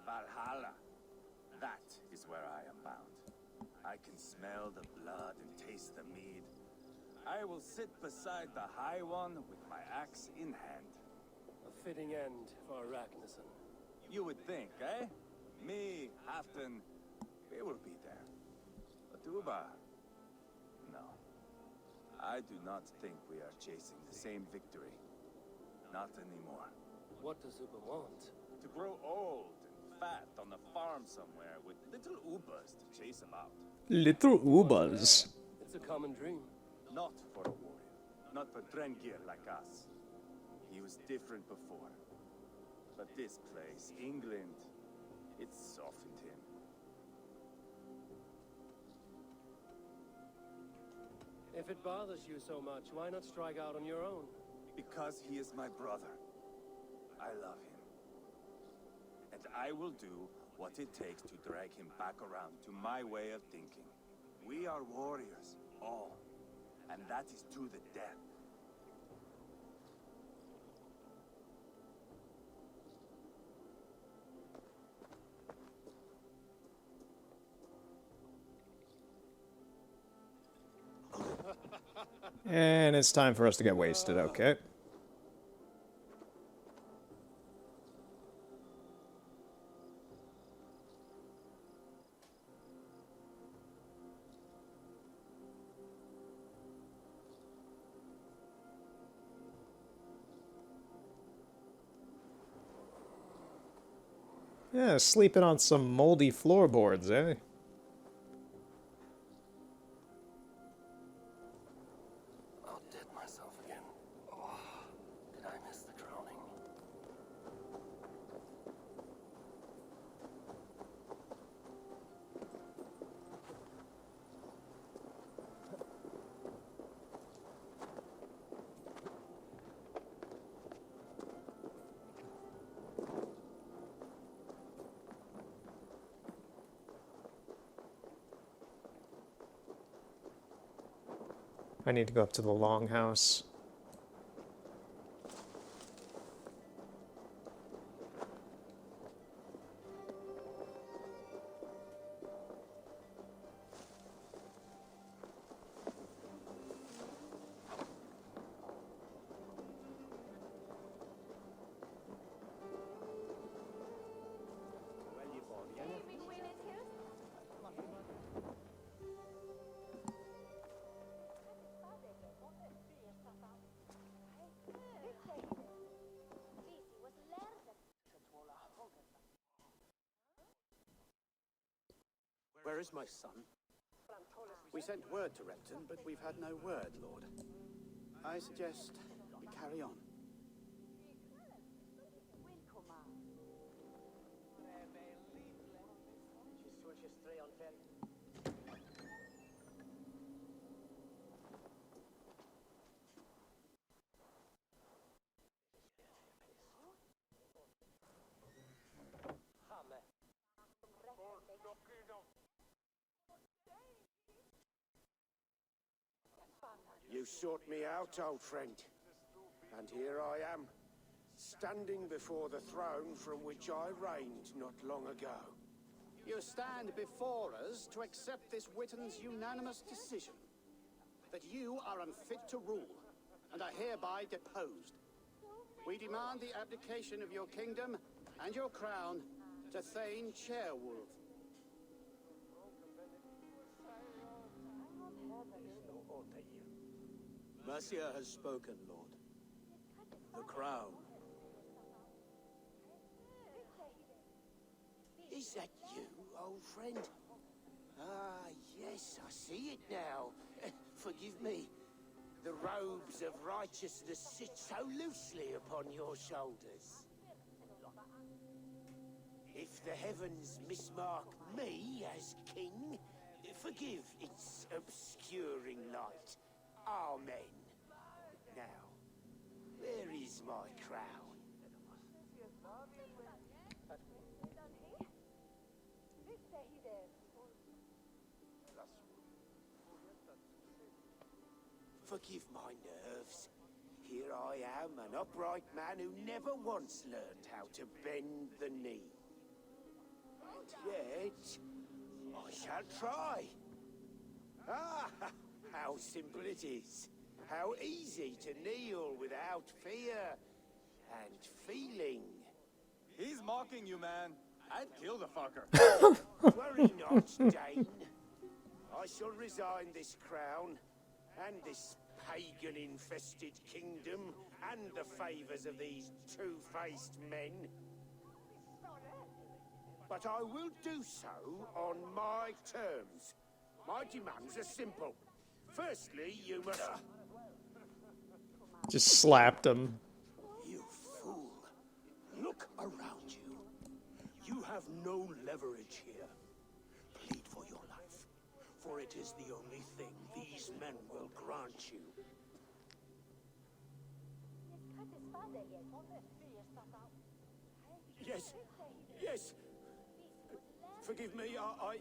Speaker 4: Valhalla. That is where I am bound. I can smell the blood and taste the mead. I will sit beside the High One with my axe in hand.
Speaker 8: A fitting end for Arachneson.
Speaker 4: You would think, eh? Me, Halfton, we will be there. But Uba, I do not think we are chasing the same victory. Not anymore.
Speaker 8: What does Uber want?
Speaker 4: To grow old and fat on a farm somewhere with little Ubers to chase him out.
Speaker 1: Little Ubers.
Speaker 8: It's a common dream.
Speaker 4: Not for a warrior. Not for Drengir like us. He was different before. But this place, England, it softened him.
Speaker 8: If it bothers you so much, why not strike out on your own?
Speaker 4: Because he is my brother. I love him. And I will do what it takes to drag him back around to my way of thinking. We are warriors, all. And that is to the death.
Speaker 1: And it's time for us to get wasted, okay. Yeah, sleeping on some moldy floorboards, eh?
Speaker 8: I'll dead myself again. Oh, did I miss the drowning?
Speaker 1: I need to go up to the longhouse.
Speaker 2: Where is my son? We sent word to Repton, but we've had no word, Lord. I suggest we carry on. You sought me out, old friend. And here I am, standing before the throne from which I reigned not long ago. You stand before us to accept this Witten's unanimous decision that you are unfit to rule and are hereby deposed. We demand the abdication of your kingdom and your crown to Thane Chairwolf. Mercia has spoken, Lord. The crown. Is that you, old friend? Ah, yes, I see it now. Forgive me. The robes of righteousness sit so loosely upon your shoulders. If the heavens mismark me as king, forgive its obscuring light. Amen. Now, where is my crown? Forgive my nerves. Here I am, an upright man who never once learned how to bend the knee. And yet, I shall try. Ah, how simple it is. How easy to kneel without fear and feeling.
Speaker 4: He's mocking you, man. I'd kill the fucker.
Speaker 2: Worry not, Dane. I shall resign this crown and this
Speaker 5: pagan-infested kingdom and the favors of these two-faced men. But I will do so on my terms. My demands are simple. Firstly, you must...
Speaker 1: Just slapped him.
Speaker 5: You fool. Look around you. You have no leverage here. Plead for your life, for it is the only thing these men will grant you. Yes, yes. Forgive me, I...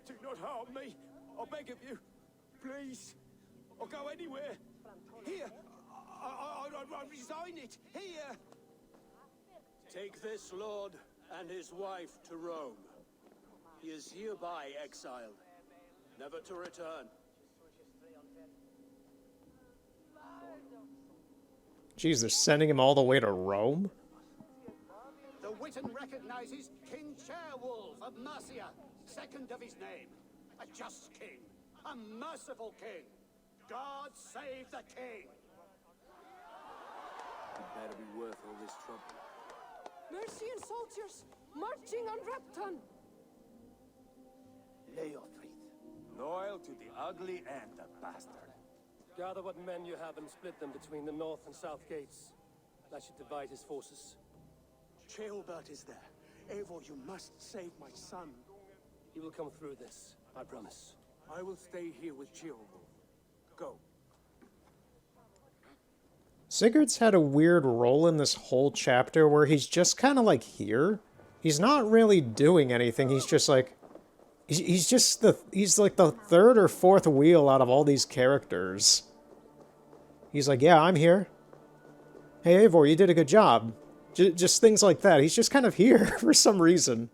Speaker 5: Do not harm me. I beg of you. Please. I'll go anywhere. Here. I resign it. Here. Take this lord and his wife to Rome. He is hereby exiled, never to return.
Speaker 1: Jeez, they're sending him all the way to Rome?
Speaker 5: The Witan recognizes King Chairwolf of Mercia, second of his name. A just king, a merciful king. God save the king!
Speaker 2: It better be worth all this trouble.
Speaker 6: Mercian soldiers marching on Repton.
Speaker 5: Leofrith.
Speaker 4: Loyal to the ugly and the bastard.
Speaker 8: Gather what men you have and split them between the north and south gates. That should divide his forces.
Speaker 5: Ceolbert is there. Eivor, you must save my son.
Speaker 8: He will come through this, I promise.
Speaker 2: I will stay here with Ceolwulf. Go.
Speaker 1: Sigurd's had a weird role in this whole chapter where he's just kind of like here. He's not really doing anything. He's just like... He's like the third or fourth wheel out of all these characters. He's like, yeah, I'm here. Hey, Eivor, you did a good job. Just things like that. He's just kind of here for some reason.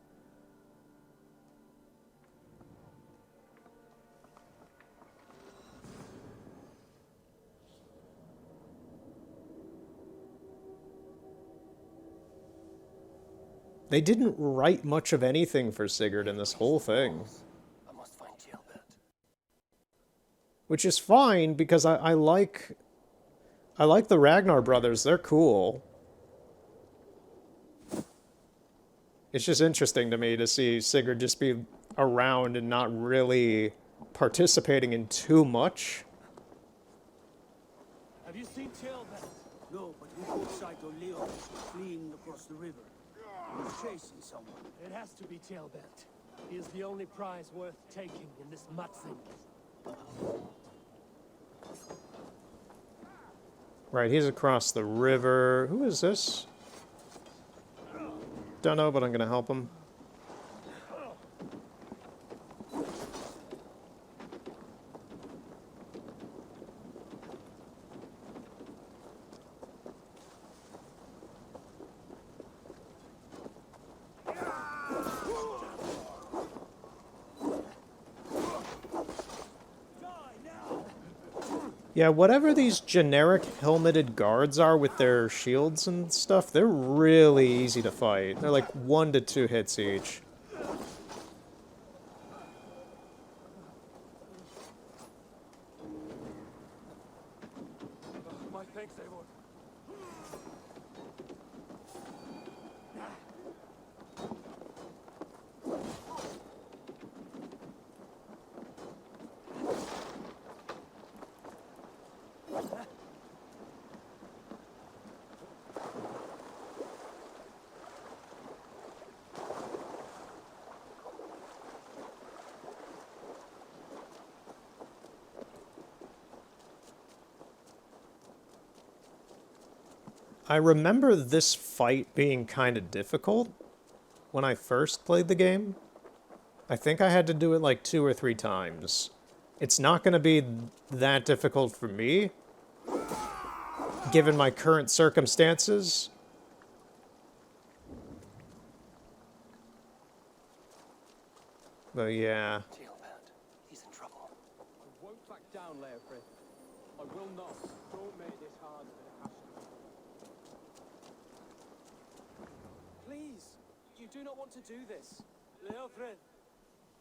Speaker 1: They didn't write much of anything for Sigurd in this whole thing.
Speaker 8: I must find Ceolbert.
Speaker 1: Which is fine, because I like the Ragnar brothers. They're cool. It's just interesting to me to see Sigurd just be around and not really participating in too much.
Speaker 8: Have you seen Ceolbert?
Speaker 5: No, but we caught sight of Leo fleeing across the river. He's chasing someone.
Speaker 8: It has to be Ceolbert. He is the only prize worth taking in this mutzing.
Speaker 1: Right, he's across the river. Who is this? Don't know, but I'm gonna help him. Yeah, whatever these generic helmeted guards are with their shields and stuff, they're really easy to fight. They're like 1 to 2 hits each.
Speaker 8: My thanks, Eivor.
Speaker 1: I remember this fight being kind of difficult when I first played the game. I think I had to do it like 2 or 3 times. It's not going to be that difficult for me, given my current circumstances. But yeah.
Speaker 8: Ceolbert, he's in trouble. I won't back down, Leofrith. I will not. Don't make this hard than it has to be. Please, you do not want to do this. Leofrith,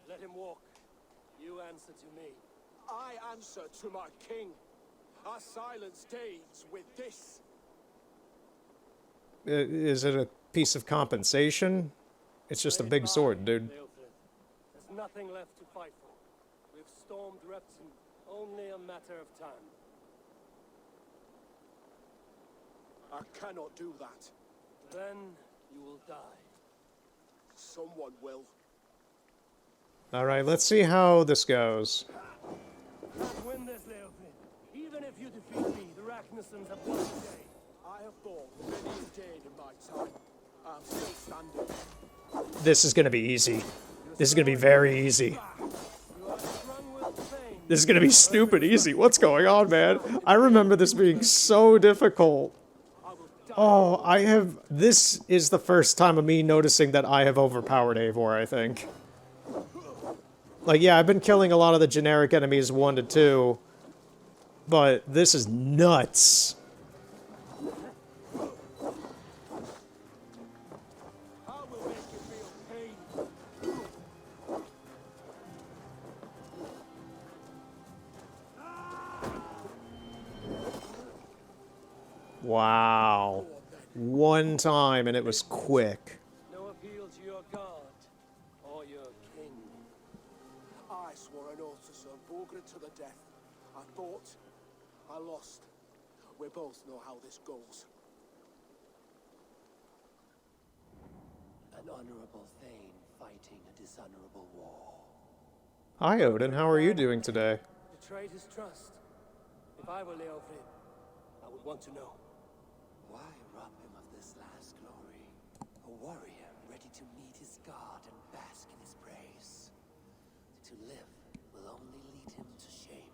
Speaker 8: let him walk. You answer to me.
Speaker 5: I answer to my king. I silence Danes with this.
Speaker 1: Is it a piece of compensation? It's just a big sword, dude.
Speaker 2: There's nothing left to fight for. We've stormed Repton, only a matter of time.
Speaker 5: I cannot do that.
Speaker 2: Then you will die.
Speaker 5: Someone will.
Speaker 1: Alright, let's see how this goes.
Speaker 2: Can't win this, Leofrid. Even if you defeat me, the Ragnarsons have won today.
Speaker 5: I have fought many a Dane in my time. I'm still standing.
Speaker 1: This is gonna be easy. This is gonna be very easy. This is gonna be stupid easy. What's going on, man? I remember this being so difficult. Oh, this is the first time of me noticing that I have overpowered Eivor, I think. Like, yeah, I've been killing a lot of the generic enemies 1 to 2, but this is nuts. Wow. One time and it was quick.
Speaker 2: No appeal to your god or your king.
Speaker 5: I swore an oath to serve Borgred to the death. I fought. I lost. We both know how this goes.
Speaker 2: An honorable thane fighting a dishonorable war.
Speaker 1: Hi, Odin. How are you doing today?
Speaker 2: Betrayed his trust. If I were Leofrid, I would want to know.
Speaker 8: Why rob him of this last glory? A warrior ready to meet his god and bask in his praise. To live will only lead him to shame.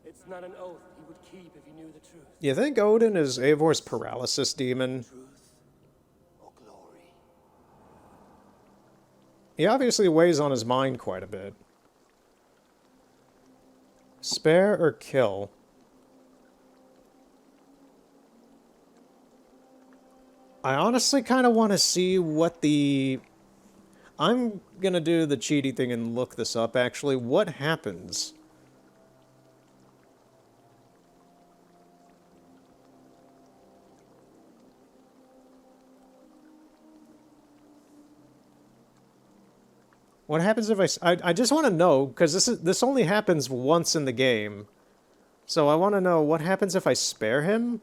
Speaker 2: It's not an oath he would keep if he knew the truth.
Speaker 1: You think Odin is Eivor's paralysis demon?
Speaker 8: Truth or glory?
Speaker 1: He obviously weighs on his mind quite a bit. Spare or kill? I honestly kind of want to see what the... I'm gonna do the cheaty thing and look this up, actually. What happens? What happens if I just want to know, because this only happens once in the game. So I want to know what happens if I spare him?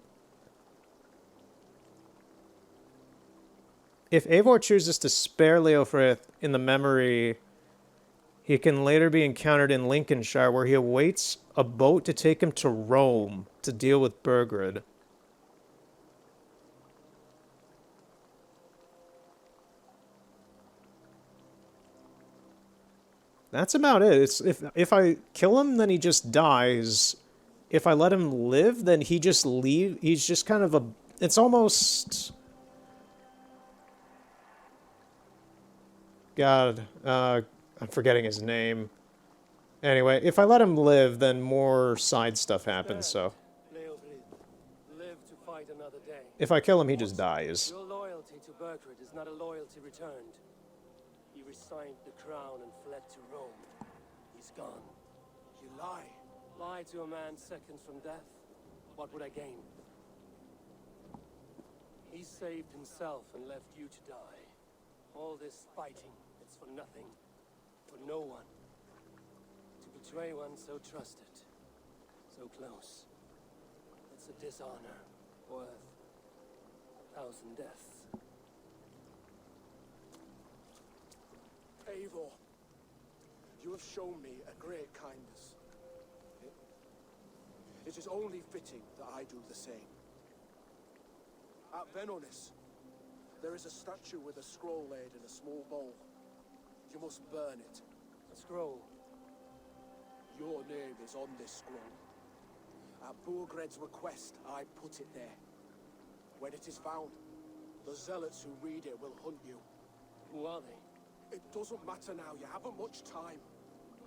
Speaker 1: If Eivor chooses to spare Leofrith in the memory, he can later be encountered in Lincolnshire, where he awaits a boat to take him to Rome to deal with Burgred. That's about it. It's if I kill him, then he just dies. If I let him live, then he just he's just kind of a... It's almost... God, I'm forgetting his name. Anyway, if I let him live, then more side stuff happens, so...
Speaker 2: Leofrid, live to fight another day.
Speaker 1: If I kill him, he just dies.
Speaker 2: Your loyalty to Burgred is not a loyalty returned. He resigned the crown and fled to Rome. He's gone.
Speaker 5: You lie.
Speaker 2: Lie to a man seconds from death? What would I gain? He saved himself and left you to die. All this fighting, it's for nothing. For no one. To betray one so trusted. So close. It's a dishonor worth 1,000 deaths.
Speaker 5: Eivor, you have shown me a great kindness. It is only fitting that I do the same. At Venonis, there is a statue with a scroll laid in a small bowl. You must burn it.
Speaker 2: A scroll.
Speaker 5: Your name is on this scroll. At Burgred's request, I put it there. When it is found, the zealots who read it will hunt you.
Speaker 2: Who are they?
Speaker 5: It doesn't matter now, you haven't much time.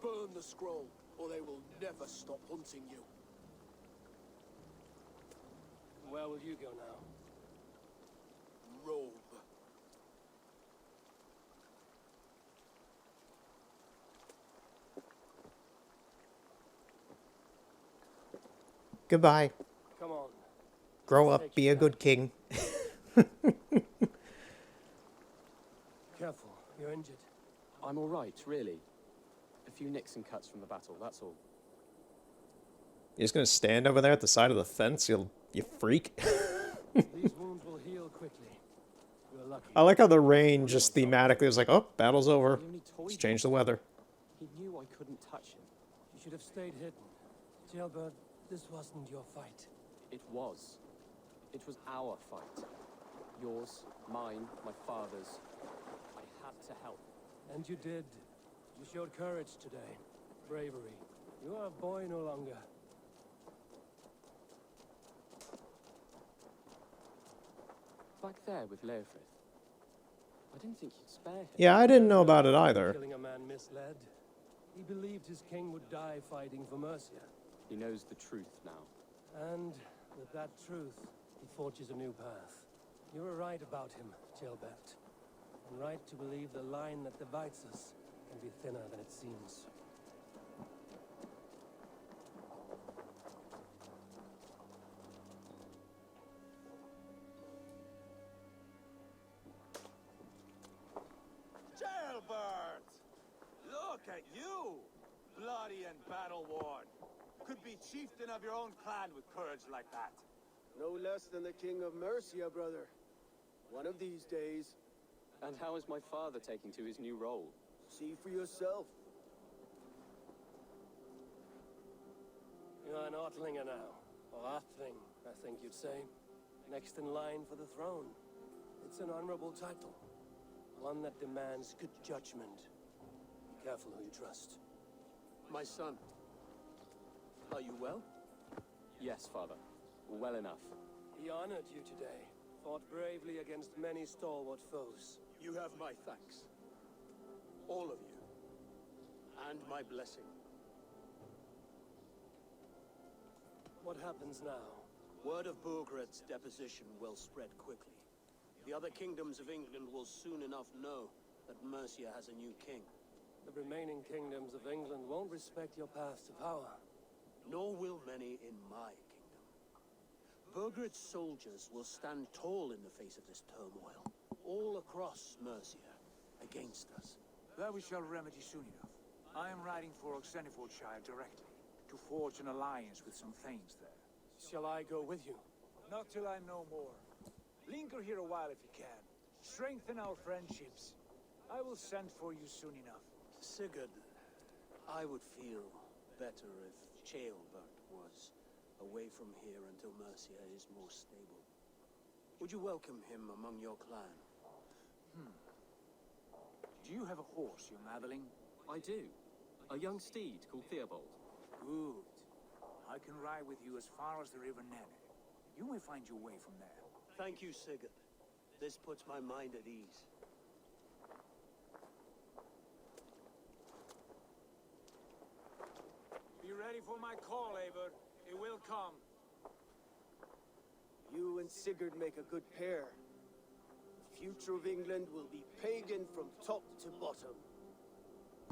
Speaker 5: Burn the scroll, or they will never stop hunting you.
Speaker 2: Where will you go now?
Speaker 5: Rome.
Speaker 1: Goodbye.
Speaker 8: Come on.
Speaker 1: Grow
Speaker 8: Let's
Speaker 1: up,
Speaker 8: take
Speaker 1: be
Speaker 8: you
Speaker 1: a
Speaker 8: down.
Speaker 1: good king.
Speaker 8: Careful, you're injured.
Speaker 10: I'm all right, really. A few nicks and cuts from the battle, that's all.
Speaker 1: You're just gonna stand over there at the side of the fence, you freak.
Speaker 8: These wounds will heal quickly. You're lucky.
Speaker 1: I like how the rain just thematically was like, oh, battle's over.
Speaker 10: He only toyed
Speaker 1: Let's change the
Speaker 10: with me.
Speaker 1: weather.
Speaker 10: He knew I couldn't touch him.
Speaker 8: You should have stayed hidden. Jailbird, this wasn't your fight.
Speaker 10: It was. It was our fight. Yours, mine, my father's. I had to help.
Speaker 8: And you did. You showed courage today. Bravery. You are a boy no longer.
Speaker 10: Back there with Leofrith. I didn't think you'd spare him.
Speaker 1: Yeah, I didn't know about it either.
Speaker 8: Killing a man misled. He believed his king would die fighting for Mercia.
Speaker 10: He knows the truth now.
Speaker 8: And with that truth, he forges a new path. You were right about him, Jailbert. And right to believe the line that divides us can be thinner than it seems.
Speaker 3: Jailbird! Look at you! Bloody and battle-worn. Could be chieftain of your own clan with courage like that.
Speaker 5: No less than the king of Mercia, brother. One of these days,
Speaker 10: And how is my father taking to his new role?
Speaker 5: see for yourself.
Speaker 8: You are an Ortlinger now. Or Athling, I think you'd say. Next in line for the throne. It's an honorable title. One that demands good judgment. Be careful who you trust.
Speaker 2: My son, are you well?
Speaker 10: Yes, father. Well enough.
Speaker 8: He honored you today. Fought bravely against many stalwart foes.
Speaker 2: You have my thanks. All of you. And my blessing.
Speaker 8: What happens now?
Speaker 2: Word of Burgred's deposition will spread quickly. The other kingdoms of England will soon enough know that Mercia has a new king.
Speaker 8: The remaining kingdoms of England won't respect your path to power.
Speaker 2: Nor will many in my kingdom. Burgred's soldiers will stand tall in the face of this turmoil. All across Mercia, against us.
Speaker 7: That we shall remedy soon enough. I am riding for Oxenfordshire directly, to forge an alliance with some thanes there.
Speaker 8: Shall I go with you?
Speaker 7: Not till I know more. Linger here a while if you can. Strengthen our friendships. I will send for you soon enough.
Speaker 2: Sigurd, I would feel better if Ceolbert was away from here until Mercia is more stable. Would you welcome him among your clan?
Speaker 7: Do you have a horse, young Atheling?
Speaker 10: I do. A young steed called Theobald.
Speaker 7: Good. I can ride with you as far as the River Nene. You may find your way from there.
Speaker 2: Thank you, Sigurd. This puts my mind at ease.
Speaker 7: Be ready for my call, Eivor. It will come.
Speaker 5: You and Sigurd make a good pair. The future of England will be pagan from top to bottom.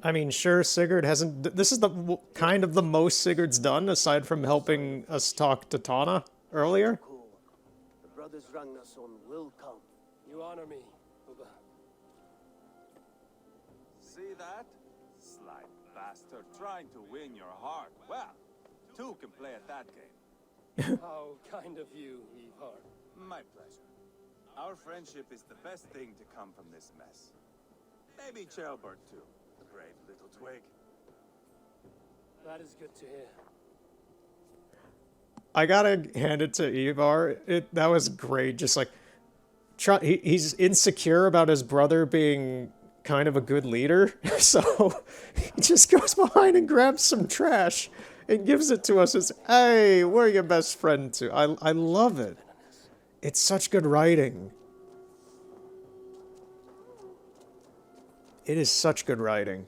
Speaker 1: I mean, sure, Sigurd hasn't... This is the kind of the most Sigurd's done, aside from helping us talk to Tana earlier.
Speaker 5: Cool. The brothers Ragnarsson will come.
Speaker 8: You honor me, Uba.
Speaker 3: See that? Sly bastard trying to win your heart. Well, two can play at that game.
Speaker 8: How kind of you, Ivar.
Speaker 3: My pleasure. Our friendship is the best thing to come from this mess. Maybe Ceolbert too. Brave little twig.
Speaker 8: That is good to hear.
Speaker 1: I gotta hand it to Ivar. That was great. Just like, he's insecure about his brother being kind of a good leader, so he just goes behind and grabs some trash and gives it to us as, hey, we're your best friend too. I love it. It's such good writing. It is such good writing.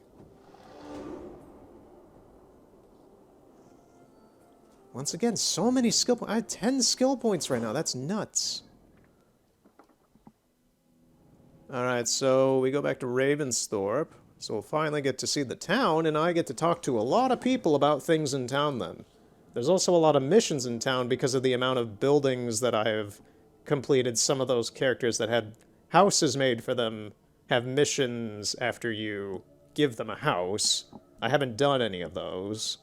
Speaker 1: Once again, so many skill points. I have 10 skill points right now. That's nuts. Alright, so we go back to Ravensthorpe. So we'll finally get to see the town, and I get to talk to a lot of people about things in town then. There's also a lot of missions in town because of the amount of buildings that I have completed. Some of those characters that had houses made for them have missions after you give them a house. I haven't done any of those.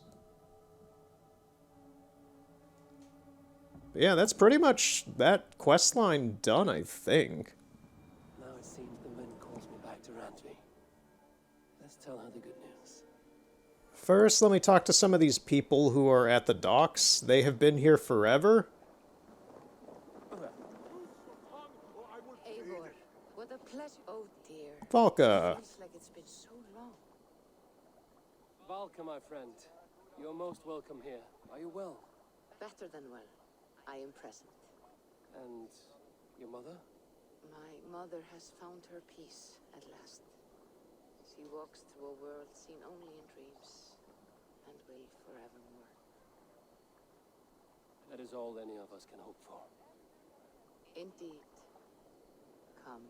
Speaker 1: But yeah, that's pretty much that quest line done, I think.
Speaker 8: Now it seems the wind calls me back to Rantry. Let's tell her the good news.
Speaker 1: First, let me talk to some of these people who are at the docks. They have been here forever.
Speaker 6: Eivor, what a pleasure. Oh dear.
Speaker 1: Valka.
Speaker 6: Feels like it's been so long.
Speaker 8: Valka, my friend. You're most welcome here. Are you well?
Speaker 6: Better than well. I am present.
Speaker 8: And your mother?
Speaker 6: My mother has found her peace at last. She walks through a world seen only in dreams, and will forevermore.
Speaker 8: That is all any of us can hope for.
Speaker 6: Indeed. Come.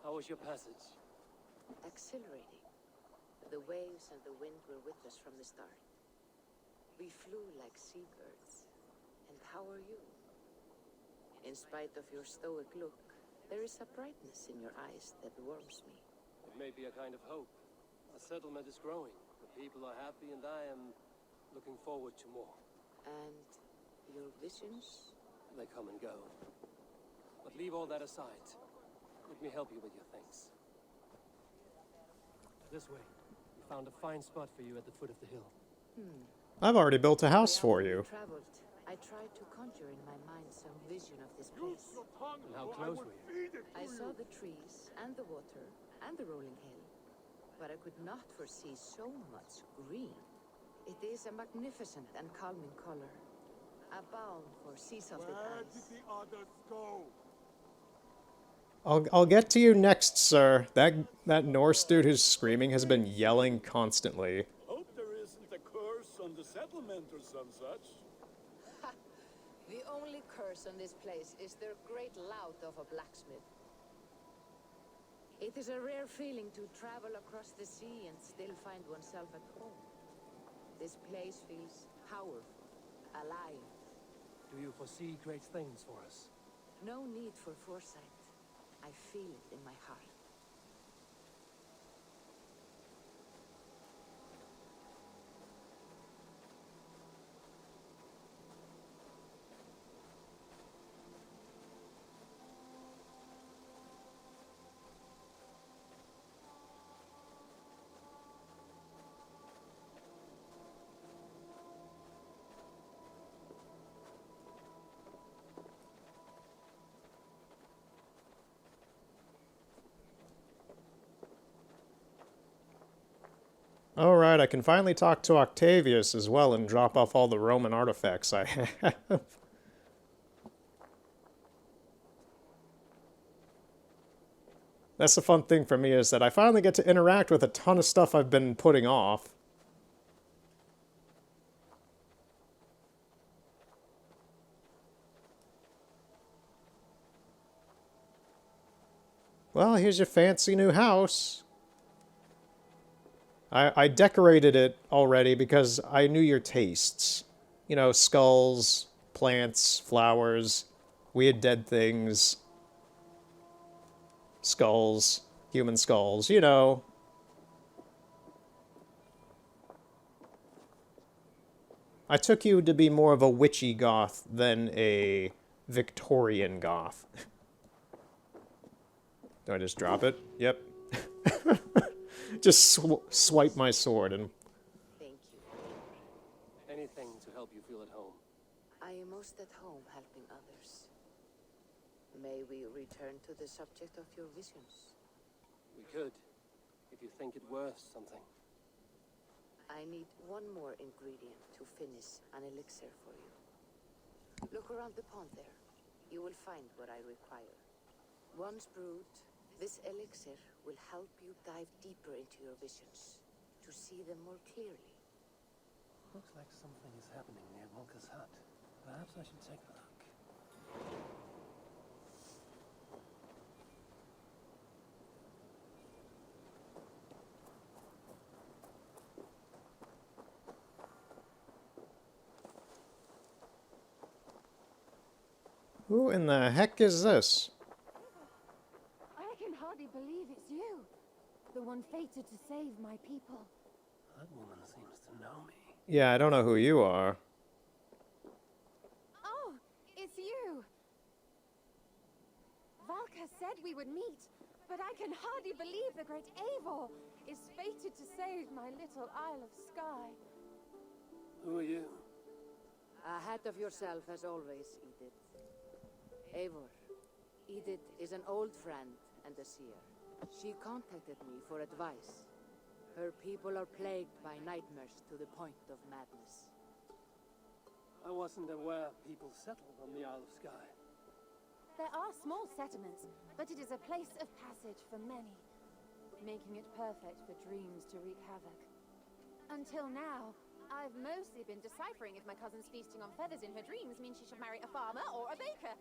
Speaker 8: How was your passage?
Speaker 6: Exhilarating. The waves and the wind were with us from the start. We flew like seabirds. And how are you? In spite of your stoic look, there is a brightness in your eyes that warms me.
Speaker 8: It may be a kind of hope. A settlement is growing. The people are happy and I am looking forward to more.
Speaker 6: And your visions?
Speaker 8: They come and go. But leave all that aside. Let me help you with your things. This way. We found a fine spot for you at the foot of the hill.
Speaker 1: I've already built a house for you.
Speaker 6: Traveled. I tried to conjure in my mind some vision of this place.
Speaker 8: And how close were you?
Speaker 6: I saw the trees and the water and the rolling hill, but I could not foresee so much green. It is a magnificent and calming color, a balm for sea-salted eyes.
Speaker 1: I'll get to you next, sir. That Norse dude who's screaming has been yelling constantly.
Speaker 5: Hope there isn't a curse on the settlement or some such.
Speaker 6: The only curse on this place is their great lout of a blacksmith. It is a rare feeling to travel across the sea and still find oneself at home. This place feels powerful, alive.
Speaker 8: Do you foresee great things for us?
Speaker 6: No need for foresight. I feel it in my heart.
Speaker 1: Alright, I can finally talk to Octavius as well and drop off all the Roman artifacts I have. That's the fun thing for me, is that I finally get to interact with a ton of stuff I've been putting off. Well, here's your fancy new house. I decorated it already because I knew your tastes. You know, skulls, plants, flowers, weird dead things, skulls, human skulls, you know. I took you to be more of a witchy goth than a Victorian goth. Do I just drop it? Yep. Just swipe my sword and...
Speaker 6: Thank you.
Speaker 8: Anything to help you feel at home.
Speaker 6: I am most at home helping others. May we return to the subject of your visions?
Speaker 8: We could, if you think it worth something.
Speaker 6: I need one more ingredient to finish an elixir for you. Look around the pond there. You will find what I require. Once brewed, this elixir will help you dive deeper into your visions, to see them more clearly.
Speaker 8: Looks like something is happening near Volka's hut. Perhaps I should take a look.
Speaker 1: Who in the heck is this?
Speaker 12: I can hardly believe it's you. The one fated to save my people.
Speaker 2: That woman seems to know me.
Speaker 1: Yeah, I don't know who you are.
Speaker 12: Oh, it's you. Valka said we would meet, but I can hardly believe the great Eivor is fated to save my little Isle of Skye.
Speaker 2: Who are you?
Speaker 13: Ahead of yourself as always, Edith. Eivor. Edith is an old friend and a seer. She contacted me for advice. Her people are plagued by nightmares to the point of madness.
Speaker 2: I wasn't aware people settled on the Isle of Skye.
Speaker 12: There are small settlements, but it is a place of passage for many, making it perfect for dreams to wreak havoc. Until now, I've mostly been deciphering if my cousin's feasting on feathers in her dreams means she should marry a farmer or a baker.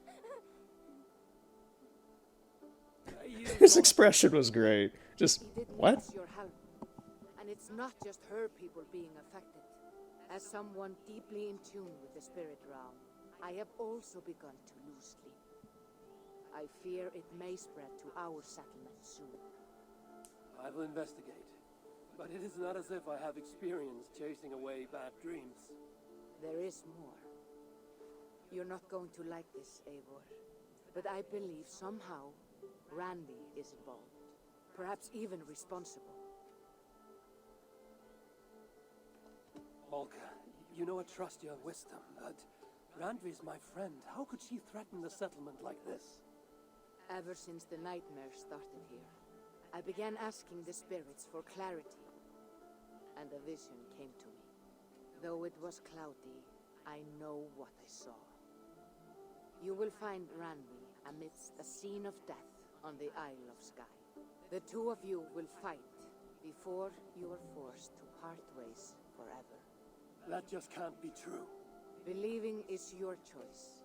Speaker 1: His expression was great. Just, what?
Speaker 13: Needs your help. And it's not just her people being affected. As someone deeply in tune with the spirit realm, I have also begun to lose sleep. I fear it may spread to our settlement soon.
Speaker 2: I will investigate. But it is not as if I have experience chasing away bad dreams.
Speaker 13: There is more. You're not going to like this, Eivor. But I believe somehow Randy is involved. Perhaps even responsible.
Speaker 2: Malka, you know I trust your wisdom, but Randvi is my friend. How could she threaten the settlement like this?
Speaker 13: Ever since the nightmares started here, I began asking the spirits for clarity. And a vision came to me. Though it was cloudy, I know what I saw. You will find Ranvi amidst a scene of death on the Isle of Skye. The two of you will fight before you are forced to part ways forever.
Speaker 2: That just can't be true.
Speaker 13: Believing is your choice.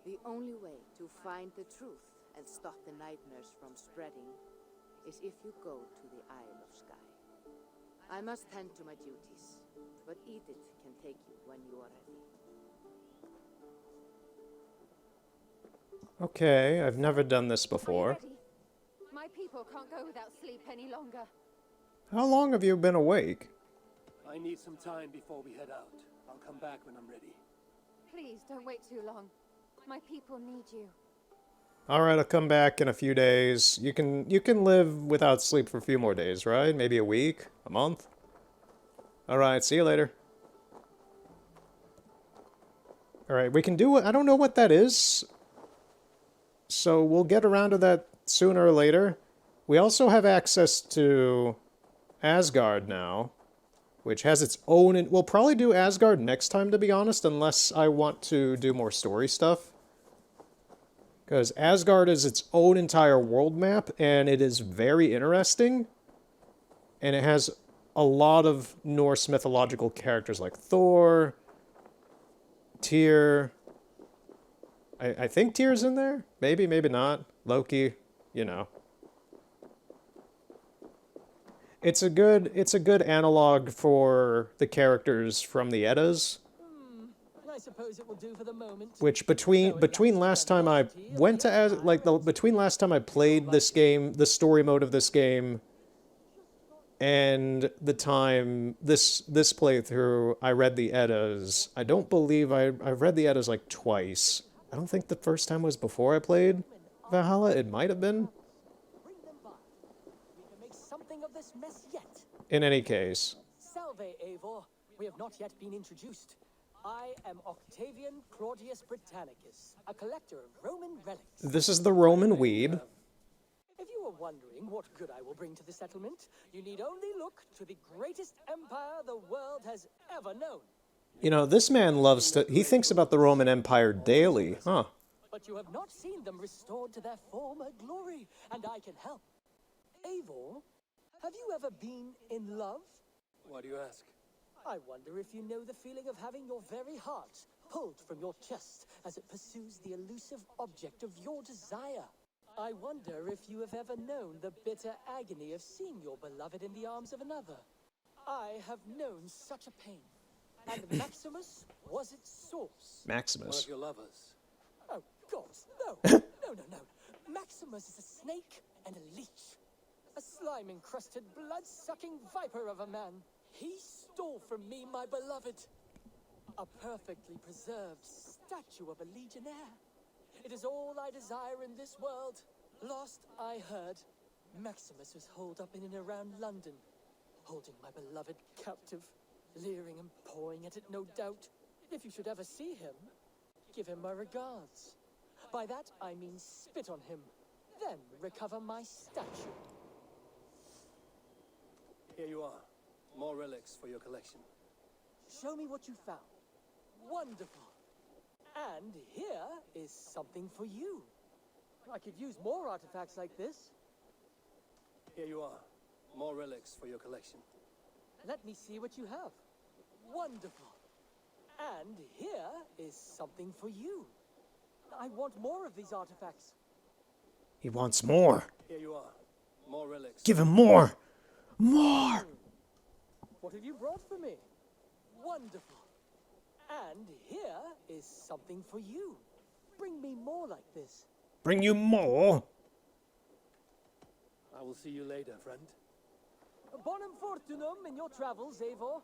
Speaker 13: The only way to find the truth and stop the nightmares from spreading is if you go to the Isle of Skye. I must tend to my duties, but Edith can take you when you are ready.
Speaker 1: Okay, I've never done this before.
Speaker 12: My people can't go without sleep any longer.
Speaker 1: How long have you been awake?
Speaker 2: I need some time before we head out. I'll come back when I'm ready.
Speaker 12: Please don't wait too long. My people need you.
Speaker 1: All right, I'll come back in a few days. You can live without sleep for a few more days, right? Maybe a week, a month. All right, see you later. All right, we can do it. I don't know what that is. So we'll get around to that sooner or later. We also have access to Asgard now, which has its own... We'll probably do Asgard next time, to be honest, unless I want to do more story stuff. Because Asgard is its own entire world map, and it is very interesting. And it has a lot of Norse mythological characters like Thor, Tyr. I think Tyr's in there? Maybe, maybe not. Loki, you know. It's a good analog for the characters from the Eddas.
Speaker 8: I suppose it will do for the moment.
Speaker 1: Which between last time I went to between last time I played this game, the story mode of this game, and the time this playthrough, I read the Eddas. I don't believe I've read the Eddas like twice. I don't think the first time was before I played Valhalla. It might have been.
Speaker 8: We can make something of this mess yet.
Speaker 1: In any case.
Speaker 8: Salve, Eivor. We have not yet been introduced. I am Octavian Claudius Britannicus, a collector of Roman relics.
Speaker 1: This is the Roman weed.
Speaker 8: If you were wondering what good I will bring to the settlement, you need only look to the greatest empire the world has ever known.
Speaker 1: You know, this man loves to... He thinks about the Roman Empire daily, huh?
Speaker 8: But you have not seen them restored to their former glory, and I can help. Eivor, have you ever been in love?
Speaker 2: Why do you ask?
Speaker 8: I wonder if you know the feeling of having your very heart pulled from your chest as it pursues the elusive object of your desire. I wonder if you have ever known the bitter agony of seeing your beloved in the arms of another. I have known such a pain. And Maximus was its source.
Speaker 1: Maximus.
Speaker 2: One of your lovers.
Speaker 14: gods, no! No. Maximus is a snake and a leech. A slime-encrusted, blood-sucking viper of a man. He stole from me my beloved. A perfectly preserved statue of a legionnaire. It is all I desire in this world. Last I heard, Maximus was holed up in and around London, holding my beloved captive, leering and pawing at it, no doubt. If you should ever see him, give him my regards. By that, I mean spit on him, then recover my statue.
Speaker 2: Here you are. More relics for your collection.
Speaker 14: Show me what you found. Wonderful. And here is something for you. I could use more artifacts like this.
Speaker 2: Here you are. More relics for your collection.
Speaker 14: Let me see what you have. Wonderful. And here is something for you. I want more of these artifacts.
Speaker 1: He wants more.
Speaker 2: Here you are. More relics.
Speaker 1: Give him more. More.
Speaker 14: What have you brought for me? Wonderful. And here is something for you. Bring me more like this.
Speaker 1: Bring you more.
Speaker 2: I will see you later, friend.
Speaker 14: Bonum fortunum in your travels, Eivor.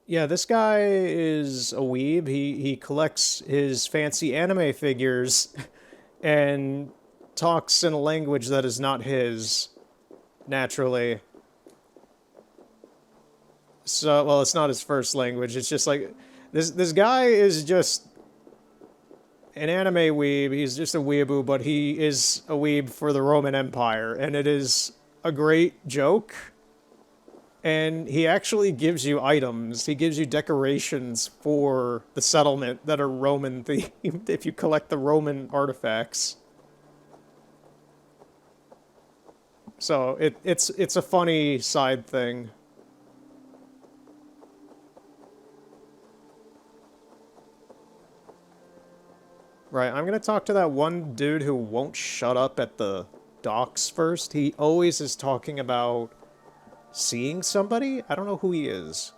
Speaker 1: Yeah, this guy is a weeb. He collects his fancy anime figures and talks in a language that is not his, naturally. So, well, it's not his first language. It's just like, this guy is just an anime weeb. He's just a weeaboo, but he is a weeb for the Roman Empire, and it is a great joke. And he actually gives you items. He gives you decorations for the settlement that are Roman themed if you collect the Roman artifacts. So it's a funny side thing. Right, I'm gonna talk to that one dude who won't shut up at the docks first. He always is talking about seeing somebody? I don't know who he is.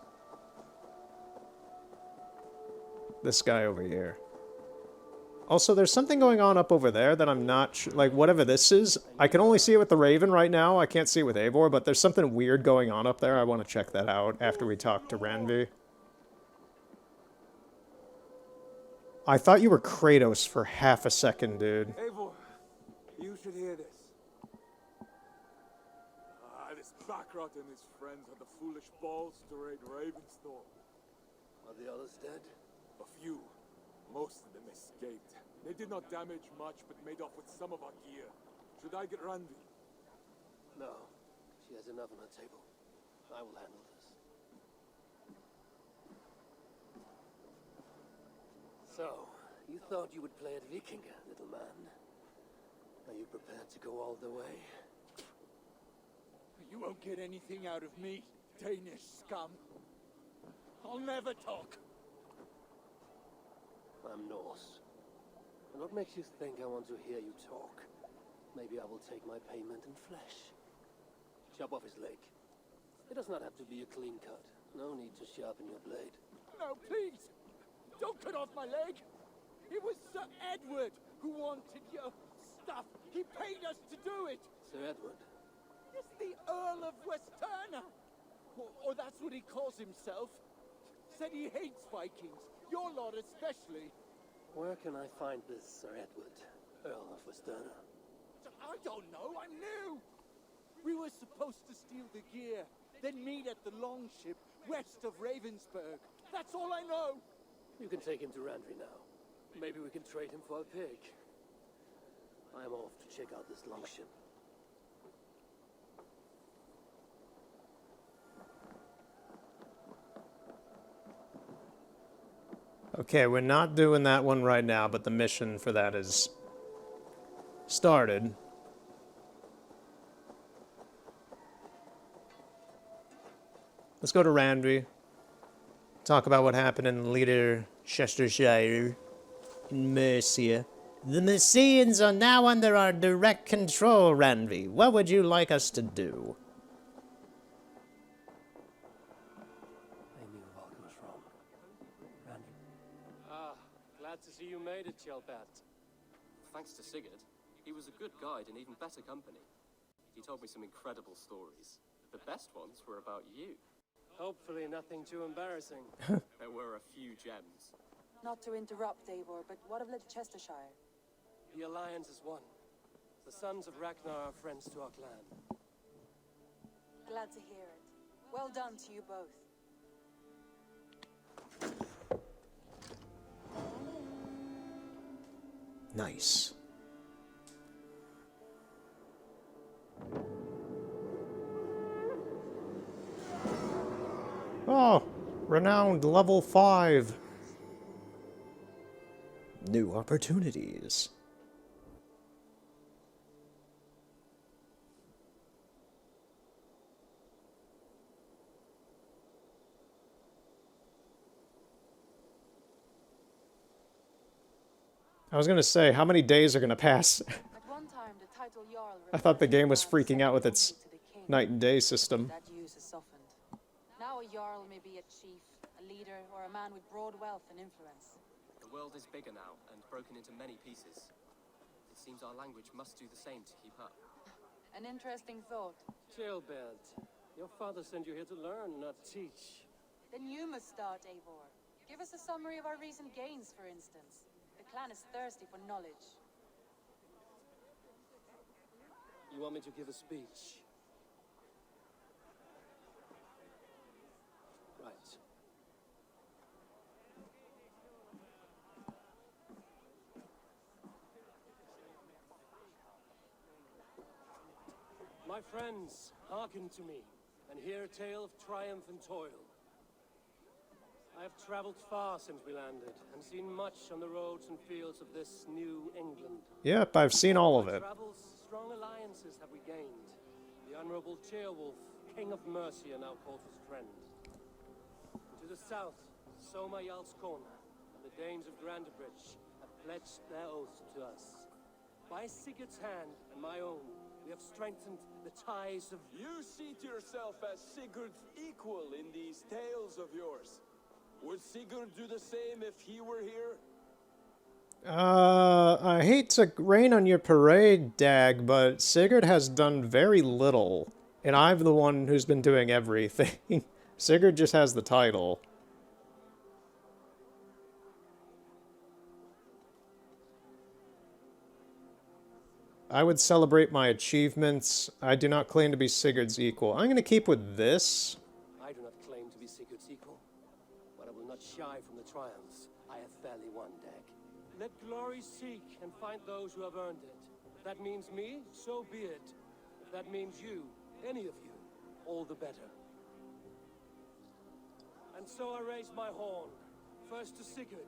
Speaker 1: This guy over here. Also, there's something going on up over there that I'm not sure, like, whatever this is. I can only see it with the Raven right now. I can't see it with Eivor, but there's something weird going on up there. I want to check that out after we talk to Ranvi. I thought you were Kratos for half a second, dude.
Speaker 4: Eivor, you should hear this. This Backrot and his friends had the foolish balls to raid Ravensthorpe.
Speaker 2: Are the others dead?
Speaker 4: A few. Most of them escaped. They did not damage much, but made off with some of our gear. Should I get Ranvi?
Speaker 2: No. She has enough on her table. I will handle this. So, you thought you would play at Vikinga, little man. Are you prepared to go all the way?
Speaker 4: You won't get anything out of me, Danish scum. I'll never talk.
Speaker 2: I'm Norse. And what makes you think I want to hear you talk? Maybe I will take my payment in flesh. Chop off his leg. It does not have to be a clean cut. No need to sharpen your blade.
Speaker 4: No, please! Don't cut off my leg! It was Sir Edward who wanted your stuff. He paid us to do it!
Speaker 2: Sir Edward?
Speaker 4: It's the Earl of Westerna! Or that's what he calls himself. Said he hates Vikings. Your lot especially.
Speaker 2: Where can I find this Sir Edward, Earl of Westerna?
Speaker 4: I don't know, I'm new! We were supposed to steal the gear, then meet at the longship west of Ravensburg. That's all I know!
Speaker 2: You can take him to Randvi now. Maybe we can trade him for a pig. I am off to check out this longship.
Speaker 1: Okay, we're not doing that one right now, but the mission for that is started. Let's go to Randvi. Talk about what happened in Leicestershire, in Mercia. The Mercians are now under our direct control, Randvi. What would you like us to do?
Speaker 2: I knew Valk was wrong. Randvi.
Speaker 14: Glad Glad to see you made it, Chelpat.
Speaker 10: Thanks to Sigurd, he was a good guide and even better company. He told me some incredible stories. The best ones were about you.
Speaker 14: Hopefully nothing too embarrassing.
Speaker 10: There were a few gems.
Speaker 15: Not to interrupt, Eivor, but what of Leicestershire?
Speaker 14: The Alliance is one. The sons of Ragnar are friends to our clan.
Speaker 15: Glad to hear it. Well done to you both.
Speaker 1: Nice. Oh, renowned level 5. New opportunities. I was gonna say, how many days are gonna pass?
Speaker 15: At one time, the title Jarl
Speaker 1: I thought the game was freaking out with its night and day system.
Speaker 15: that use is softened. Now a Jarl may be a chief, a leader, or a man with broad wealth and influence.
Speaker 10: The world is bigger now and broken into many pieces. It seems our language must do the same to keep up.
Speaker 15: An interesting thought.
Speaker 14: Chelpat, your father sent you here to learn, not teach.
Speaker 15: Then you must start, Eivor. Give us a summary of our recent gains, for instance. The clan is thirsty for knowledge.
Speaker 14: You want me to give a speech? Right. My friends, hearken to me, and hear a tale of triumph and toil. I have traveled far since we landed, and seen much on the roads and fields of this new England.
Speaker 1: Yep, I've seen all of it.
Speaker 14: Travels, strong alliances have we gained. The Honorable Ceolwulf, King of Mercia, now calls us friend. To the south, Soma Jarl's Corner, and the Danes of Grandebridge have pledged their oath to us. By Sigurd's hand and my own, we have strengthened the ties of...
Speaker 5: You seat yourself as Sigurd's equal in these tales of yours. Would Sigurd do the same if he were here?
Speaker 1: I hate to rain on your parade, Dag, but Sigurd has done very little. And I'm the one who's been doing everything. Sigurd just has the title. I would celebrate my achievements. I do not claim to be Sigurd's equal. I'm going to keep with this.
Speaker 14: I do not claim to be Sigurd's equal, but I will not shy from the triumphs I have fairly won, Dag. Let glory seek and find those who have earned it. If that means me, so be it. If that means you, any of you, all the better. And so I raise my horn, first to Sigurd,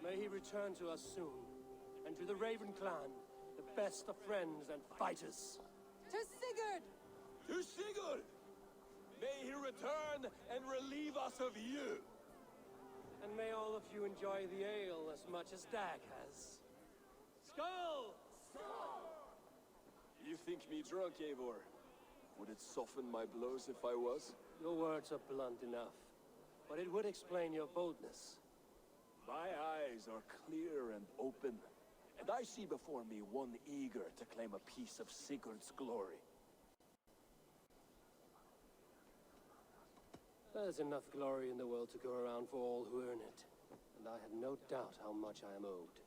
Speaker 14: may he return to us soon, and to the Raven clan, the best of friends and fighters.
Speaker 15: To Sigurd!
Speaker 5: To Sigurd! May he return and relieve us of you!
Speaker 14: And may all of you enjoy the ale as much as Dag has. Skull!
Speaker 5: You think me drunk, Eivor? Would it soften my blows if I was?
Speaker 14: Your words are blunt enough, but it would explain your boldness.
Speaker 5: My eyes are clear and open, and I see before me one eager to claim a piece of Sigurd's glory.
Speaker 14: There's enough glory in the world to go around for all who earn it, and I have no doubt how much I am owed.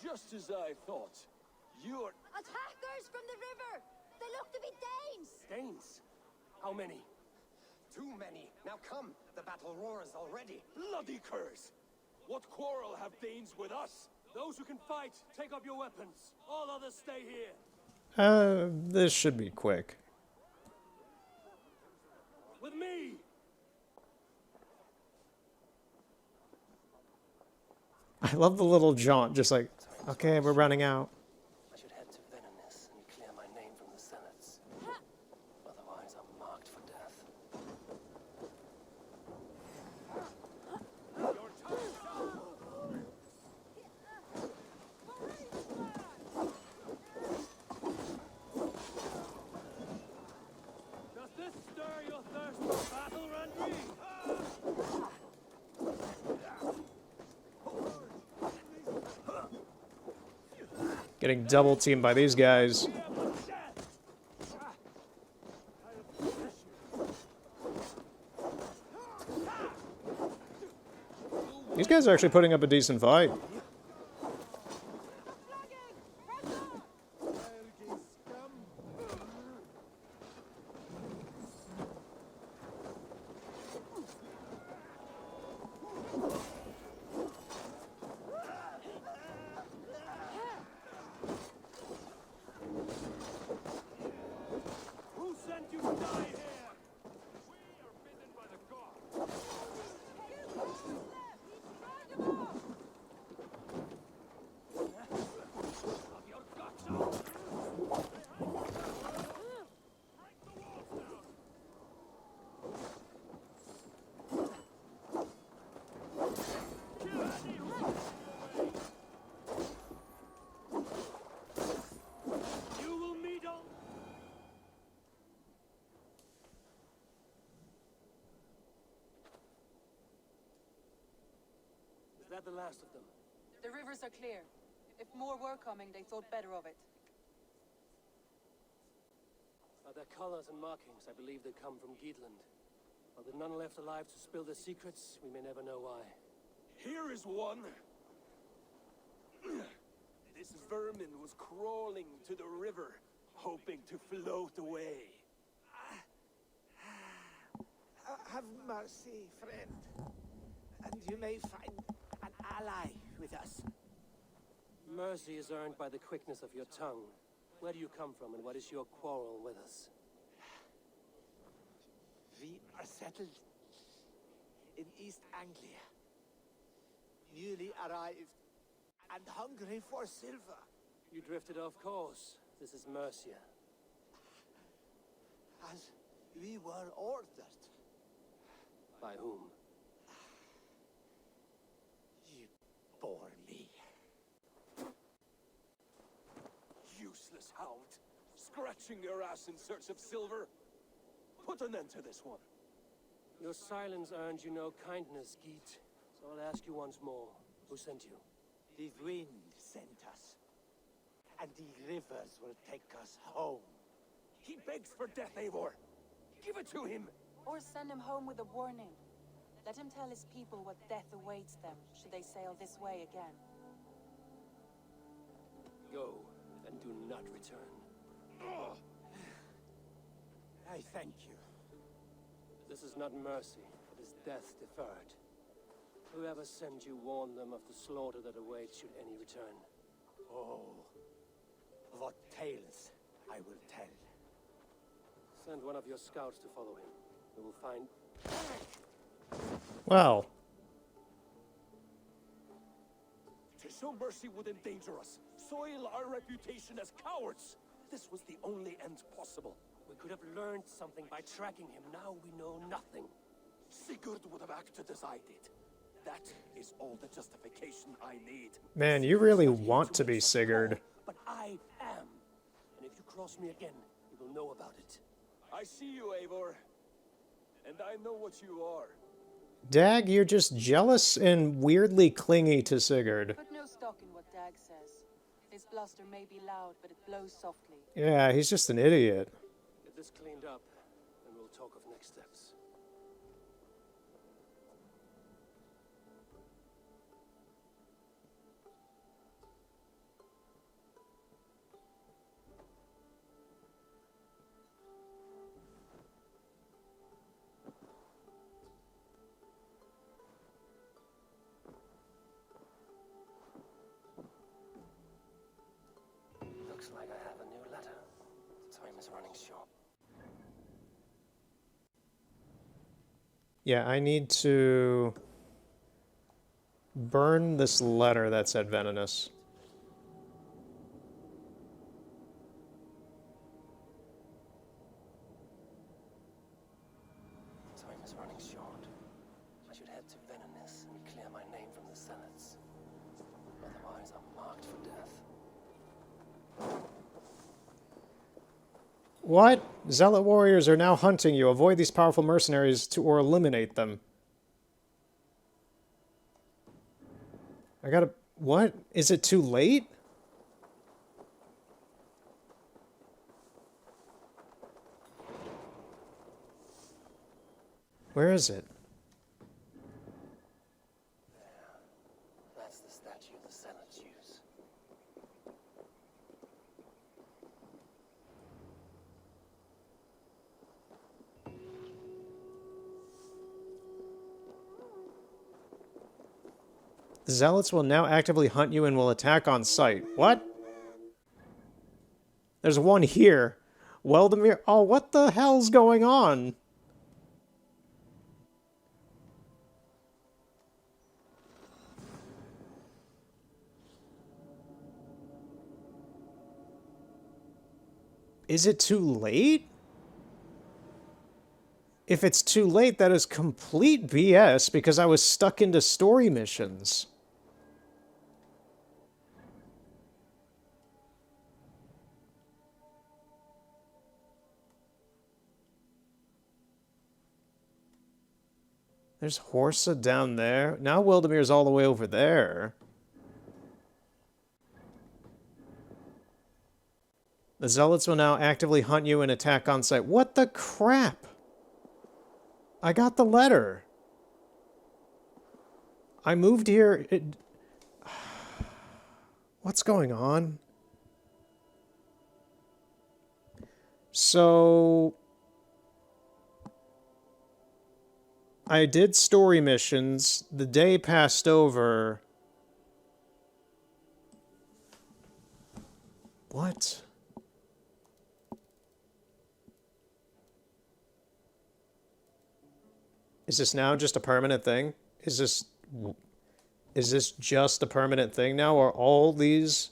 Speaker 5: Just as I thought. You're...
Speaker 12: Attackers from the river! They look to be Danes!
Speaker 14: Danes? How many?
Speaker 2: Too many. Now come, the battle roars already.
Speaker 5: Bloody curse! What quarrel have Danes with us?
Speaker 14: Those who can fight, take up your weapons. All others stay here.
Speaker 1: This should be quick.
Speaker 14: With me!
Speaker 1: I love the little jaunt, just like, okay, we're running out.
Speaker 14: I should head to Venomous and clear my name from the Senates. Otherwise, I'm marked for death. Does this stir your thirst for battle, Randy?
Speaker 1: Getting double teamed by these guys. These guys are actually putting up a decent fight.
Speaker 5: Who sent you to die here? We are bidden by the gods. Of your guts out. Break the walls down. Kill any who comes your way. You will meet on.
Speaker 2: Is that the last of them?
Speaker 15: The rivers are clear. If more were coming, they thought better of it.
Speaker 2: By their colors and markings, I believe they come from Geatland. Are there none left alive to spill their secrets? We may never know why.
Speaker 5: Here is one. This vermin was crawling to the river, hoping to float away.
Speaker 16: Have mercy, friend, and you may find an ally with us.
Speaker 2: Mercy is earned by the quickness of your tongue. Where do you come from, and what is your quarrel with us?
Speaker 16: We are settled in East Anglia, newly arrived and hungry for silver.
Speaker 2: You drifted off course. This is Mercia.
Speaker 16: As we were ordered.
Speaker 2: By whom?
Speaker 16: You bore me.
Speaker 5: Useless hound. Scratching your ass in search of silver. Put an end to this one.
Speaker 2: Your silence earned you no kindness, Geet. So I'll ask you once more. Who sent you?
Speaker 16: The wind sent us. And the rivers will take us home.
Speaker 5: He begs for death, Eivor. Give it to him.
Speaker 15: Or send him home with a warning. Let him tell his people what death awaits them, should they sail this way again.
Speaker 2: Go, and do not return.
Speaker 16: I thank you.
Speaker 2: This is not mercy, it is death deferred. Whoever sent you warned them of the slaughter that awaits should any return.
Speaker 16: Oh, what tales I will tell.
Speaker 2: Send one of your scouts to follow him. We will find...
Speaker 1: Well.
Speaker 5: To show mercy would endanger us, soil our reputation as cowards. This was the only end possible.
Speaker 2: We could have learned something by tracking him. Now we know nothing.
Speaker 5: Sigurd would have acted as I did. That is all the justification I need.
Speaker 1: Man, you really want to be Sigurd.
Speaker 2: But I am. And if you cross me again, you will know about it.
Speaker 5: I see you, Eivor. And I know what you are.
Speaker 1: Dag, you're just jealous and weirdly clingy to Sigurd.
Speaker 15: Put no stock in what Dag says. His bluster may be loud, but it blows softly.
Speaker 1: Yeah, he's just an idiot.
Speaker 2: Get this cleaned up, and we'll talk of next steps. Looks like I have a new letter. Time is running short.
Speaker 1: Yeah, I need to burn this letter that said Venomous.
Speaker 2: Time is running short. I should head to Venomous and clear my name from the Zealots. Otherwise, I'm marked for death.
Speaker 1: What? Zealot warriors are now hunting you. Avoid these powerful mercenaries or eliminate them. I gotta... What? Is it too late? Where is it?
Speaker 2: That's the statue the Senates use.
Speaker 1: The Zealots will now actively hunt you and will attack on sight. What? There's one here. Weldemir. Oh, what the hell's going on? Is it too late? If it's too late, that is complete BS because I was stuck into story missions. There's Horsa down there. Now Wildemir's all the way over there. The Zealots will now actively hunt you and attack on sight. What the crap? I got the letter. I moved here. What's going on? So I did story missions. The day passed over. What? Is this now just a permanent thing? Is this just a permanent thing now? Are all these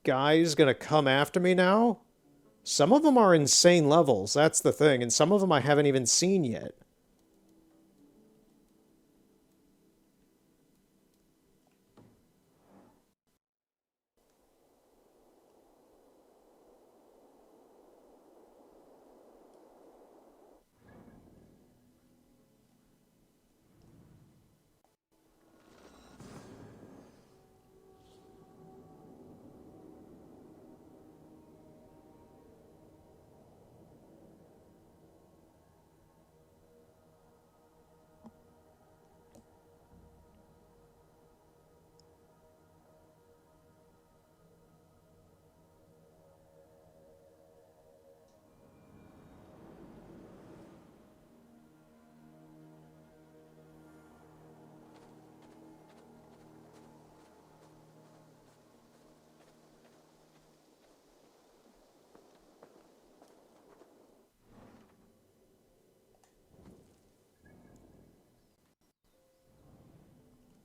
Speaker 1: guys gonna come after me now? Some of them are insane levels, that's the thing, and some of them I haven't even seen yet.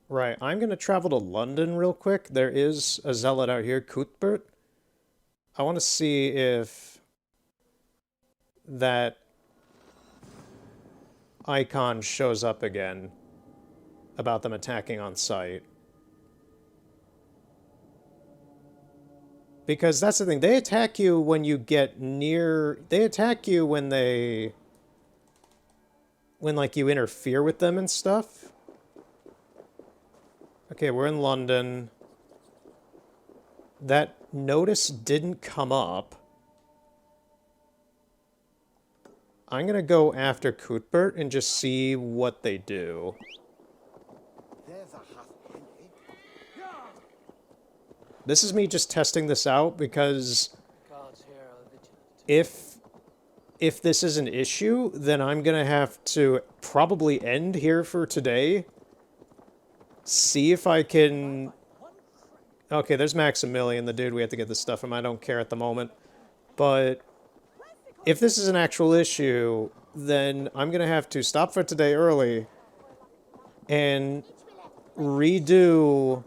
Speaker 1: Right, I'm going to travel to London real quick. There is a zealot out here, Cuthbert. I want to see if that icon shows up again about them attacking on sight. Because that's the thing, they attack you when you get near... They attack you when they... When, like, you interfere with them and stuff. Okay, we're in London. That notice didn't come up. I'm gonna go after Cuthbert and just see what they do. This is me just testing this out because if this is an issue, then I'm gonna have to probably end here for today. See if I can... Okay, there's Maximilian, the dude we have to get this stuff from. I don't care at the moment. But if this is an actual issue, then I'm going to have to stop for today early and redo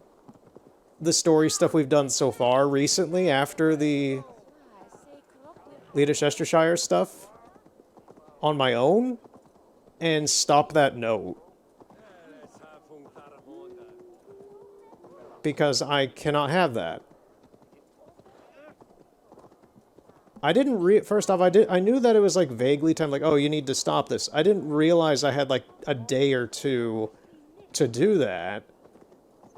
Speaker 1: the story stuff we've done so far recently after the Leicestershire stuff on my own and stop that note. Because I cannot have that. I didn't first off, I knew that it was like vaguely timed, like, oh, you need to stop this. I didn't realize I had like a day or two to do that.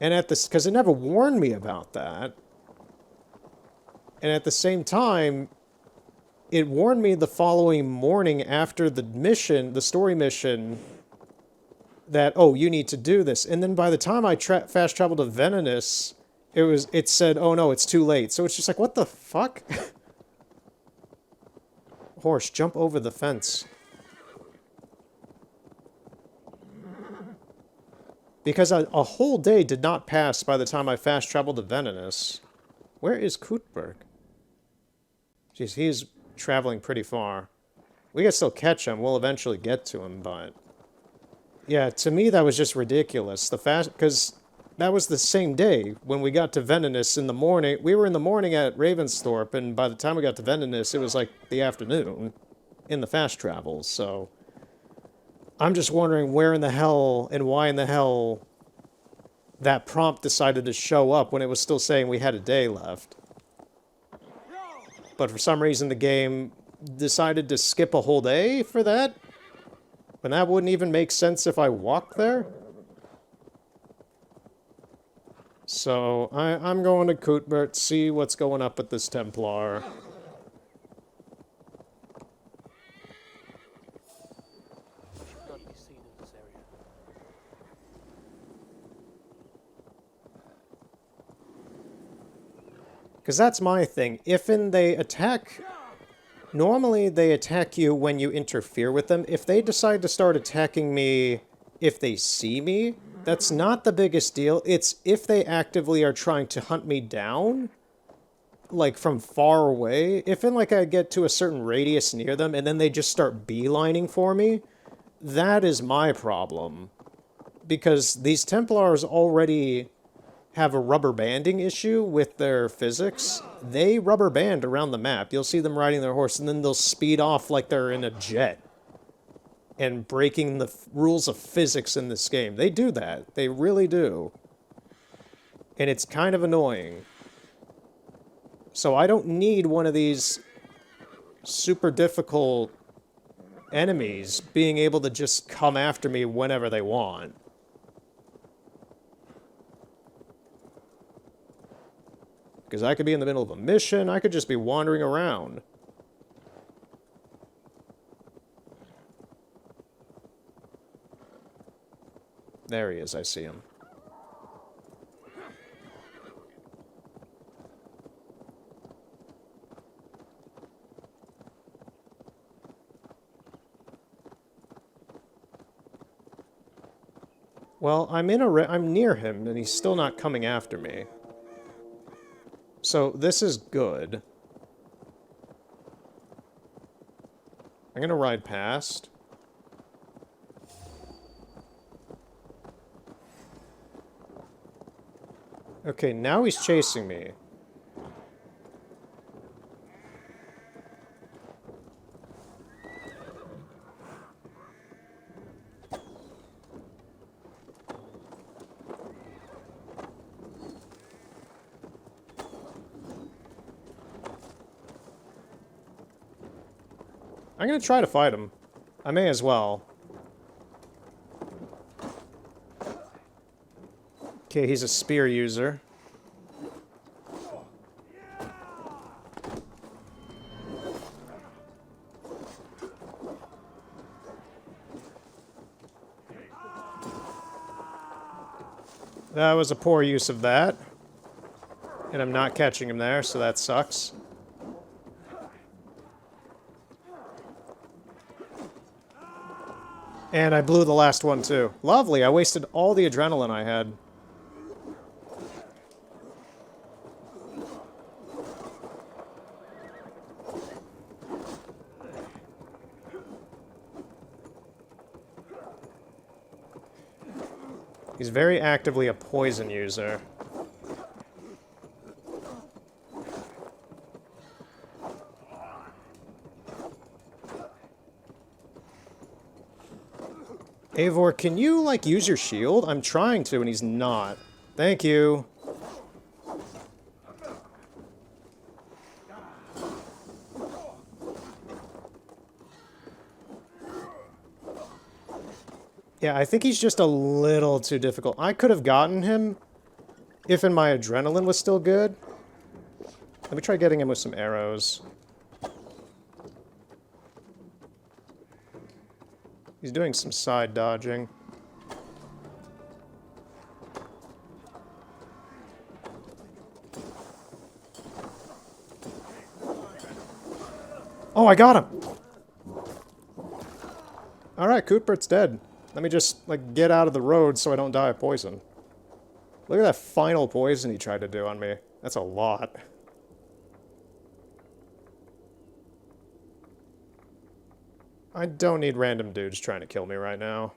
Speaker 1: And at this, because it never warned me about that. And at the same time, it warned me the following morning after the mission, the story mission, that, oh, you need to do this. And then by the time I fast traveled to Venonus, it said, oh no, it's too late. So it's just like, what the fuck? Horse, jump over the fence. Because a whole day did not pass by the time I fast traveled to Venonus. Where is Kutberg? Jeez, he's traveling pretty far. We can still catch him. We'll eventually get to him, but... yeah, to me that was just ridiculous. Because that was the same day when we got to Venonus in the morning. We were in the morning at Ravensthorpe, and by the time we got to Venonus, it was like the afternoon in the fast travel, so... I'm just wondering where in the hell and why in the hell that prompt decided to show up when it was still saying we had a day left. But for some reason the game decided to skip a whole day for that? When that wouldn't even make sense if I walked there? So, I'm going to Cuthbert, see what's going up with this Templar. Because that's my thing. They attack... normally they attack you when you interfere with them. If they decide to start attacking me if they see me, that's not the biggest deal. It's if they actively are trying to hunt me down, like from far away. If I get to a certain radius near them and then they just start beelining for me, that is my problem. Because these Templars already have a rubber banding issue with their physics. They rubber band around the map. You'll see them riding their horse, and then they'll speed off like they're in a jet. And breaking the rules of physics in this game. They do that. They really do. And it's kind of annoying. So I don't need one of these super difficult enemies being able to just come after me whenever they want. Because I could be in the middle of a mission, I could just be wandering around. There he is, I see him. Well, I'm near him, and he's still not coming after me. So, this is good. I'm gonna ride past. Okay, now he's chasing me. I'm gonna try to fight him. I may as well. Okay, he's a spear user. That was a poor use of that. And I'm not catching him there, so that sucks. And I blew the last one, too. Lovely, I wasted all the adrenaline I had. He's very actively a poison user. Eivor, can you, like, use your shield? I'm trying to, and he's not. Thank you. Yeah, I think he's just a little too difficult. I could have gotten him if my adrenaline was still good. Let me try getting him with some arrows. He's doing some side dodging. Oh, I got him! Alright, Cuthbert's dead. Let me just, like, get out of the road so I don't die of poison. Look at that final poison he tried to do on me. That's a lot. I don't need random dudes trying to kill me right now.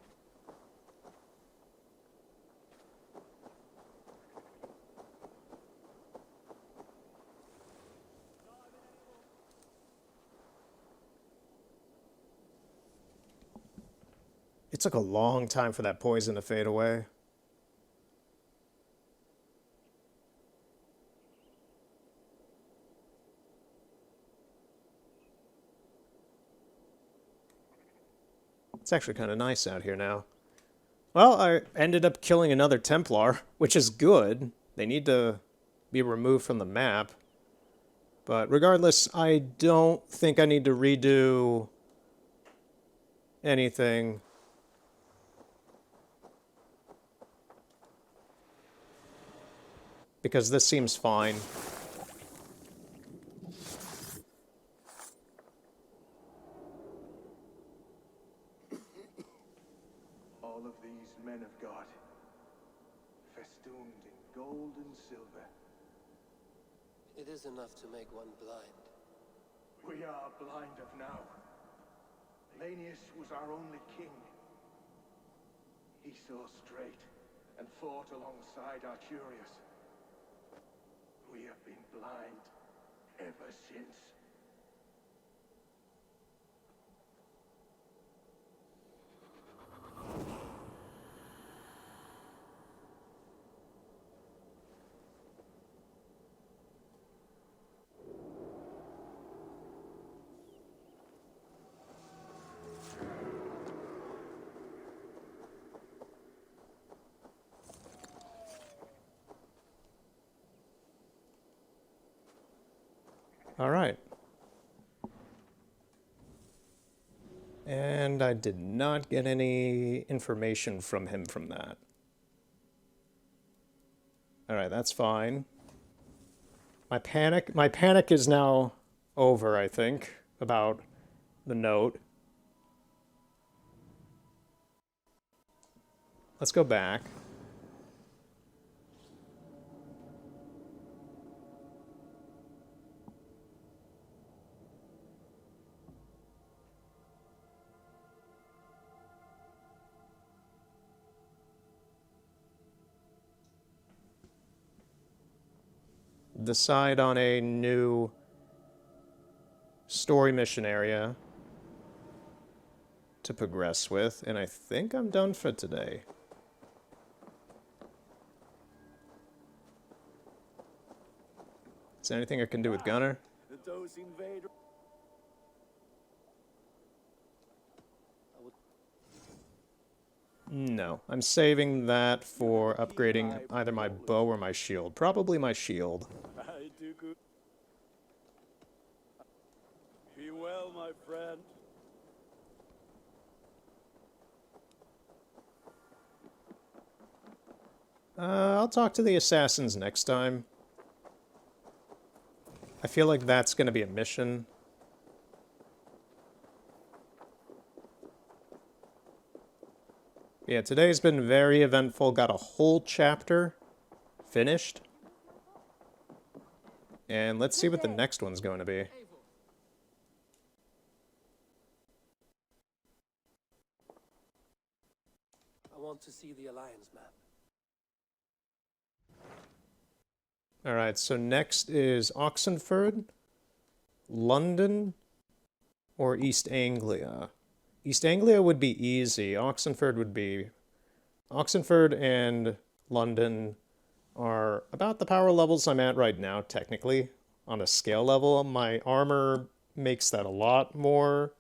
Speaker 1: It took a long time for that poison to fade away. It's actually kind of nice out here now. Well, I ended up killing another Templar, which is good. They need to be removed from the map. But regardless, I don't think I need to redo anything. Because this seems fine.
Speaker 16: All of these men of God, festooned in gold and silver.
Speaker 2: It is enough to make one blind.
Speaker 16: We are blind of now. Lanius was our only king. He saw straight and fought alongside Arturius. We have been blind ever since.
Speaker 1: Alright. And I did not get any information from him from that. Alright, that's fine. My panic is now over, I think, about the note. Let's go back. Decide on a new story mission area to progress with, and I think I'm done for today. Is there anything I can do with Gunner?
Speaker 5: Those invaders.
Speaker 1: No, I'm saving that for upgrading either my bow or my shield. Probably my shield.
Speaker 5: I do good. Be well, my friend.
Speaker 1: I'll talk to the assassins next time. I feel like that's going to be a mission. Yeah, today's been very eventful. Got a whole chapter finished. And let's see what the next one's going to be.
Speaker 2: I want to see the Alliance map.
Speaker 1: Alright, so next is Oxenford, London, or East Anglia. East Anglia would be easy. Oxenford would be... Oxenford and London are about the power levels I'm at right now, technically. On a scale level, my armor makes that a lot more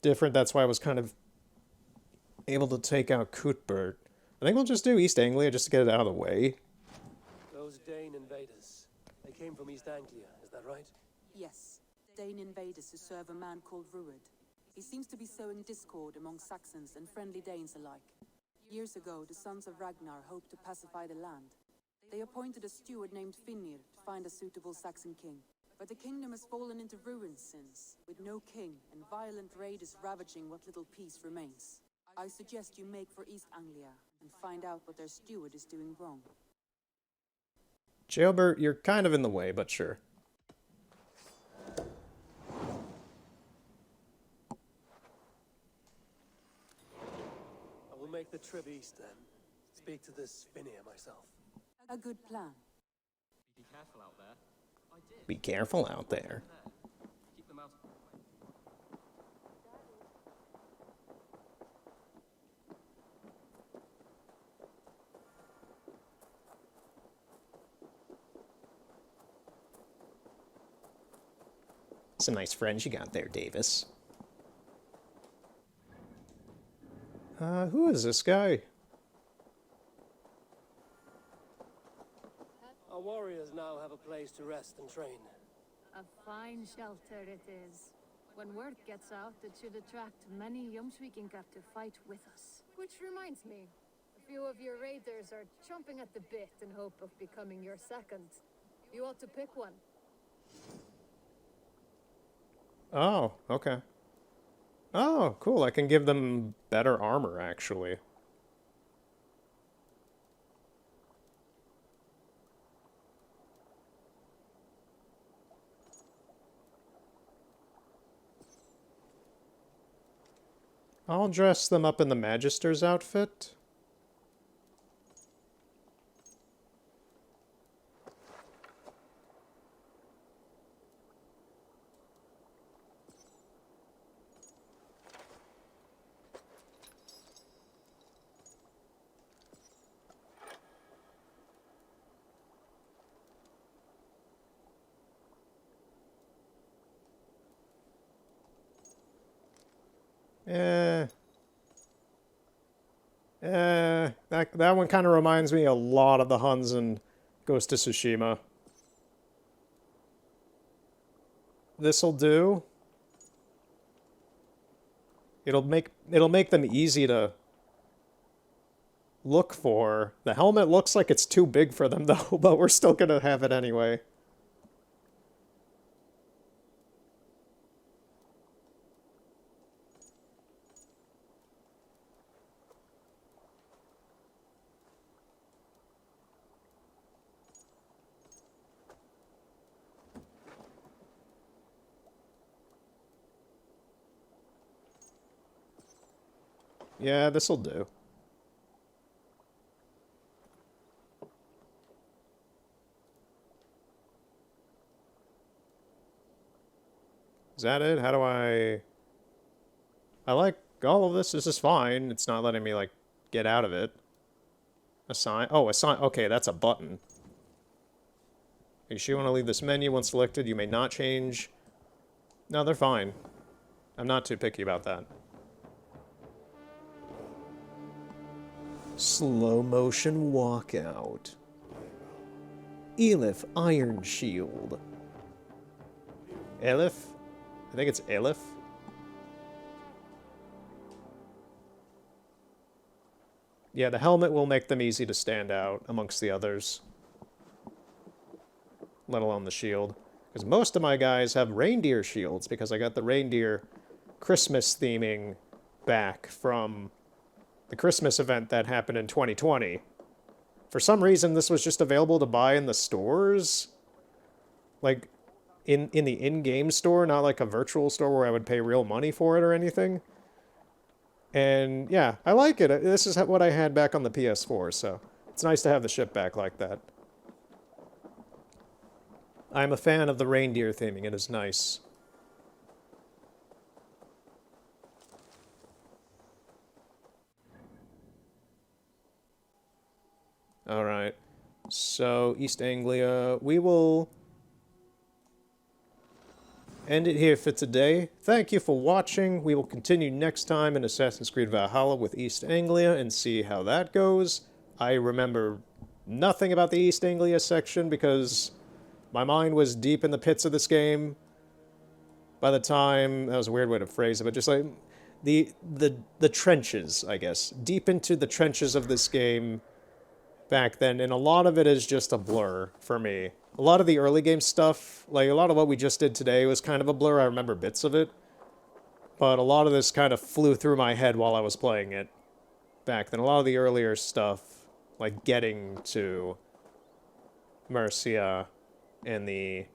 Speaker 1: different. That's why I was kind of able to take out Cuthbert. I think we'll just do East Anglia just to get it out of the way.
Speaker 2: Those Dane invaders, they came from East Anglia, is that right?
Speaker 17: Yes. Dane invaders who serve a man called Ruud. He seems to be sowing discord among Saxons and friendly Danes alike. Years ago, the sons of Ragnar hoped to pacify the land. They appointed a steward named Finnir to find a suitable Saxon king. But the kingdom has fallen into ruins since, with no king and violent raiders ravaging what little peace remains. I suggest you make for East Anglia and find out what their steward is doing wrong.
Speaker 1: Jailbert, you're kind of in the way, but sure.
Speaker 8: I will make the trip east then. Speak to this Finnir myself.
Speaker 17: A good plan.
Speaker 10: Be careful out there. I did.
Speaker 1: Be careful out there.
Speaker 10: Keep them out.
Speaker 1: Some nice friends you got there, Davis. Who is this guy?
Speaker 8: Our warriors now have a place to rest and train.
Speaker 18: A fine shelter it is. When word gets out, it should attract many Jomsvikingar to fight with us. Which reminds me, a few of your raiders are chomping at the bit in hope of becoming your second. You ought to pick one.
Speaker 1: Oh, okay. Oh, cool. I can give them better armor, actually. I'll dress them up in the Magister's outfit. That one kind of reminds me a lot of the Huns in Ghost of Tsushima. This'll do. It'll make them easy to look for. The helmet looks like it's too big for them though, but we're still gonna have it anyway. Yeah, this'll do. Is that it? How do I like all of this. This is fine. It's not letting me, like, get out of it. Assign. Oh, assign. Okay, that's a button. Are you sure you want to leave this menu? Once selected, you may not change. No, they're fine. I'm not too picky about that. Slow motion walkout. Elif Iron Shield. Elif? I think it's Elif. Yeah, the helmet will make them easy to stand out amongst the others. Let alone the shield. Because most of my guys have reindeer shields, because I got the reindeer Christmas theming back from the Christmas event that happened in 2020. For some reason, this was just available to buy in the stores. Like, in the in-game store, not like a virtual store where I would pay real money for it or anything. And, yeah, I like it. This is what I had back on the PS4, so it's nice to have the ship back like that. I'm a fan of the reindeer theming. It is nice. Alright, so East Anglia, we will end it here for today. Thank you for watching. We will continue next time in Assassin's Creed Valhalla with East Anglia and see how that goes. I remember nothing about the East Anglia section because my mind was deep in the pits of this game. By the time, that was a weird way to phrase it, but just like the trenches, I guess. Deep into the trenches of this game back then, and a lot of it is just a blur for me. A lot of the early game stuff, like a lot of what we just did today was kind of a blur. I remember bits of it. But a lot of this kind of flew through my head while I was playing it back then. A lot of the earlier stuff, like getting to Mercia and the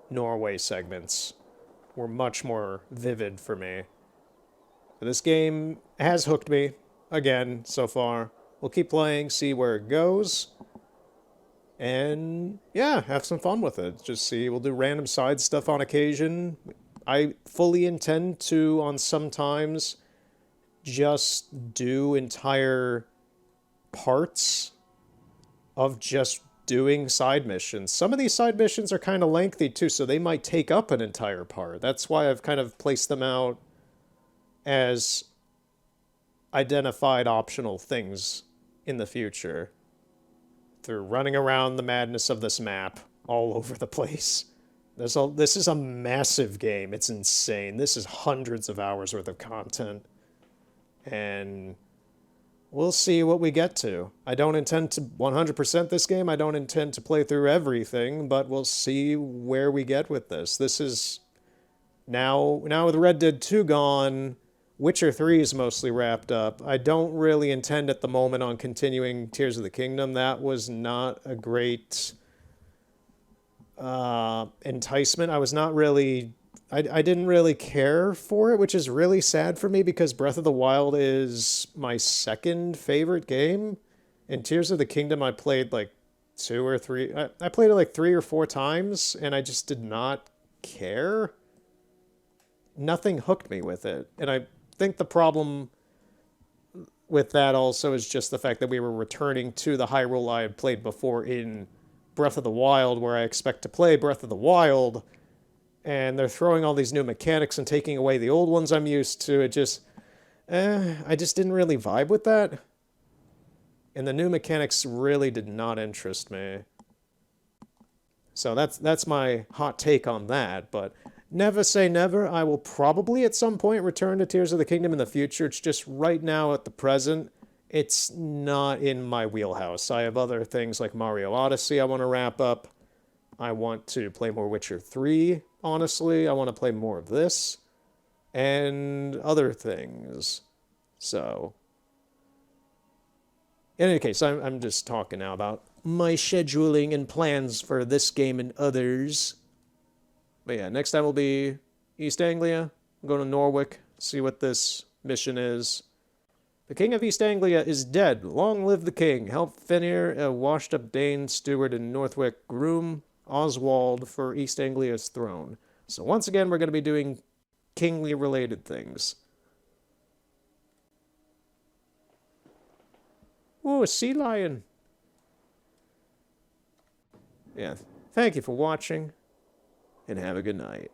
Speaker 1: Norway segments, were much more vivid for me. This game has hooked me, again, so far. We'll keep playing, see where it goes. And, yeah, have some fun with it. Just see, we'll do random side stuff on occasion. I fully intend to, on sometimes, just do entire parts of just doing side missions. Some of these side missions are kind of lengthy, too, so they might take up an entire part. That's why I've kind of placed them out as identified optional things in the future. Through running around the madness of this map all over the place. This is a massive game. It's insane. This is hundreds of hours worth of content. And we'll see what we get to. I don't intend to 100% this game. I don't intend to play through everything, but we'll see where we get with this. This is... Now with Red Dead 2 gone, Witcher 3 is mostly wrapped up. I don't really intend at the moment on continuing Tears of the Kingdom. That was not a great enticement. I was not really... I didn't really care for it, which is really sad for me because Breath of the Wild is my second favorite game. And Tears of the Kingdom I played like 2 or 3... I played it like 3 or 4 times, and I just did not care. Nothing hooked me with it. And I think the problem with that also is just the fact that we were returning to the Hyrule I had played before in Breath of the Wild, where I expect to play Breath of the Wild, and they're throwing all these new mechanics and taking away the old ones I'm used to. It just... I just didn't really vibe with that. And the new mechanics really did not interest me. So that's my hot take on that, but... Never say never. I will probably at some point return to Tears of the Kingdom in the future. It's just right now at the present, it's not in my wheelhouse. I have other things like Mario Odyssey I want to wrap up. I want to play more Witcher 3, honestly. I want to play more of this. And other things. So, in any case, I'm just talking now about my scheduling and plans for this game and others. But yeah, next time will be East Anglia. I'm going to Norwick, see what this mission is. The King of East Anglia is dead. Long live the King. Help Fenrir, a washed-up Dane steward in Northwick, groom Oswald for East Anglia's throne. So once again, we're going to be doing kingly-related things. Ooh, a sea lion. Yeah, thank you for watching. And have a good night.